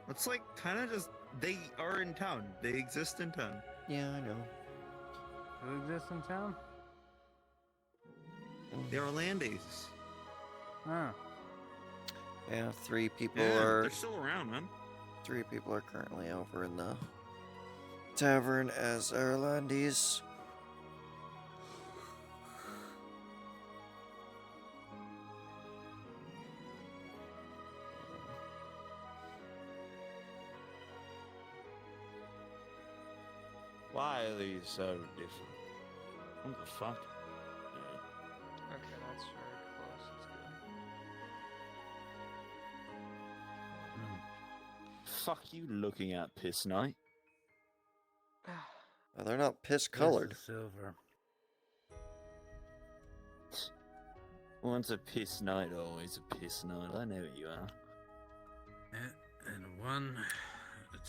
It's like kind of just they are in town. They exist in town. Yeah, I know. Who exists in town? The Orlandis. Huh. Yeah, 3 people Yeah, are. they're still around, man. 3 people are currently over in the tavern as Irelandese. Why are these so different? What the fuck? Okay, that's very close. That's good. Fuck you looking at, Piss Knight. Oh, they're not piss colored. Silver. Once a piss night, always a piss night. I know what you are. Yeah, and 1,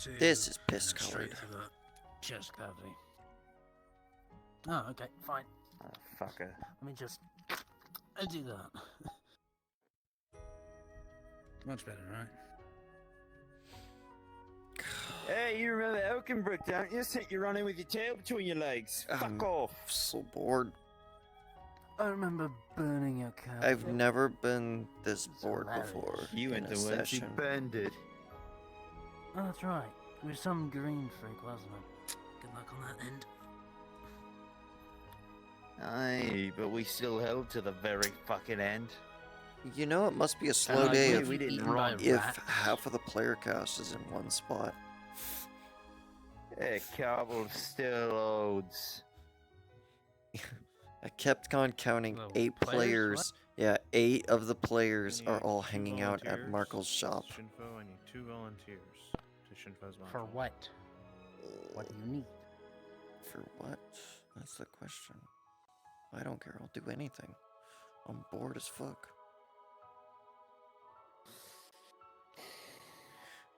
2. This is piss and straight colored. to the Chest cavity. Oh, okay, fine. Oh, fucker. Let me just do that. Much better, right? Hey, you remember Elkenbrook, don't you? Sit you running with your tail between your legs. Fuck off. So bored. I remember burning your car. I've never been this bored before. You in went a to where she session. burned it. Oh, that's right. It was some green freak, wasn't it? Good luck on that end. Aye, but we still held to the very fucking end. You know, it must be a slow And I day agree, if, we didn't run. if half of the player cast is in one spot. Yeah, Cobble still loads. I kept on counting Well, 8 players? players. Yeah, 8 of the players I are need all 2 hanging out at volunteers. Markle's shop. Shinfo, I need 2 volunteers to Shinfo's For module. what? What do you need? For what? That's the question. I don't care, I'll do anything. I'm bored as fuck.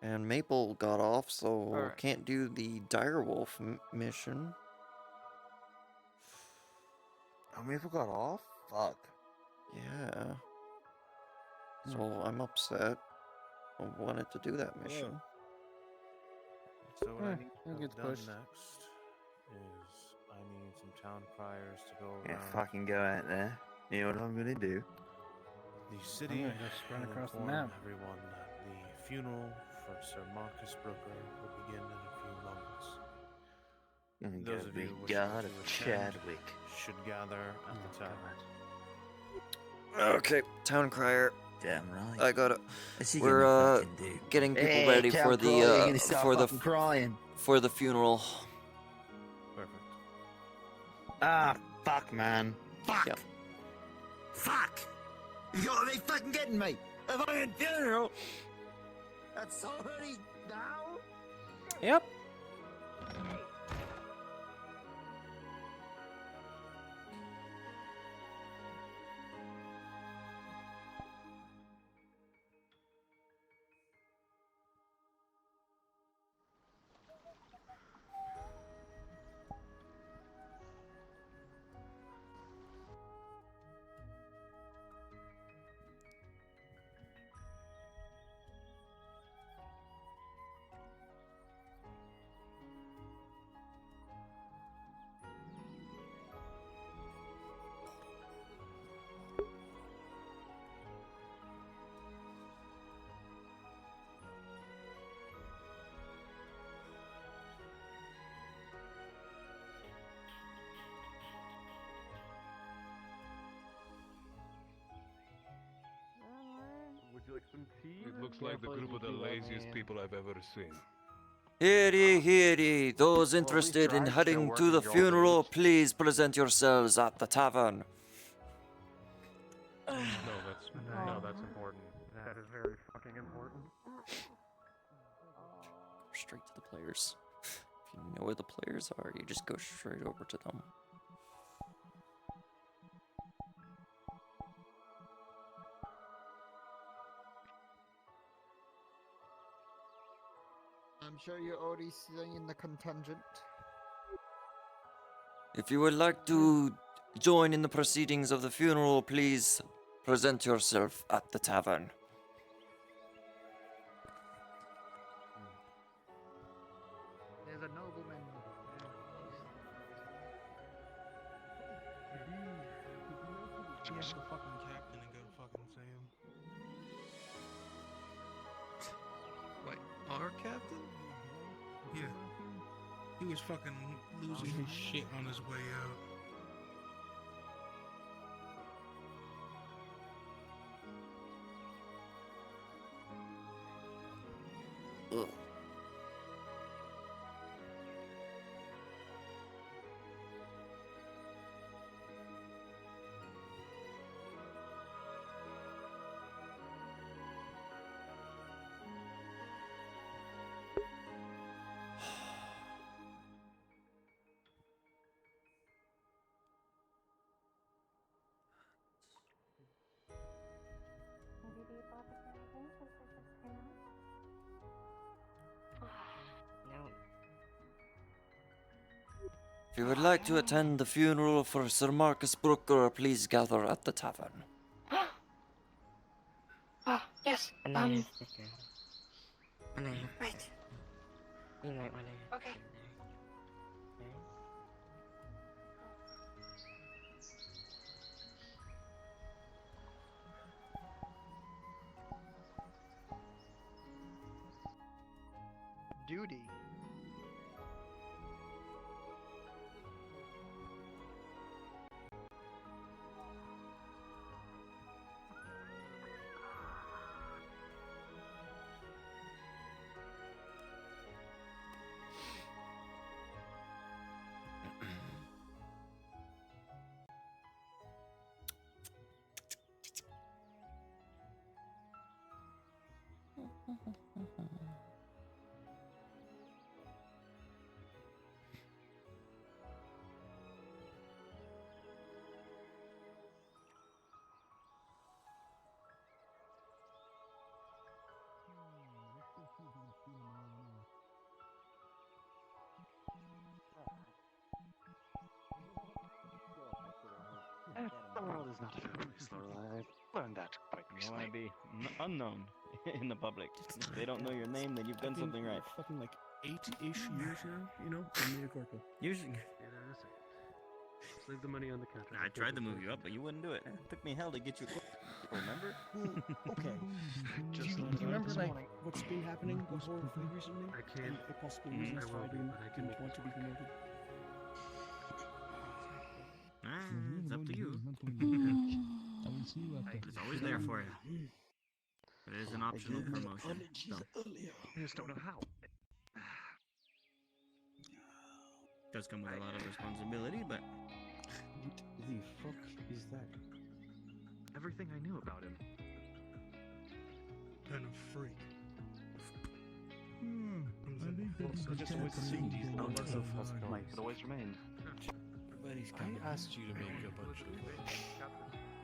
And Maple got off, so Alright. can't do the Direwolf mission. Oh, Maple got off? Fuck. Yeah. So I'm upset. I wanted to do that mission. So what I need I'll to get have done pushed. next is I need some town criers to go Yeah, around fucking go out there. You know what I'm gonna do? the city I'm gonna just run and across the inform map. everyone that the funeral for Sir Marcus Brooker will begin in a few moments. I'm Those gonna of be you wishing God to of attend Chadwick. should gather at the tavern. Okay, town crier. Damn right. I got it. What's he We're gonna fucking do? getting people Hey, ready town for crier, you're the gonna start fucking crying. for the funeral. Perfect. Ah, fuck, man. Fuck. Yep. Fuck. You gotta be fucking getting me. A fucking funeral. That's already now. Yep. you like some tea? It looks like the group of the laziest people I've ever seen. Hear ye. Those interested in heading to the funeral, please present yourselves at the tavern. No, that's important. That is very fucking important. Straight to the players. If you know where the players are, you just go straight over to them. I'm sure you're already seeing the contingent. If you would like to join in the proceedings of the funeral, please present yourself at the tavern. There's a nobleman. Just the fucking captain and go fucking see him. Wait, our captain? Yeah. He was fucking losing his shit on his way out. Ugh. If you would like to attend the funeral for Sir Marcus Brooker, please gather at the tavern. Yes. And then your sticker. And then right. You might wanna. Okay. Duty. The world is not a fair place, Laura. I've learned that quite You recently. want to be unknown in the public. If they don't know your name, then you've done something right. Fucking like 8-ish years now, you know? I'm Mia Corpo. Usually, Leave the money on the counter. I tried to move you up, but you wouldn't do it. It took me hell to get you. Remember? Okay. Do you remember like what's been happening before recently? I can't. A possible Mhm. reason I will why be, you but I can didn't want to be promoted. It's up to you. It's always there for you. But it is an optional promotion. So. I just don't know how. Does come with a lot of responsibility, but What the fuck is that? Everything I knew about him. Kind of freak. I just always assumed he's the one of life that always remained. I asked you to make a bunch of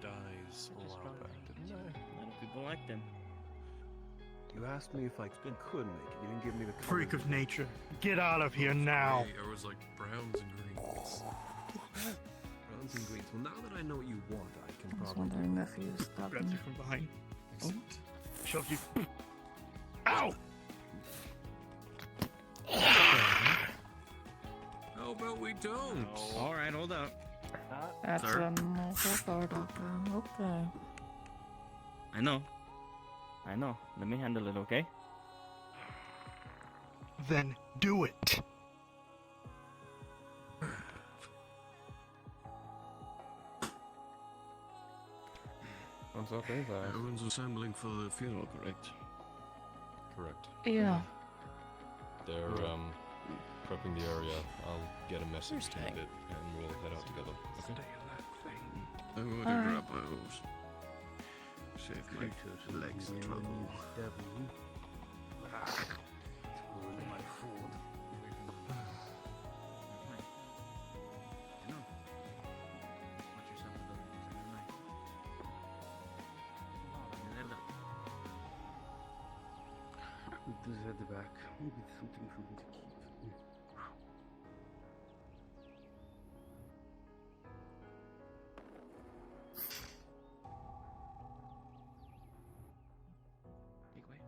dies a while back, didn't I? a lot of people like them. You asked me if I could make it. You didn't give me the Freak of nature. Get out of here now. I was like browns and greens. browns and greens. Well, now that I know what you want, I can I was probably. wondering if he was grabbed you from behind. Oh. Shoved you. Ow! How about we don't? All right, hold up. That's Sir? another part of it. Okay. I know. Let me handle it, okay? Then do it. Once okay, then. Everyone's assembling for the funeral, correct? Correct. Yeah. They're prepping the area. I'll get a message to it and we'll head out together. Okay? I'm going to grab my hose. Save my legs trouble. This at the back. Maybe it's something for me to keep. Big way.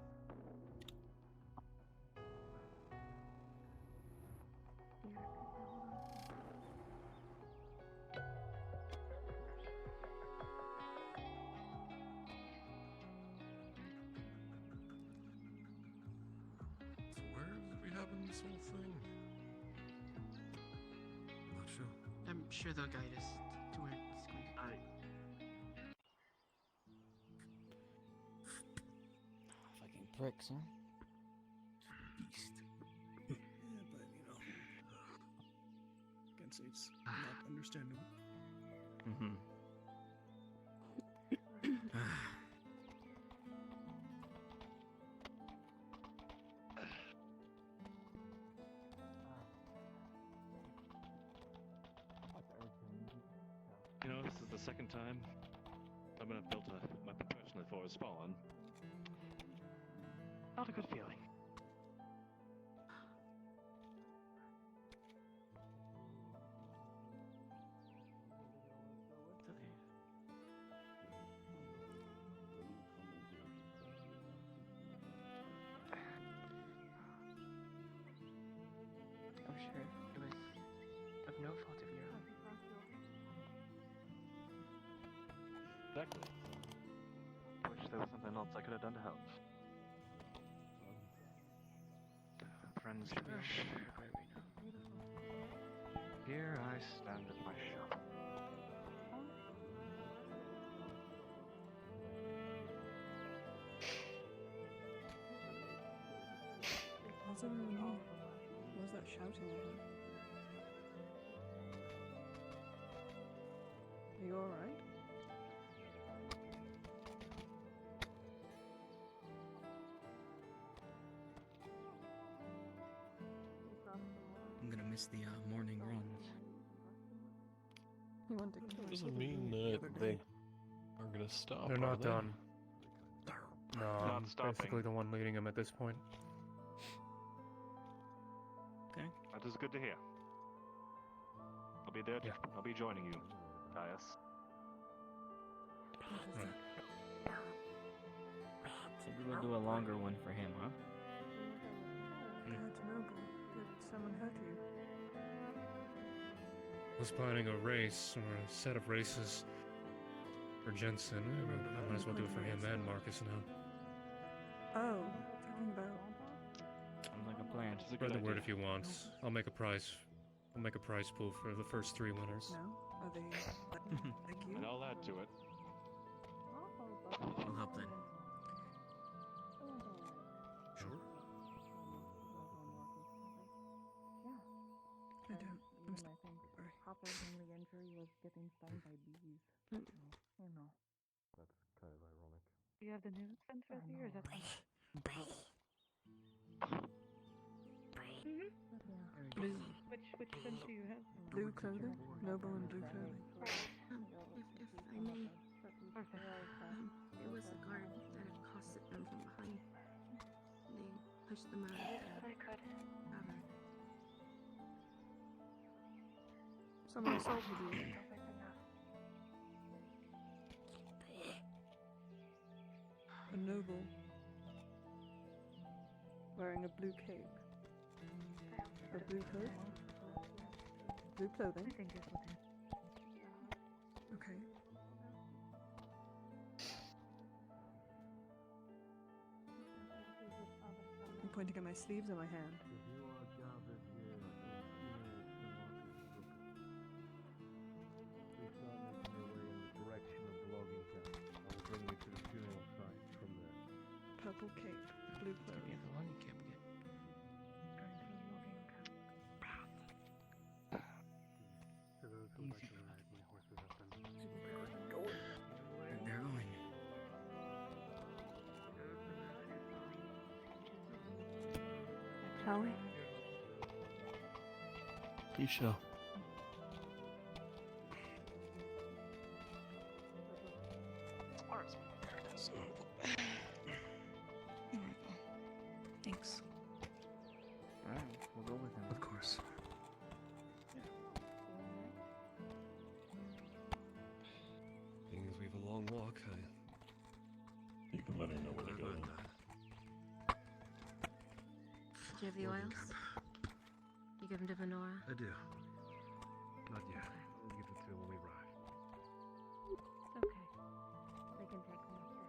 So where are we having this whole thing? Not sure. I'm sure they'll guide us to where it's going to be. Fucking pricks, huh? Beast. Yeah, but can't say it's not understandable. Mm-hmm. You know, this is the second time I've built a weapon personally for a spawn. Not a good feeling. I'm sure it was of no fault of your own. Exactly. Wish there was something else I could have done to help. Friends finish. Here I stand at my shop. What's everyone here? What was that shouting at her? Are you alright? I'm gonna miss the morning runs. You want to kill Doesn't mean that they are gonna stop. They're are not they? done. No, Not I'm stopping. basically the one leading them at this point. Okay. That is good to hear. I'll be there. I'll be joining you, Caius. So we'll do a longer one for him, huh? That's noble. Did someone hurt you? I was planning a race, or a set of races for Jensen. I might as well do it for him and Marcus now. Oh, talking about. Sounds like a plan. Spread the word if you want. I'll make a prize. I'll make a prize pool for the first 3 winners. No? Are they like you? And I'll add to it. I'll help then. Sure. I don't. I'm sorry. Hopper's only injury was getting stung by bees. You know. That's kind of ironic. Do you have the news sensor here? Or is that Blue. Which sense do you have? Blue clothing? Noble and blue clothing. If I may, it was the guard that accosted them from behind. They pushed them out of the tavern. Someone assaulted you. A noble wearing a blue cape. A blue coat. Blue clothing. Okay. I'm pointing at my sleeves or my hand. Please start making your way in the direction of the logging camp. I will bring you purple cape, blue clothing. Yeah, the one you can't get. For those who like to ride, my horses have been They're going. Shall we? You shall. Thanks. Alright, we'll go with him. Of course. Being as we have a long walk, You can let her know where they're going. Do you have the oils? You give them to Venora? I do. Not yet. I'll give it to you when we arrive. It's okay. We can take them up there.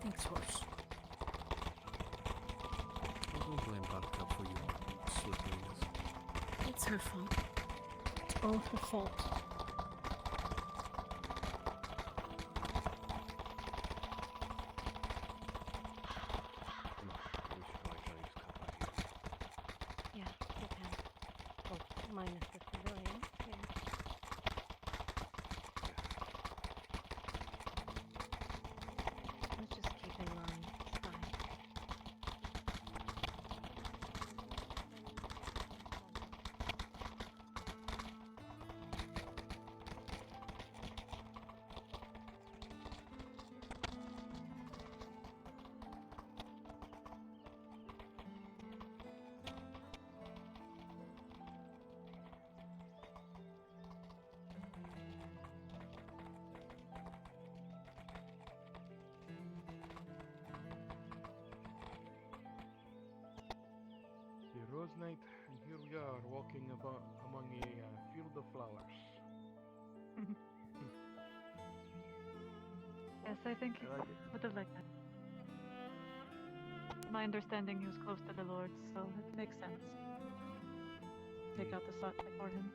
Thanks, horse. I don't blame Buttercup for your slipperiness. It's her fault. It's all her fault. Yeah, you can. Well, minus the civilian. Yeah. Let's just keep in mind. It's fine. hero's night, and here we are walking about among a field of flowers. Yes, I think he I like it. would have liked that. My understanding, he was close to the Lord, so it makes sense. Take out the spotlight for him.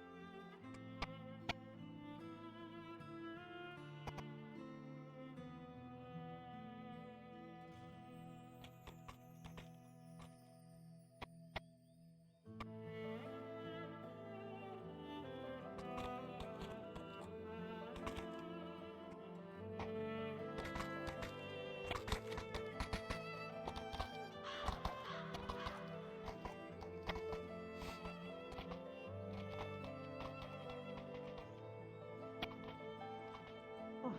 Oh.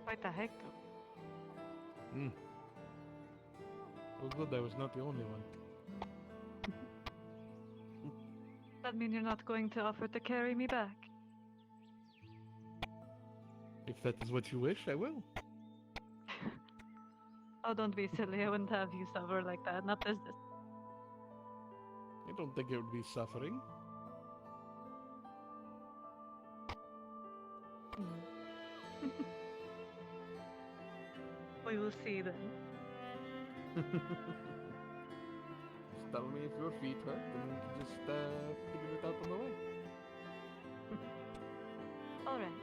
Quite the hike, though. Hmm. Well, good, I was not the only one. That mean you're not going to offer to carry me back? If that is what you wish, I will. Oh, don't be silly. I wouldn't have you suffer like that. Not this. I don't think it would be suffering. We will see then. Just tell me if your feet hurt, and we can just figure it out on the way. All right.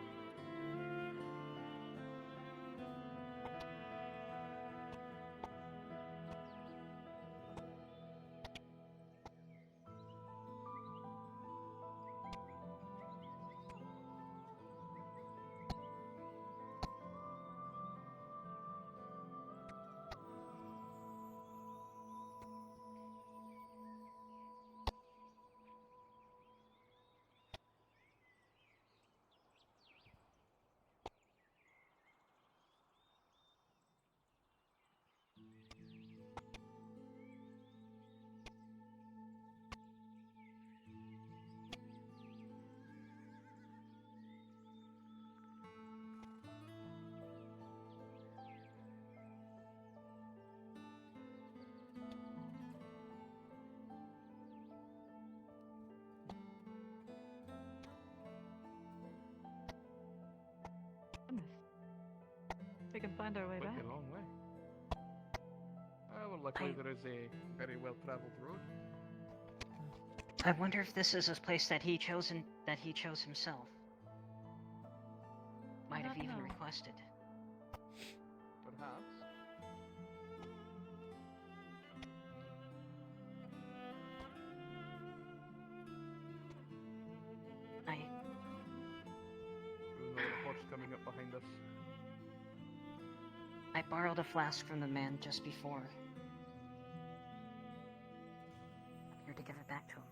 We can find our way Quite back. a long way. Well, luckily there is a very well-traveled road. I wonder if this is a place that he chose himself. Might have even requested. Perhaps. Another horse coming up behind us. I borrowed a flask from the man just before. I'm here to give it back to him.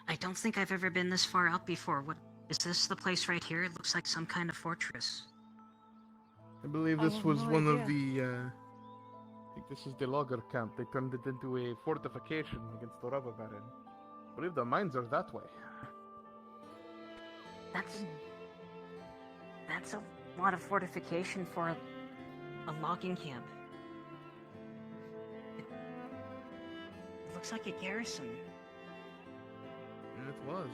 I don't think I've ever been this far out before. What is this? The place right here? It looks like some kind of fortress. I believe I this have was no one of idea. the, I think this is the logger camp. They turned it into a fortification against the robber baron. I believe the mines are that way. That's a lot of fortification for a logging camp. It looks like a garrison. It was.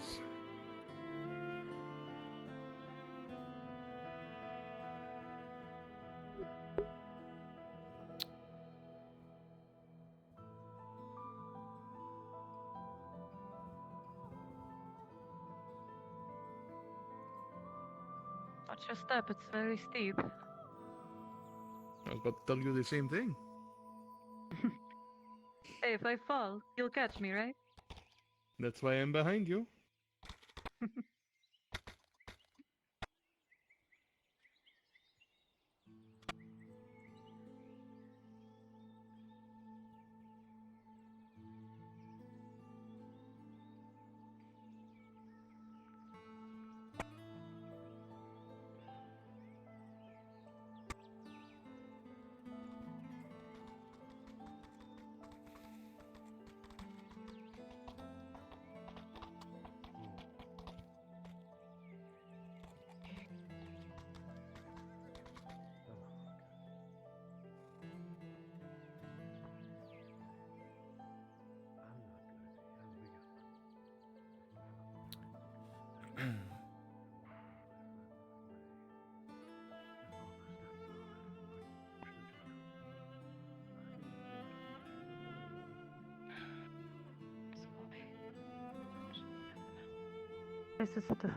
Watch your step, it's very steep. I was about to tell you the same thing. Hey, if I fall, you'll catch me, right? That's why I'm behind you. This isn't the.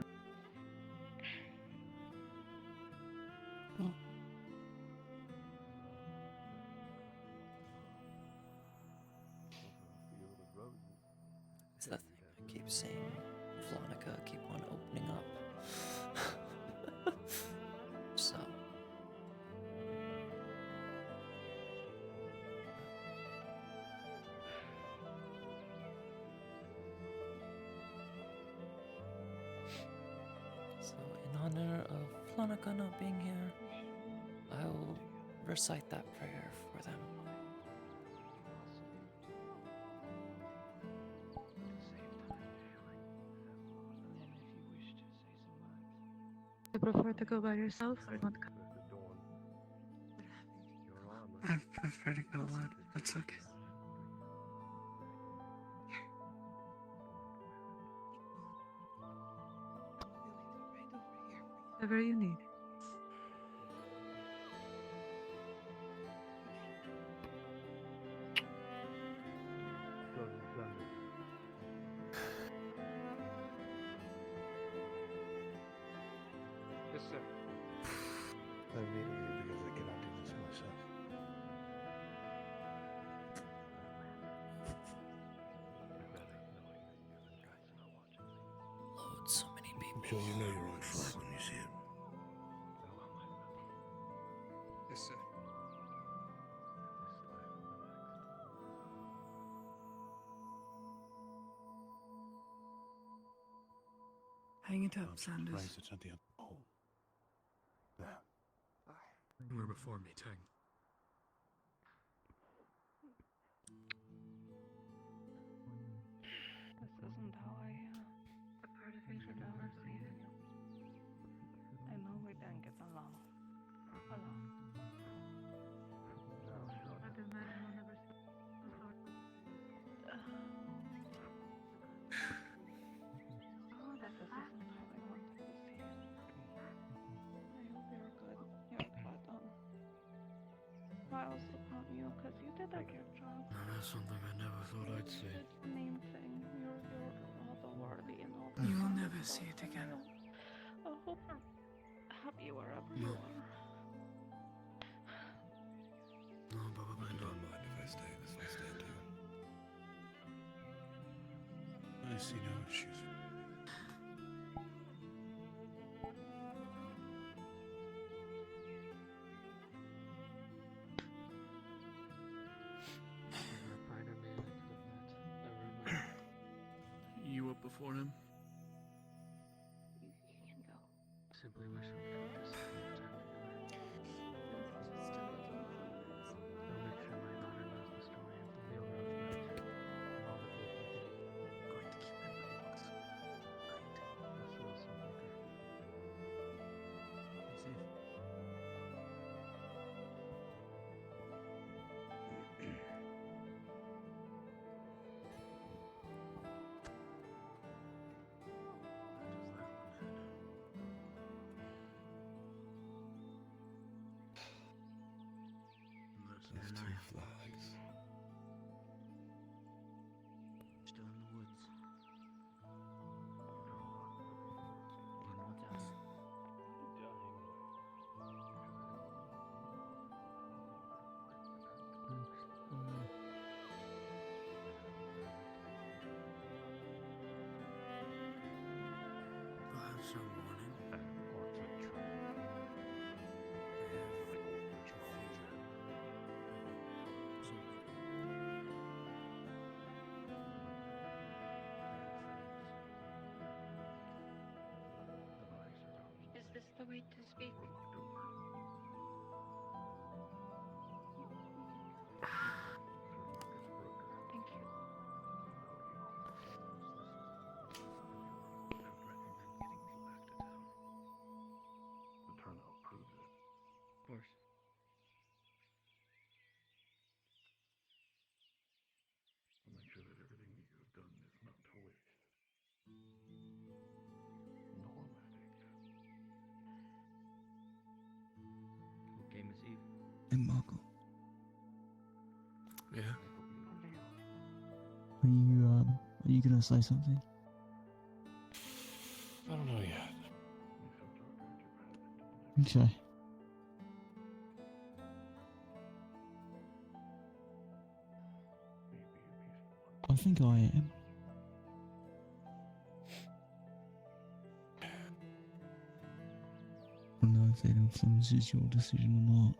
It's that thing I keep saying, Flonica, keep on opening up. So. So, in honor of Flonica not being here, I will recite that prayer for them. You prefer to go by yourself or not? I prefer to go alone. That's okay. Whatever you need. Yes, sir. Immediately because I cannot do this myself. Load so many people. I'm sure you know your own flag when you see it. Yes, sir. Hang it up, Sanders. Surprised it's not the other. Oh. There. You were before me, Tang. This isn't how I pictured our season. I know we didn't get along. I'd imagine we'll never see before. Oh, this isn't how I wanted to see it. I hope you're good. You're glad on. Smiles upon you because you did a good job. That's something I never thought I'd see. It's the main thing. You're all the worthy and all. You will never see it again. I hope you're happy wherever you are. No, probably not. I don't mind if I stay too. I see no issues. You up before him? You can go. Simply wish we could just spend more time together. I'll make sure my daughter knows the story of the real Rose and all the good you did. I'm going to keep my books. Right. This little Booker. Be safe. There's two flags. Still in the woods. You know what's else? I'll have some morning. Is this the way to speak? Thank you. The turnout proves it. Of course. I'll make sure that everything you have done is not to waste. Okay, Miss Eve. Hey, Marco. Yeah? Are you gonna say something? Okay. I think I am. I don't know if that influences your decision or not.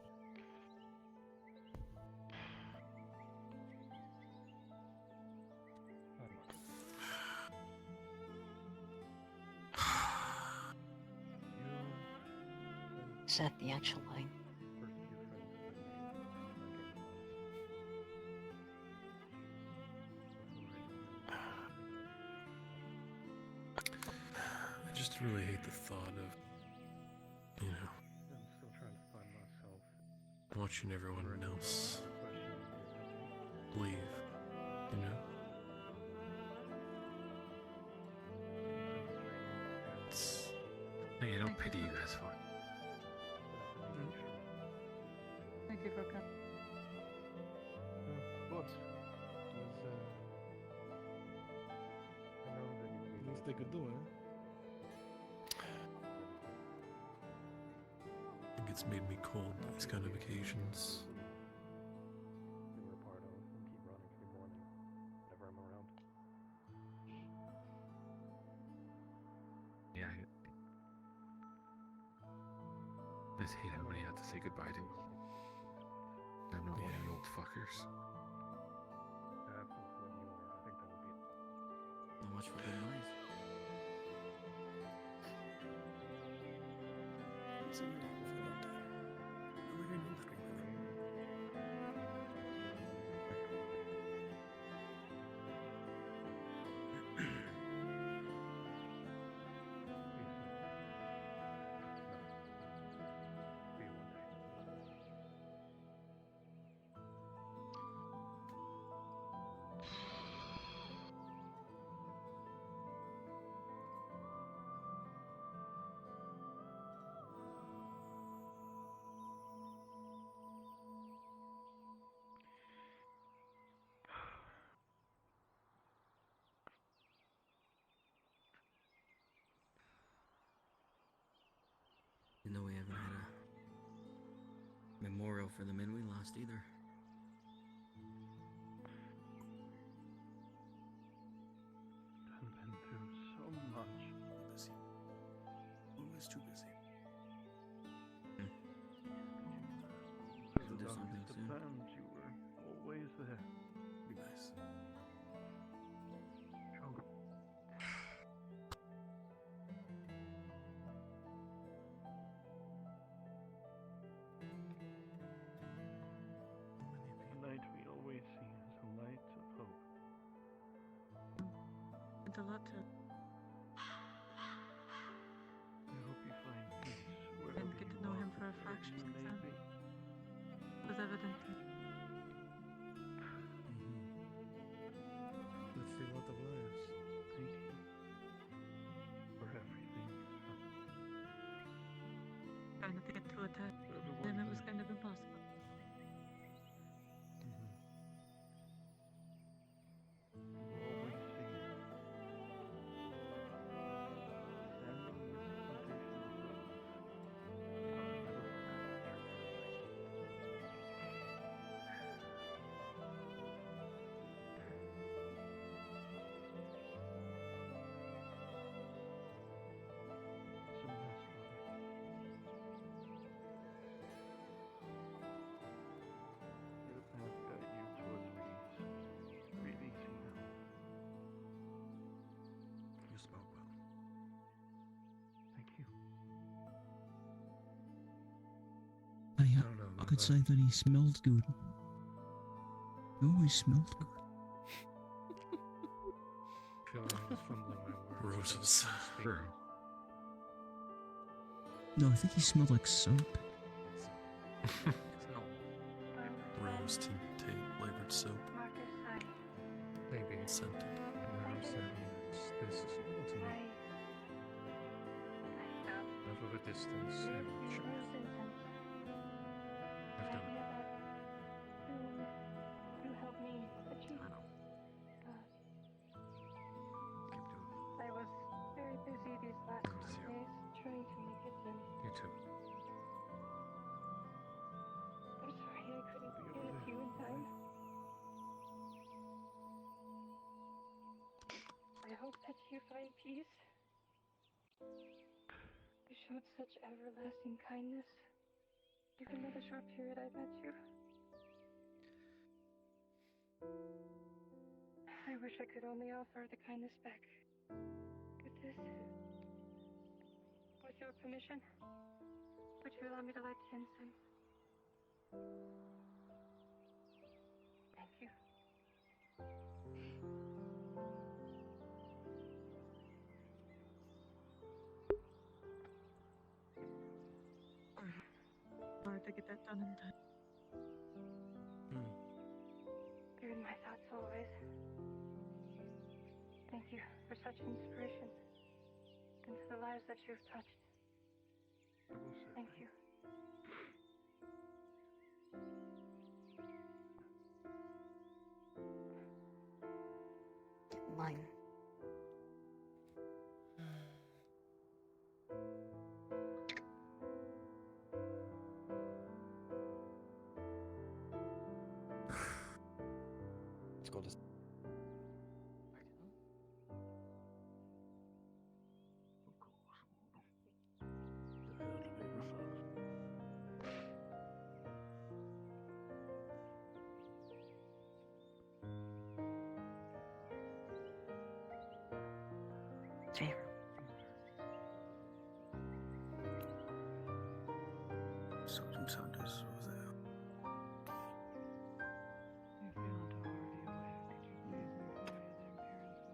Is that the actual line? I just really hate the thought of, you know, I'm still trying to find myself. watching everyone else leave, you know? It's... I don't pity you guys for it. Thank you for coming. But I know that you Least they could do, eh? I think it's made me cold these kind of occasions. we were a part of and keep running every morning whenever I'm around. Yeah, I just hate how many I have to say goodbye to. They're not one of the old fuckers. That's what you were. I think that would be it. Not much for being nice. You know, we haven't had a memorial for the men we lost either. I've been through so much. Busy. Always too busy. We'll do something soon. Times you were always there. Be nice. The night we always see as a light of hope. It's a lot to. I hope you find peace wherever Didn't get to know him for a fraction of may time. be. It was evident. Let's see what the lives. Thank you for everything. Trying to get to attack, and it was kind of impossible. You spoke well. Thank you. I could say that he smelled good. He always smelled good. Roses. No, I think he smelled like soap. Rose tinted flavored soap. Maybe. Scented. This is ultimate. Enough of a distance and sure. I've done it. You helped me achieve. I know. I was very busy these last 2 days trying to make it through. You too. you find peace. You showed such everlasting kindness, even though the short period I met you. I wish I could only offer the kindness back. With this, with your permission, would you allow me to light the incense? Thank you. Hard to get that done in time. You're in my thoughts always. Thank you for such inspiration into the lives that you've touched. Thank you. Mine. Let's go to. Favor. Sergeant Sanders was there. If you're not already aware, could you please inform me of the Imperial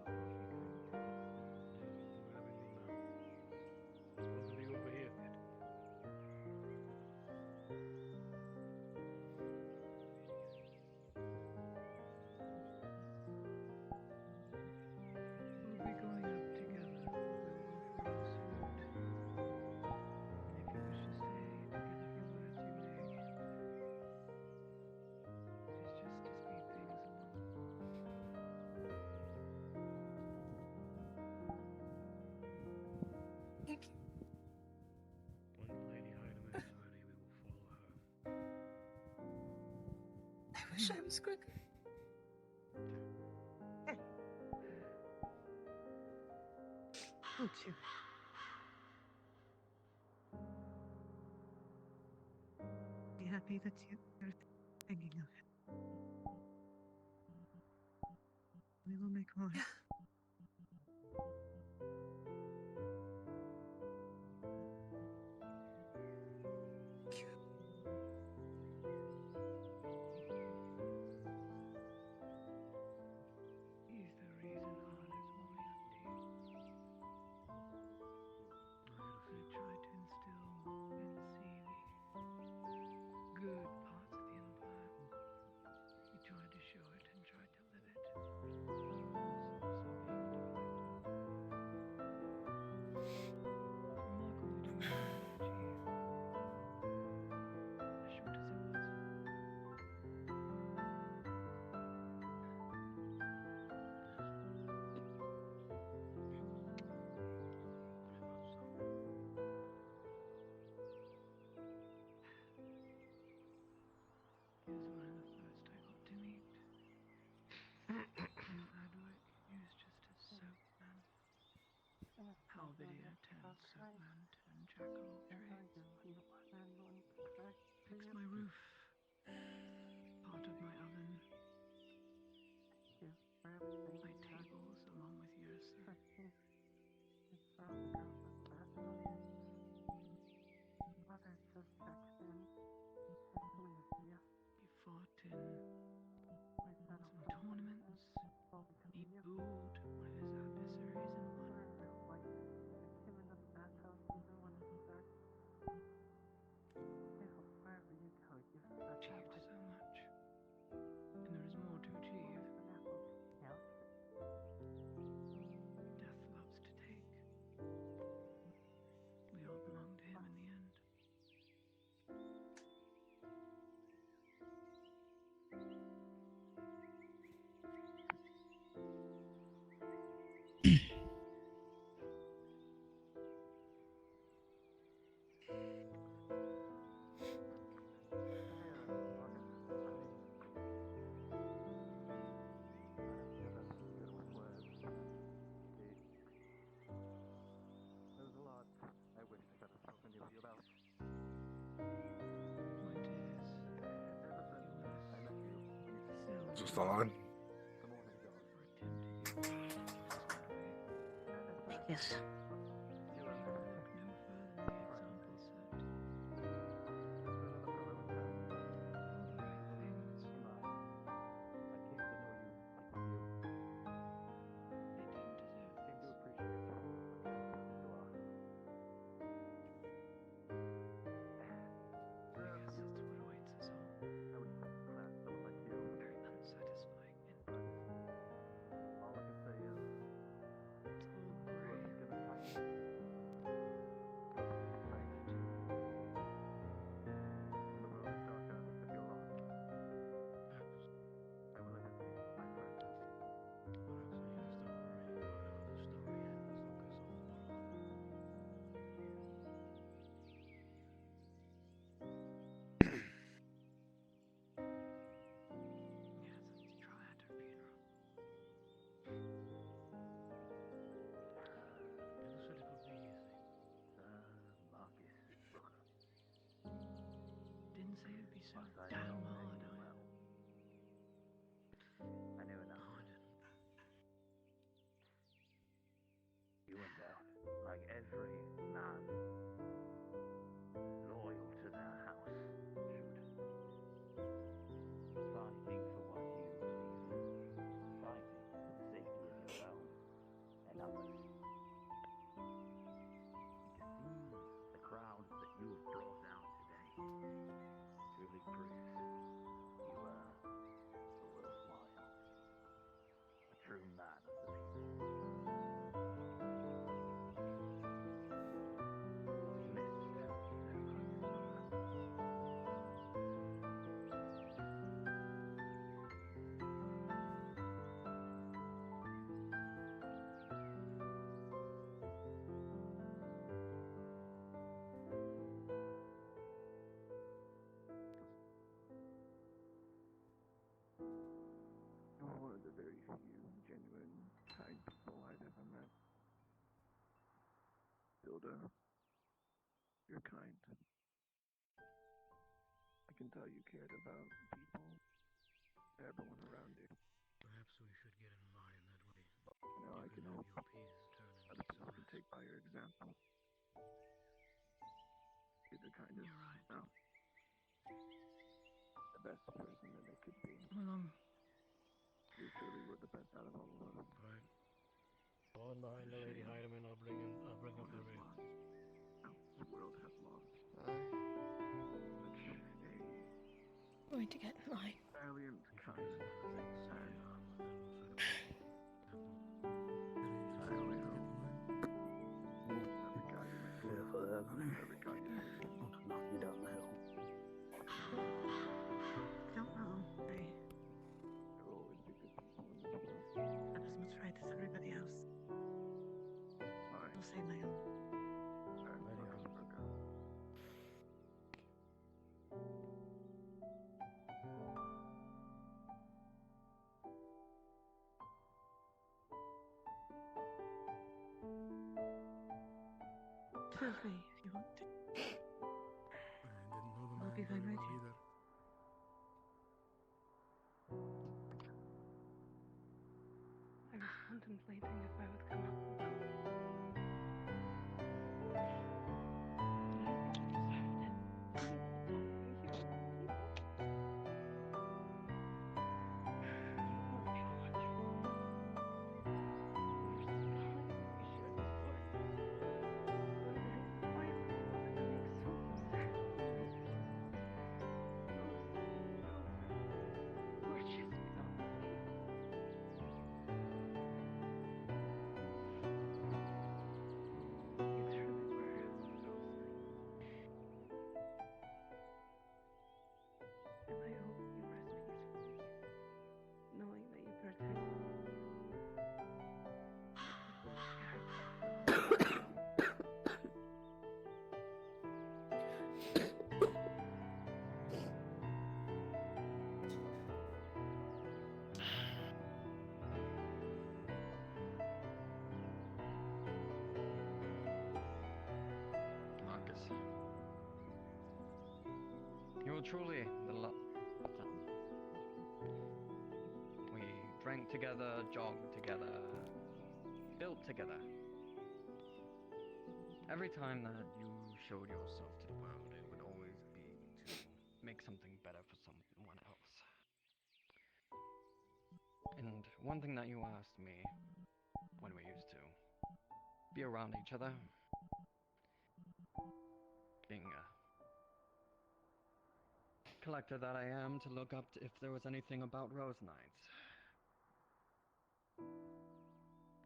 Both of you over here. We'll be going up together. We will offer our salute. If you wish to stay to give a few words, you may. It's just to speed things along. Thank you. One lady hiding in Sony, we will follow her. I wish I was quicker. Don't you? Be happy that you're thinking of it. We will make more. He's the reason Arnold's warming up to you. I tried to instill and see the good parts of the Empire. He tried to show it and tried to live it. Remarkably to your energy, as short as it was. He was one of the first I got to meet. Knew Adwick, he was just a soapman. Halberdier turned soapman turned jack of all trades. Fixed my roof, part of my oven, my tables along with Yersa. He fought in some tournaments. He booed one of his adversaries and won. Just a line. Yes. Didn't say it'd be so damn hard. I knew that. You went out like every man loyal to their house should. Fighting for what you believe in. Fighting for the safety of your own and others. To see the crowds that you have brought out today truly proves you are worthwhile. A true man of the people. You're one of the very few genuine, kind people I've ever met. Hilda, you're kind. I can tell you cared about people, everyone around you. Perhaps we should get in line that way. Now I can hope your peace turn other people can take by your example. Be the kindest. You're right. Now, the best person that they could be. Well, You truly were the best out of all of us. Right. Go on behind the lady, hide him, and I'll bring up the rear. The world has lost. Such a Going to get in line. valiant, kind, and I only hope every guy you make Careful there, Gunny. every guy you make Not to knock you down the hill. I don't know. there will always be good people in this world. Not as much right as everybody else. I'll say my own. Feel free if you want to. I didn't know the I'll be fine right here. either. I was contemplating if I would come up and talk. You are truly the drank together, jogged together, built together. Every time that you showed yourself to the world, it would always be to make something better for someone else. And one thing that you asked me when we used to be around each other, being a collector that I am, to look up if there was anything about Rose Knights.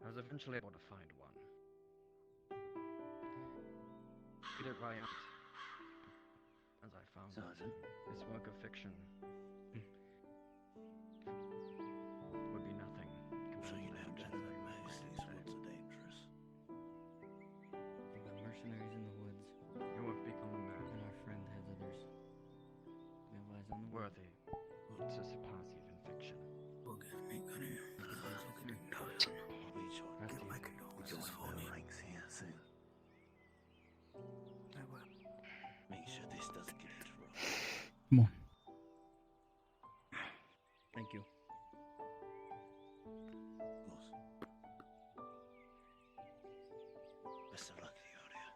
I was eventually able to find one. Read it right out, as I found this work of fiction would be nothing compared to the actions that you were playing today. We've got mercenaries in the woods. You have become a man. And our friend has others. We have eyes on the world. Worthy to surpass even fiction. Get my condolences for me. Mike's here soon. I will. Make sure this doesn't get interrupted. Come on. Thank you. Best of luck to you out here.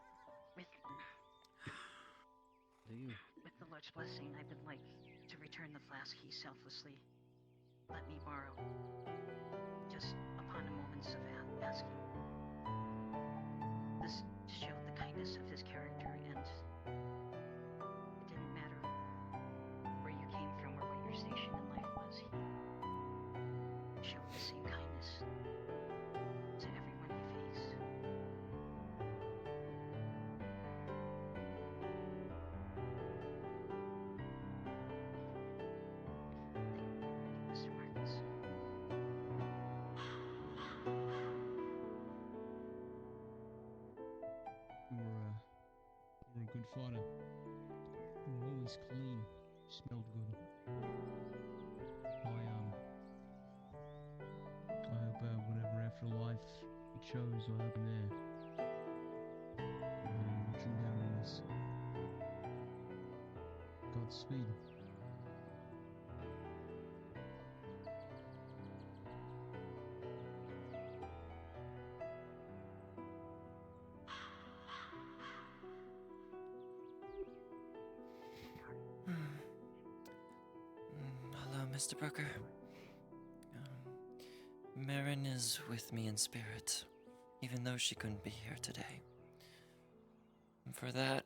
With the Lord's blessing, I'd like to return the flask he selflessly let me borrow, just upon a moment's of asking. This showed the kindness of his character, and it didn't matter where you came from or what your station in life was. He showed the same kindness to everyone he faced. Mr. Marcus. You were a good fighter. You were always clean. Smelled good. I hope whatever afterlife you chose, I hope you're there. Watching down on us. Godspeed. Hello, Mr. Brooker. Marin is with me in spirit, even though she couldn't be here today. And for that,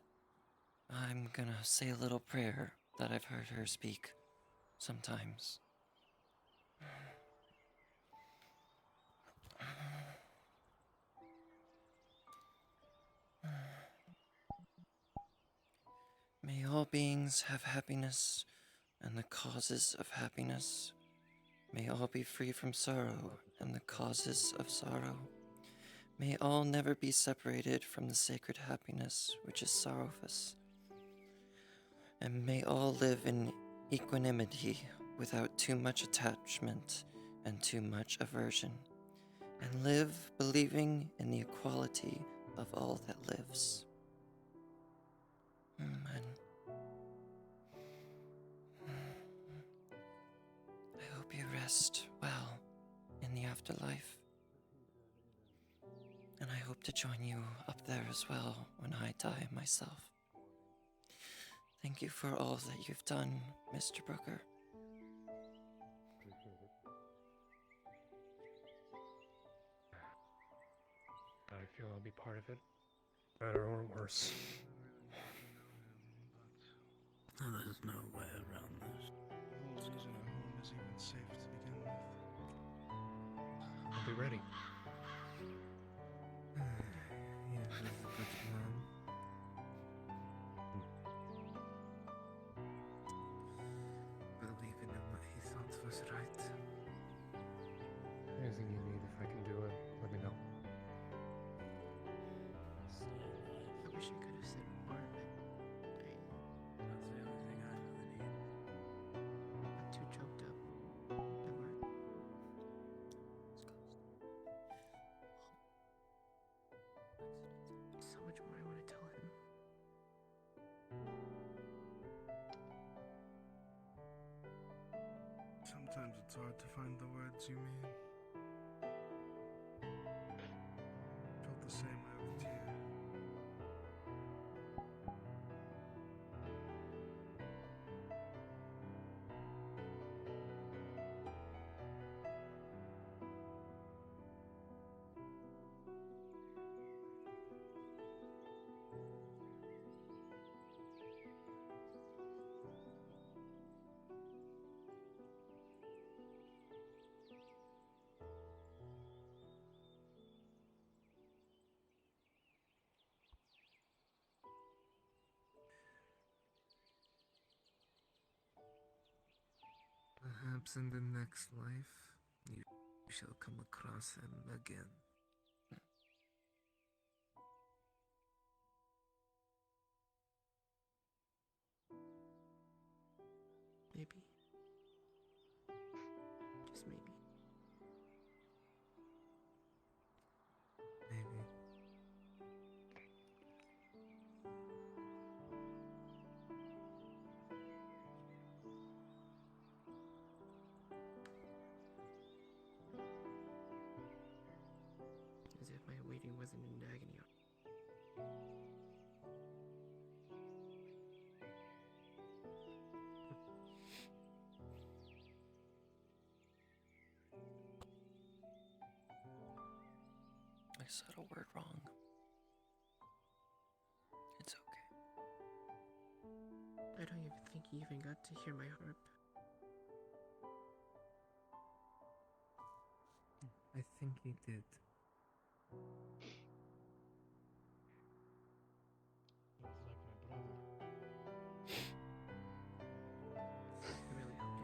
I'm gonna say a little prayer that I've heard her speak sometimes. May all beings have happiness and the causes of happiness. May all be free from sorrow and the causes of sorrow. May all never be separated from the sacred happiness which is sorrowless. And may all live in equanimity without too much attachment and too much aversion. And live believing in the equality of all that lives. Amen. I hope you rest well in the afterlife. And I hope to join you up there as well when I die myself. Thank you for all that you've done, Mr. Brooker. Appreciate it. I feel I'll be part of it, better or worse. There's no way around this. The whole reason our home is even safe to begin with. I'll be ready. Yeah, this is a good plan. Believing in what he thought was right. Anything you need, if I can do it, let me know. I wish I could have said more, but That's the only thing I really need. I'm too choked up. Don't worry. Sometimes it's hard to find the words you mean. Felt the same way with you. Perhaps in the next life, you shall come across him again. Maybe. Just maybe. Maybe. As if my waiting wasn't in agony. I said a word wrong. It's okay. I don't even think he even got to hear my harp. I think he did. It was like my brother. I really hope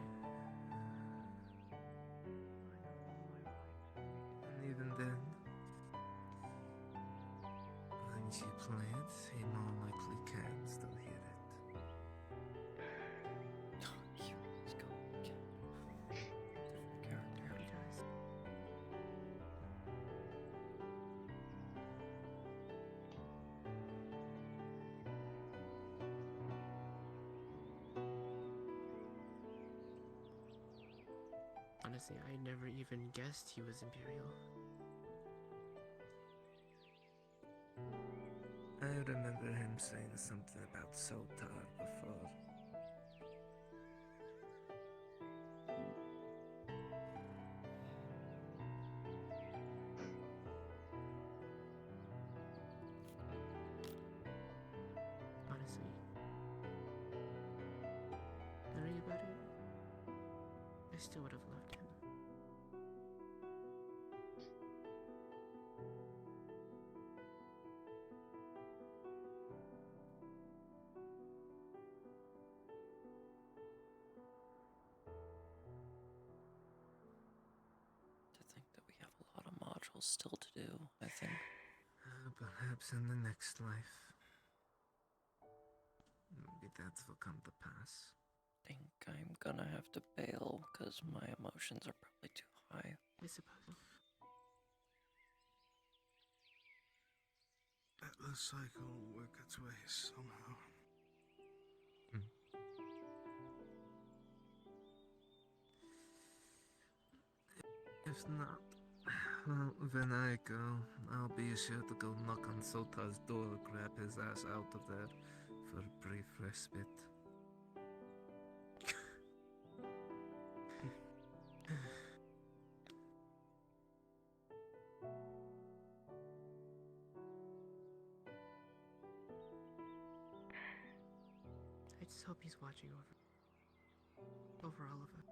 And even then, once you play it, he more likely can still hear it. Let's go. Different character. he does. Honestly, I never even guessed he was Imperial. I remember him saying something about Sotar before. Honestly. Learning about it, I still would have loved him. To think that we have a lot of modules still to do, I think. Perhaps in the next life. Maybe that will come to pass. I think I'm gonna have to bail because my emotions are probably too high. I suppose. Let the cycle work its way somehow. If not, well, when I go, I'll be sure to go knock on Sota's door, grab his ass out of there for a brief respite. I just hope he's watching over all of us.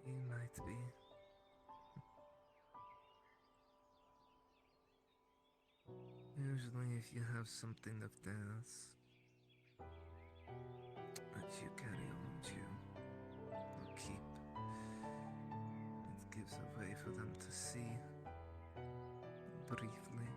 He might be. Usually if you have something of theirs that you carry on with you, or keep, it gives a way for them to see, briefly.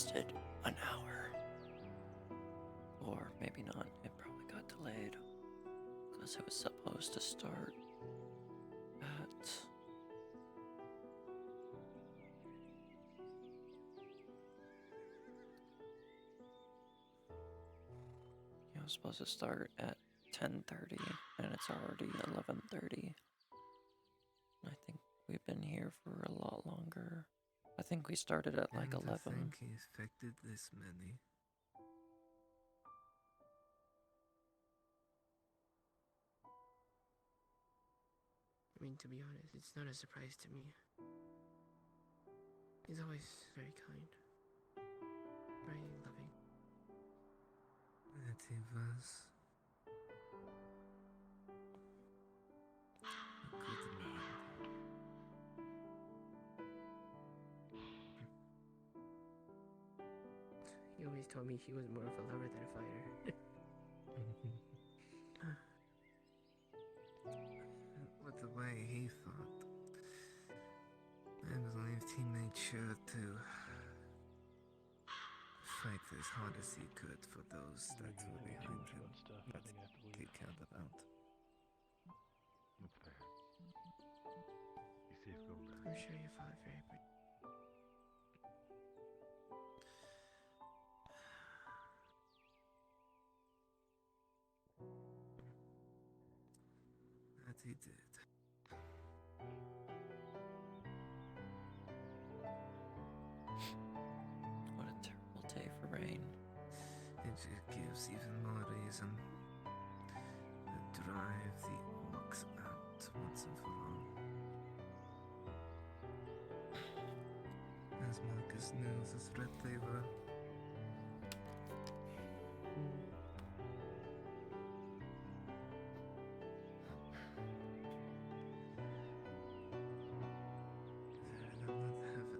lasted an hour. Or maybe not, it probably got delayed. Because it was supposed to start at... It was supposed to start at 10:30, and it's already 11:30. I think we've been here for a lot longer. I think we started at like 11. I think he affected this many. I mean, to be honest, it's not a surprise to me. He's always very kind, very loving. That he was. A good man. He always told me he was more of a lover than a fighter. With the way he thought, I believed he made sure to fight as hard as he could for those that were behind him, that he cared about. That's fair. Be safe going back. I'm sure your father very pretty. That he did. What a terrible day for rain. It just gives even more reason to drive the orcs out once and for all. As Marcus knew the threat they were. I will not have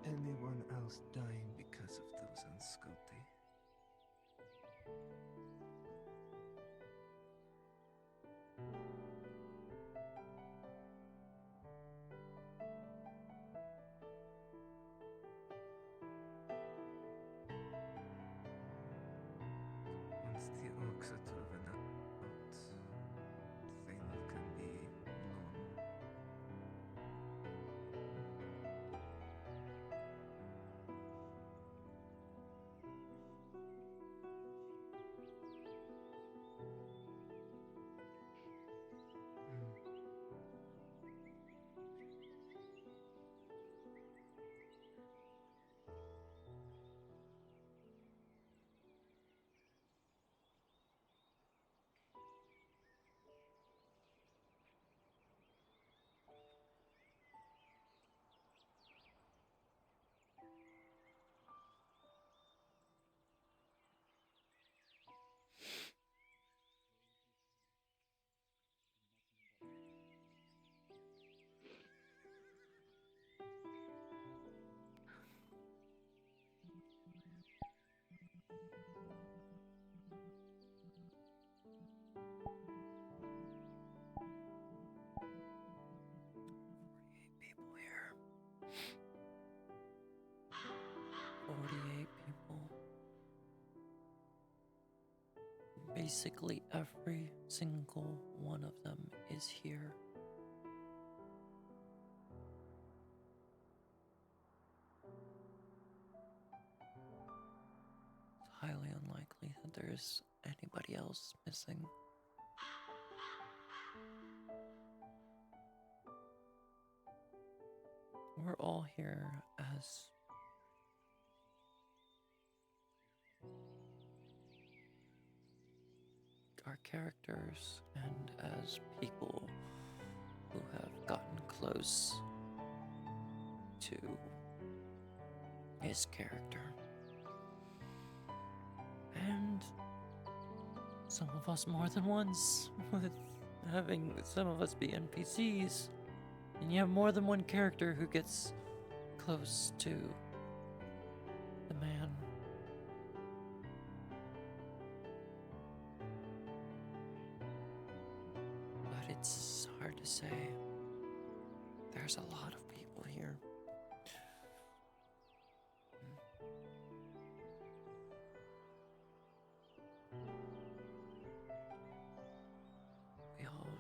anyone else dying because of those unscotty. Once the orcs are driven out, things can be normal. People here. 48 people. Basically every single one of them is here. It's highly unlikely that there's anybody else missing. We're all here as our characters and as people who have gotten close to his character. And some of us more than once, with having some of us be NPCs. And you have more than one character who gets close to the man. But it's hard to say. There's a lot of people here.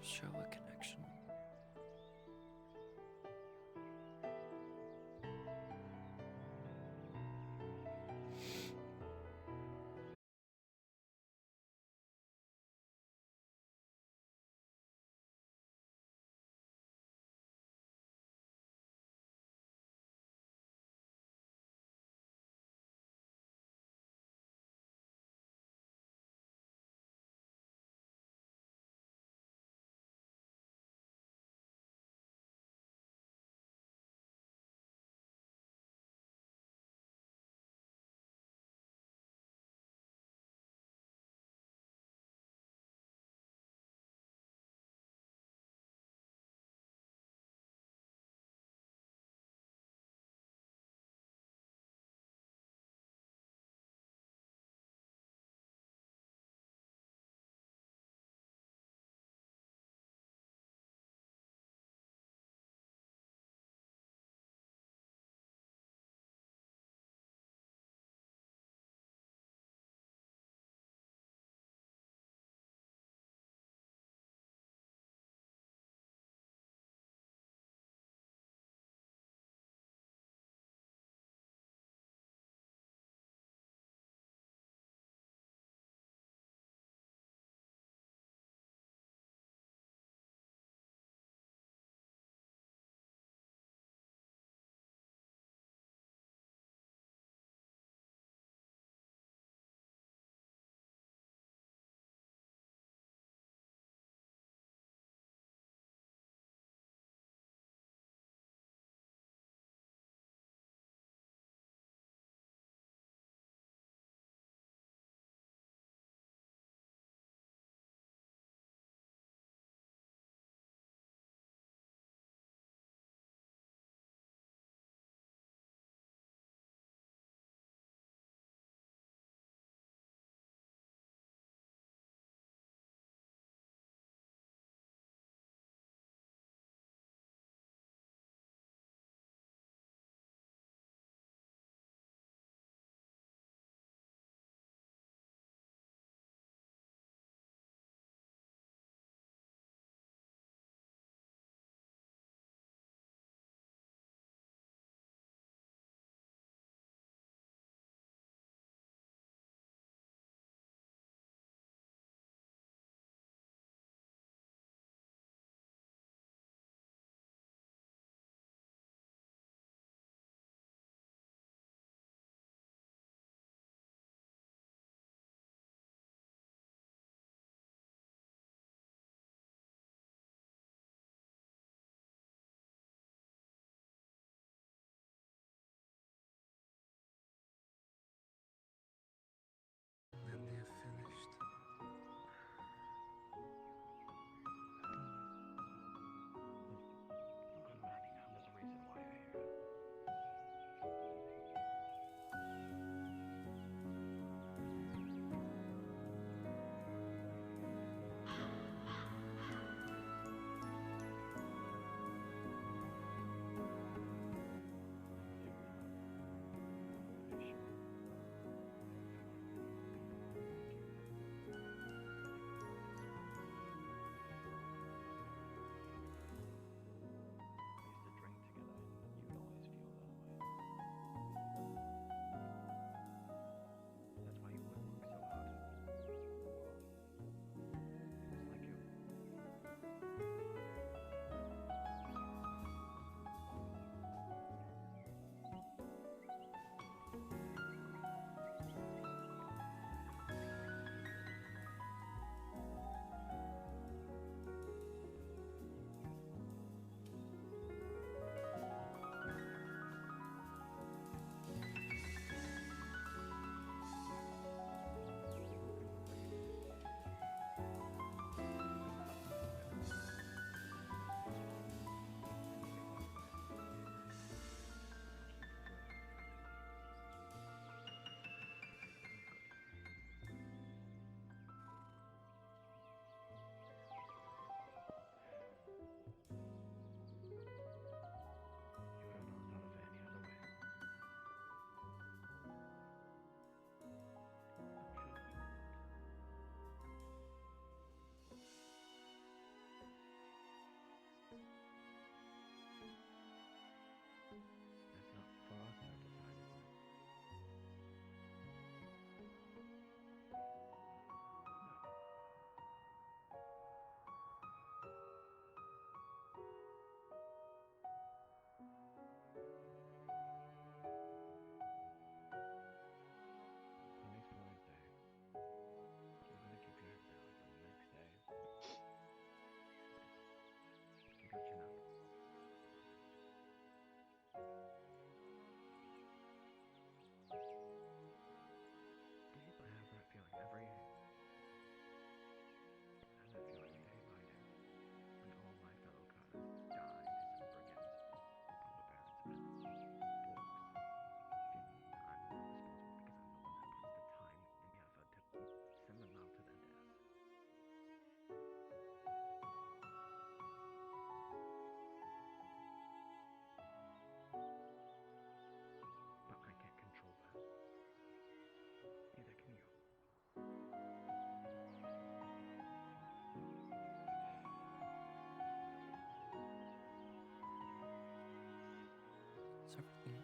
show a connection.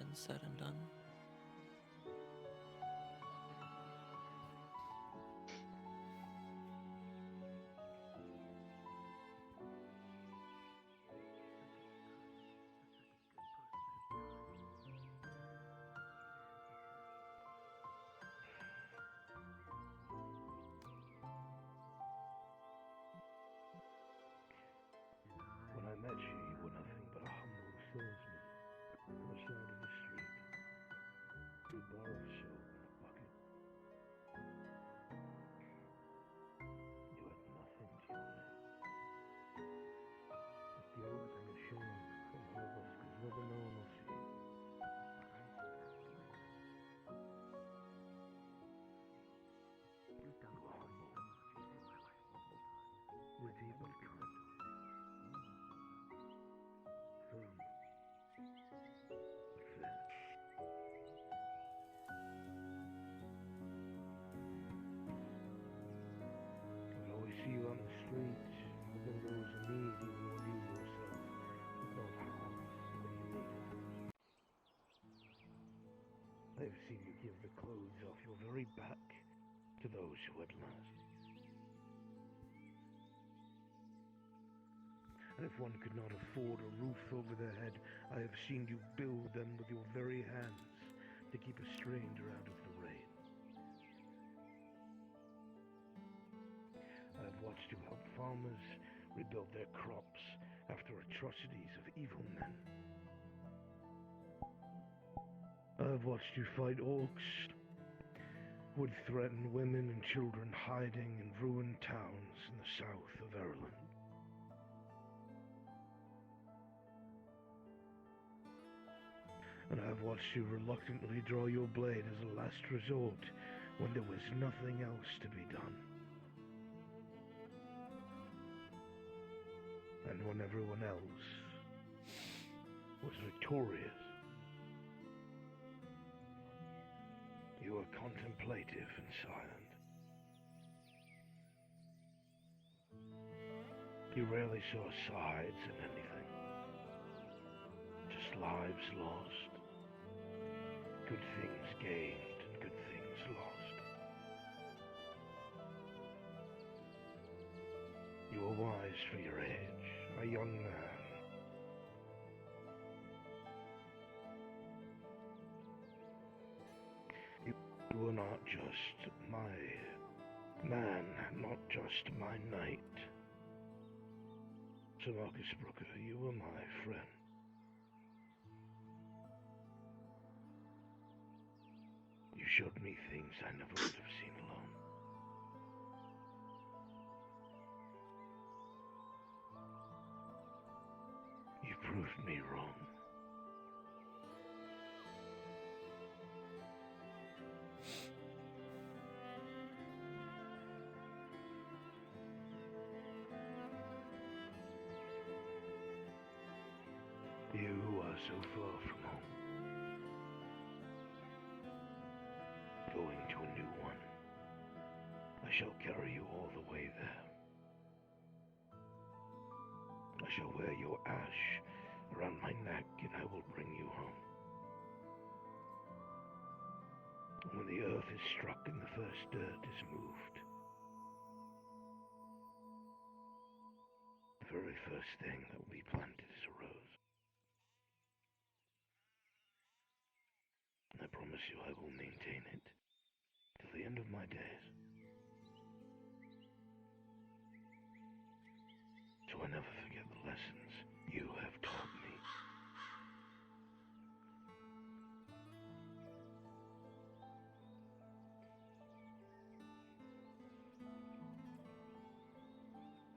been said and done. When I met you, you were nothing but a humble salesman on the side of the street. You borrowed soap and a bucket. You had nothing to your name. But guilt and shame from all of us, because never no one will see. You were humble. Witty but kind. Firm but fair. I'd always see you on the street, helping those in need, even when you yourself did not have the way you needed. I've seen you give the clothes off your very back to those who had less. And if one could not afford a roof over their head, I have seen you build them with your very hands to keep a stranger out of the rain. I have watched you help farmers rebuild their crops after atrocities of evil men. I have watched you fight orcs who would threaten women and children hiding in ruined towns in the south of Ireland. And I have watched you reluctantly draw your blade as a last resort when there was nothing else to be done. And when everyone else was victorious, you were contemplative and silent. You rarely saw sides in anything, just lives lost, good things gained and good things lost. You were wise for your age, a young man. You were not just my man, not just my knight. Sir Marcus Brooker, you were my friend. You showed me things I never would have seen alone. You proved me wrong. You who are so far from home, going to a new one. I shall carry you all the way there. I shall wear your ash around my neck, and I will bring you home. When the earth is struck and the first dirt is moved, the very first thing that will be planted is a rose. And I promise you I will maintain it till the end of my days. So I never forget the lessons you have taught me.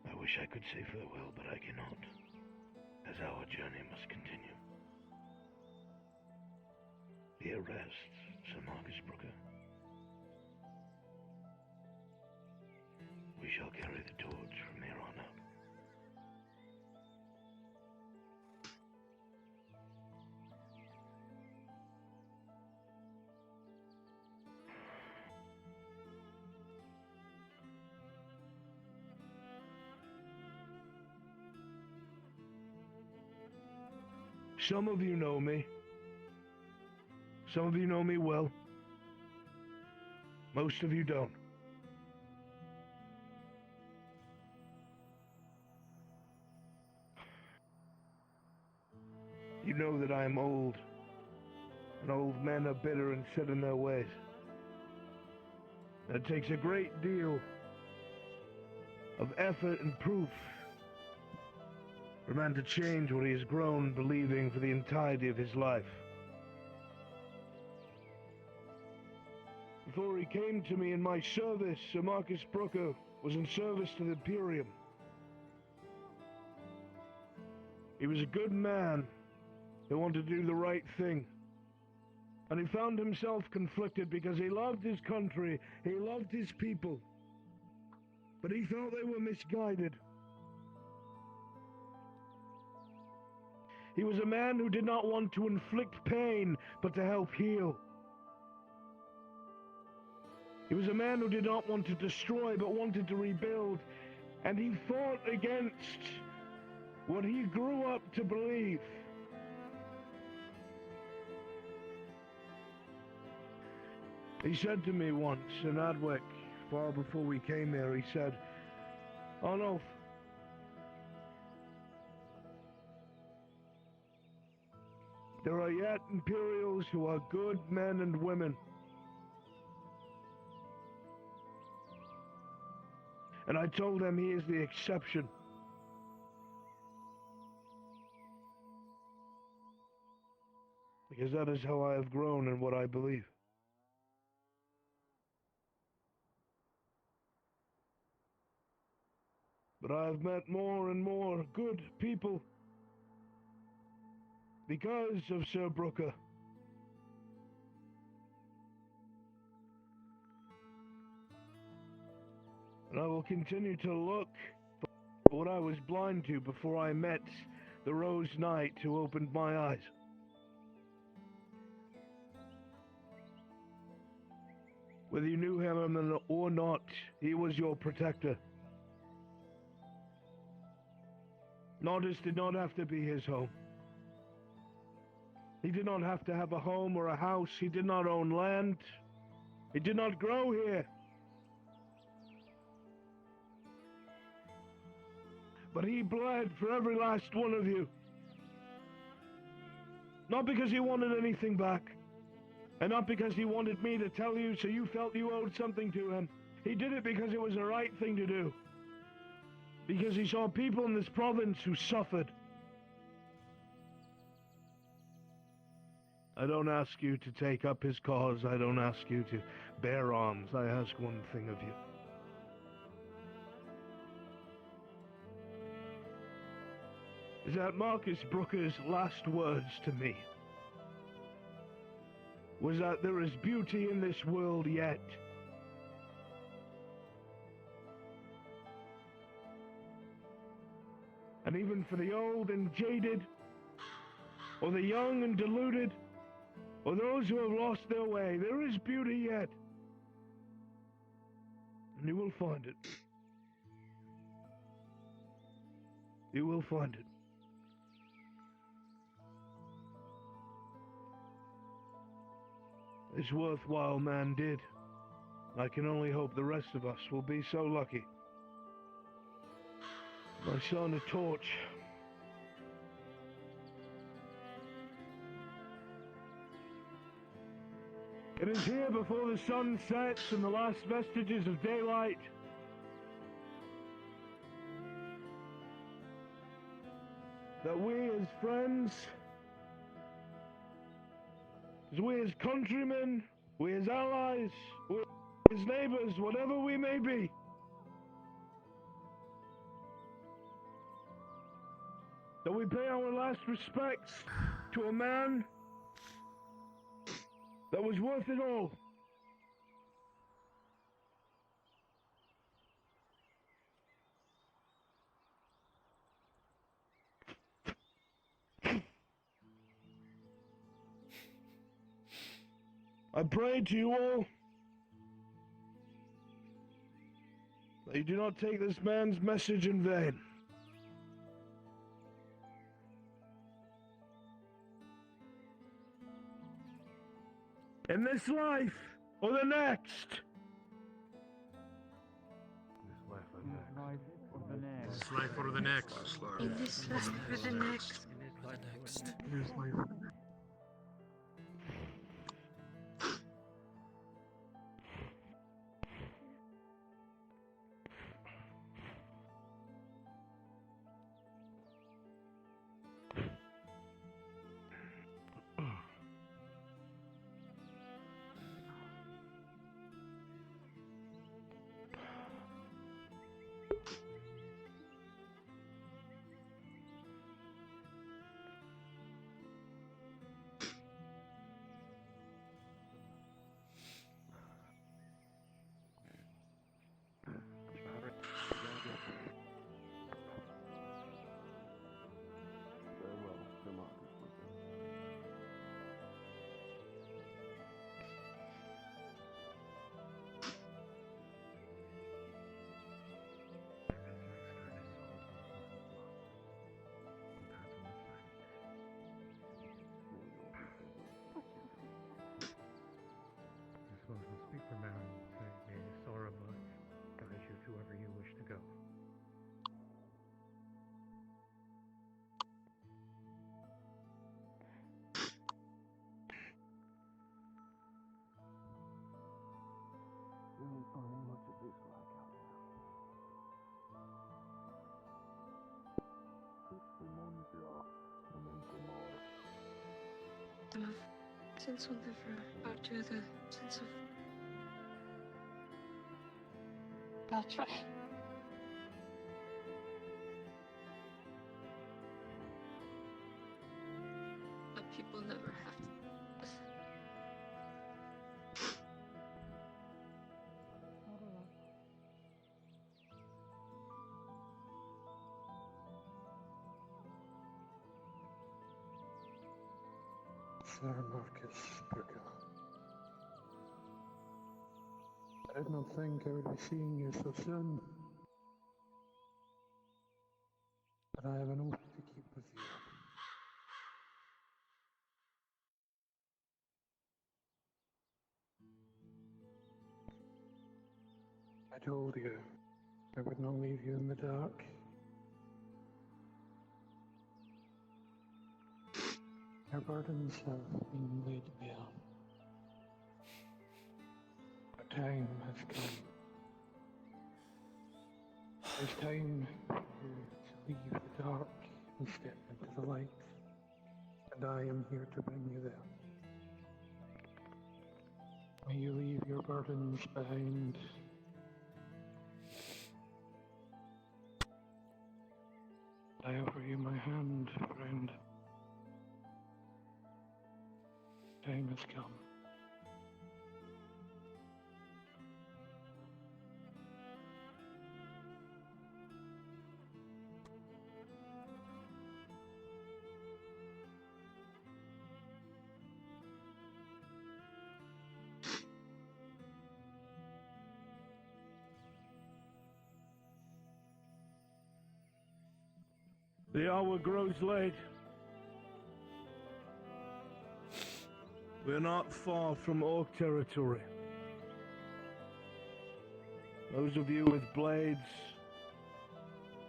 I wish I could say farewell, but I cannot, as our journey must continue. Here rests Sir Marcus Brooker. We shall carry the torch from here on out. Some of you know me. Some of you know me well. Most of you don't. You know that I am old, and old men are bitter and set in their ways. And it takes a great deal of effort and proof for a man to change what he has grown believing for the entirety of his life. Before he came to me in my service, Sir Marcus Brooker was in service to the Imperium. He was a good man who wanted to do the right thing. And he found himself conflicted because he loved his country, he loved his people. But he felt they were misguided. He was a man who did not want to inflict pain, but to help heal. He was a man who did not want to destroy, but wanted to rebuild. And he fought against what he grew up to believe. He said to me once in Adwick, far before we came here, he said, "Arnulf, there are yet Imperials who are good men and women. And I told him he is the exception. Because that is how I have grown in what I believe. But I have met more and more good people because of Sir Brooker. And I will continue to look for what I was blind to before I met the Rose Knight who opened my eyes. Whether you knew him or not, he was your protector. Nordis did not have to be his home. He did not have to have a home or a house. He did not own land. He did not grow here. But he bled for every last one of you. Not because he wanted anything back. And not because he wanted me to tell you so you felt you owed something to him. He did it because it was the right thing to do. Because he saw people in this province who suffered. I don't ask you to take up his cause. I don't ask you to bear arms. I ask one thing of you. Is that Marcus Brooker's last words to me was that there is beauty in this world yet. And even for the old and jaded, or the young and deluded, or those who have lost their way, there is beauty yet. And you will find it. You will find it. This worthwhile man did. I can only hope the rest of us will be so lucky. My son, a torch. It is here before the sun sets and the last vestiges of daylight. That we as friends, we as countrymen, we as allies, we as neighbors, whatever we may be, that we pay our last respects to a man that was worth it all. I pray to you all that you do not take this man's message in vain. This life or the next? This life or the next. This life or the next? In this life or the next. This life. Speak for Marin. May Soraba guide you to wherever you wish to go. You won't find much of this like out now. It's the Monja, the Monja. Since whenever Arthur, the sense of That's right. but people never have to. Sir Marcus Burger. I did not think I would be seeing you so soon. But I have an oath to keep with you. I told you I would not leave you in the dark. Your burdens have been laid bare. The time has come. It's time to leave the dark and step into the light. And I am here to bring you there. May you leave your burdens behind. I offer you my hand, friend. Time has come. The hour grows late. We're not far from Orc territory. Those of you with blades,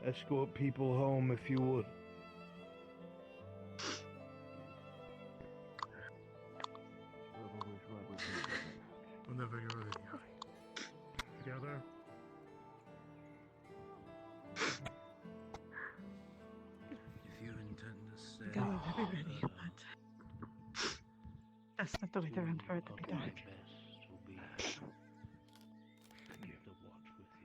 escort people home if you would. Whenever you're ready. Together. If you intend to stay, Go, everybody, but that's not the way around for it to be dark.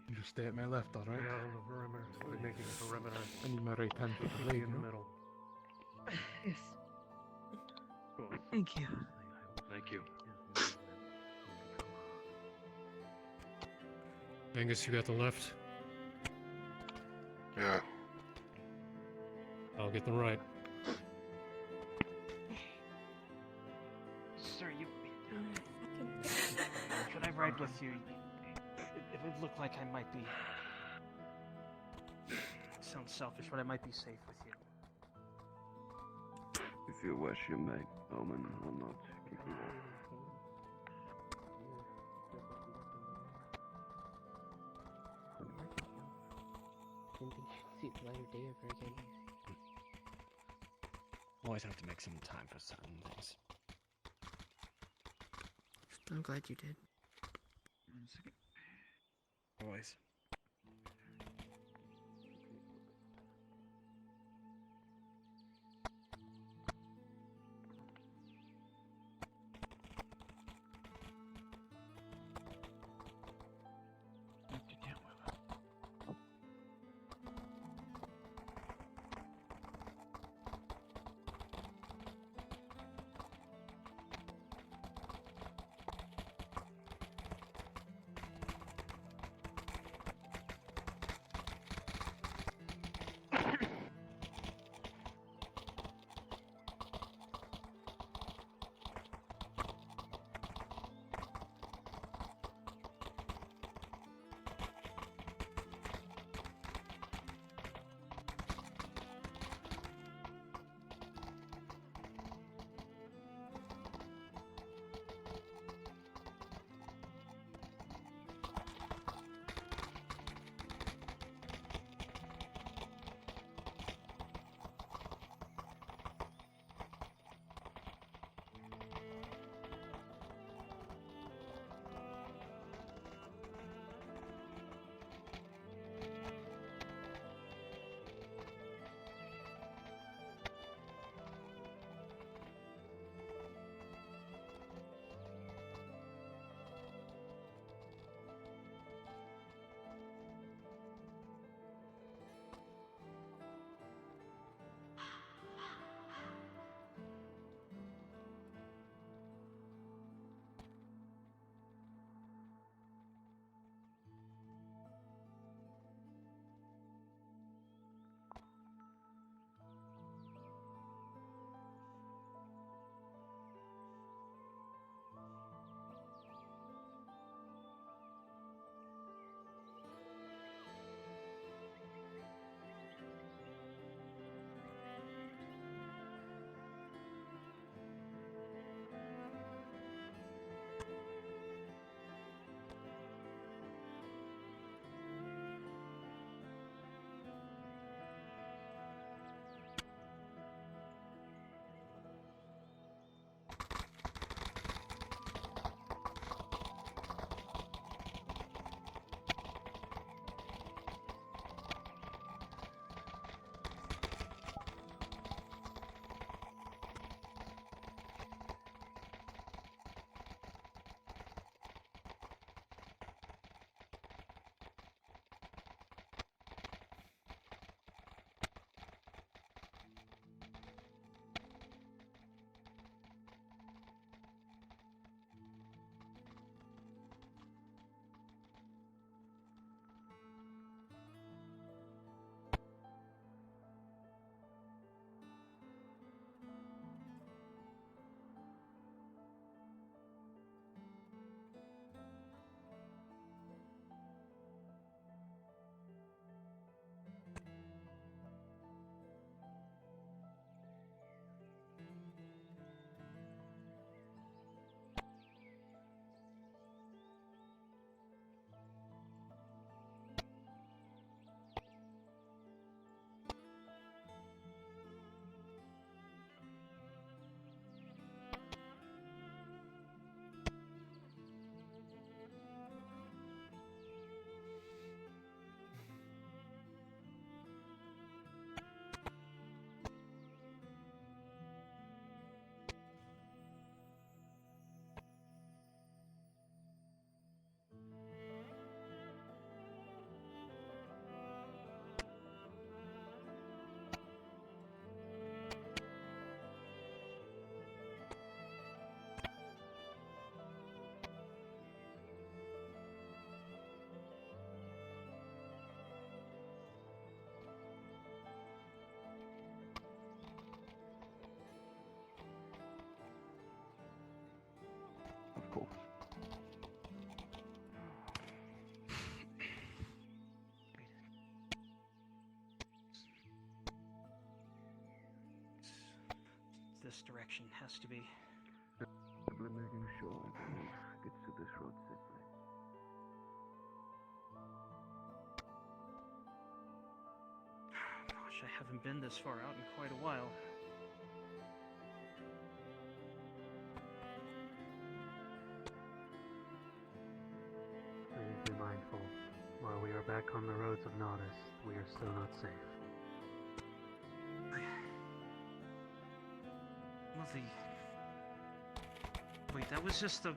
You just stay at my left, alright? Yeah, on the perimeter. We're making a perimeter. I need my right hand for the blade, in the no? middle. Yes. Cool. Thank you. Thank you. Angus, you got the left. Yeah. I'll get the right. Sir, you. Should I ride with you? If it looked like I might be. Sounds selfish, but I might be safe with you. If you wish, you may, Omen. I'll not keep you up. didn't think she'd see the light of day ever again. Always have to make some time for certain things. I'm glad you did. 1 second. Always. This direction has to be. Simply making sure everyone gets to this road safely. Gosh, I haven't been this far out in quite a while. Please be mindful. While we are back on the roads of Nodus, we are still not safe. Well, wait, that was just the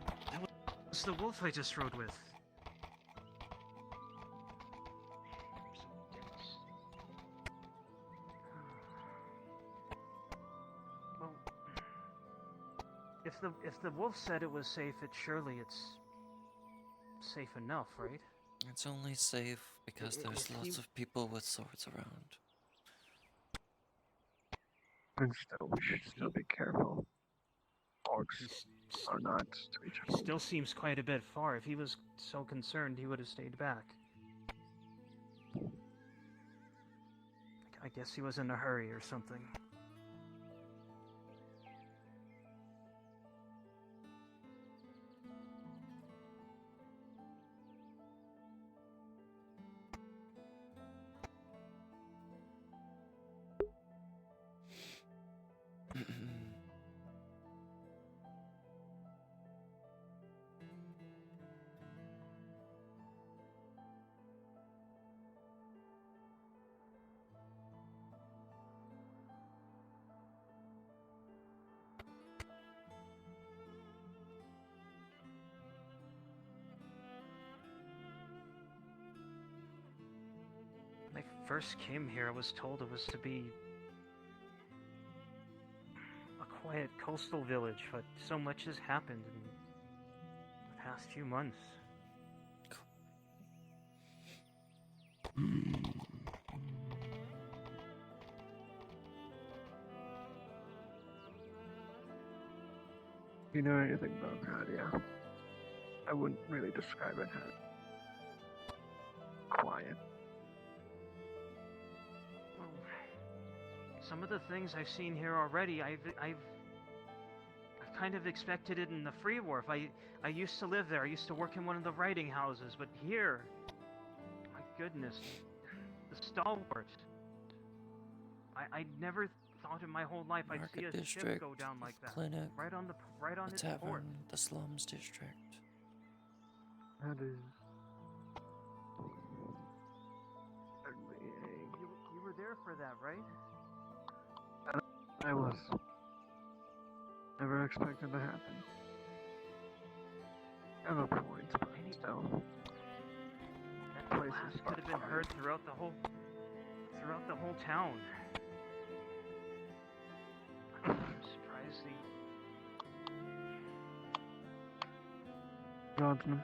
wolf I just rode with. Well, if the wolf said it was safe, surely it's safe enough, right? It's only safe because there's lots of people with swords around. And still, we should still be careful. Orcs are not to be He still seems quite a bit far. If he was so concerned, he would have stayed back. I guess he was in a hurry or something. When I first came here, I was told it was to be a quiet coastal village, but so much has happened in the past few months. If you know anything about Gradia, I wouldn't really describe it as quiet. Well, some of the things I've seen here already, I've kind of expected it in the Free Wharf. I used to live there. I used to work in one of the writing houses, but here, my goodness, the Stalwart. I never thought in my whole life I'd see a ship go down like that. Clinic, right on the its tavern, port. the slums district. That is certainly You were there for that, right? I was. Never expected to happen. I have a point, but still. That blast could have been heard throughout the whole town. I'm surprised Godsman.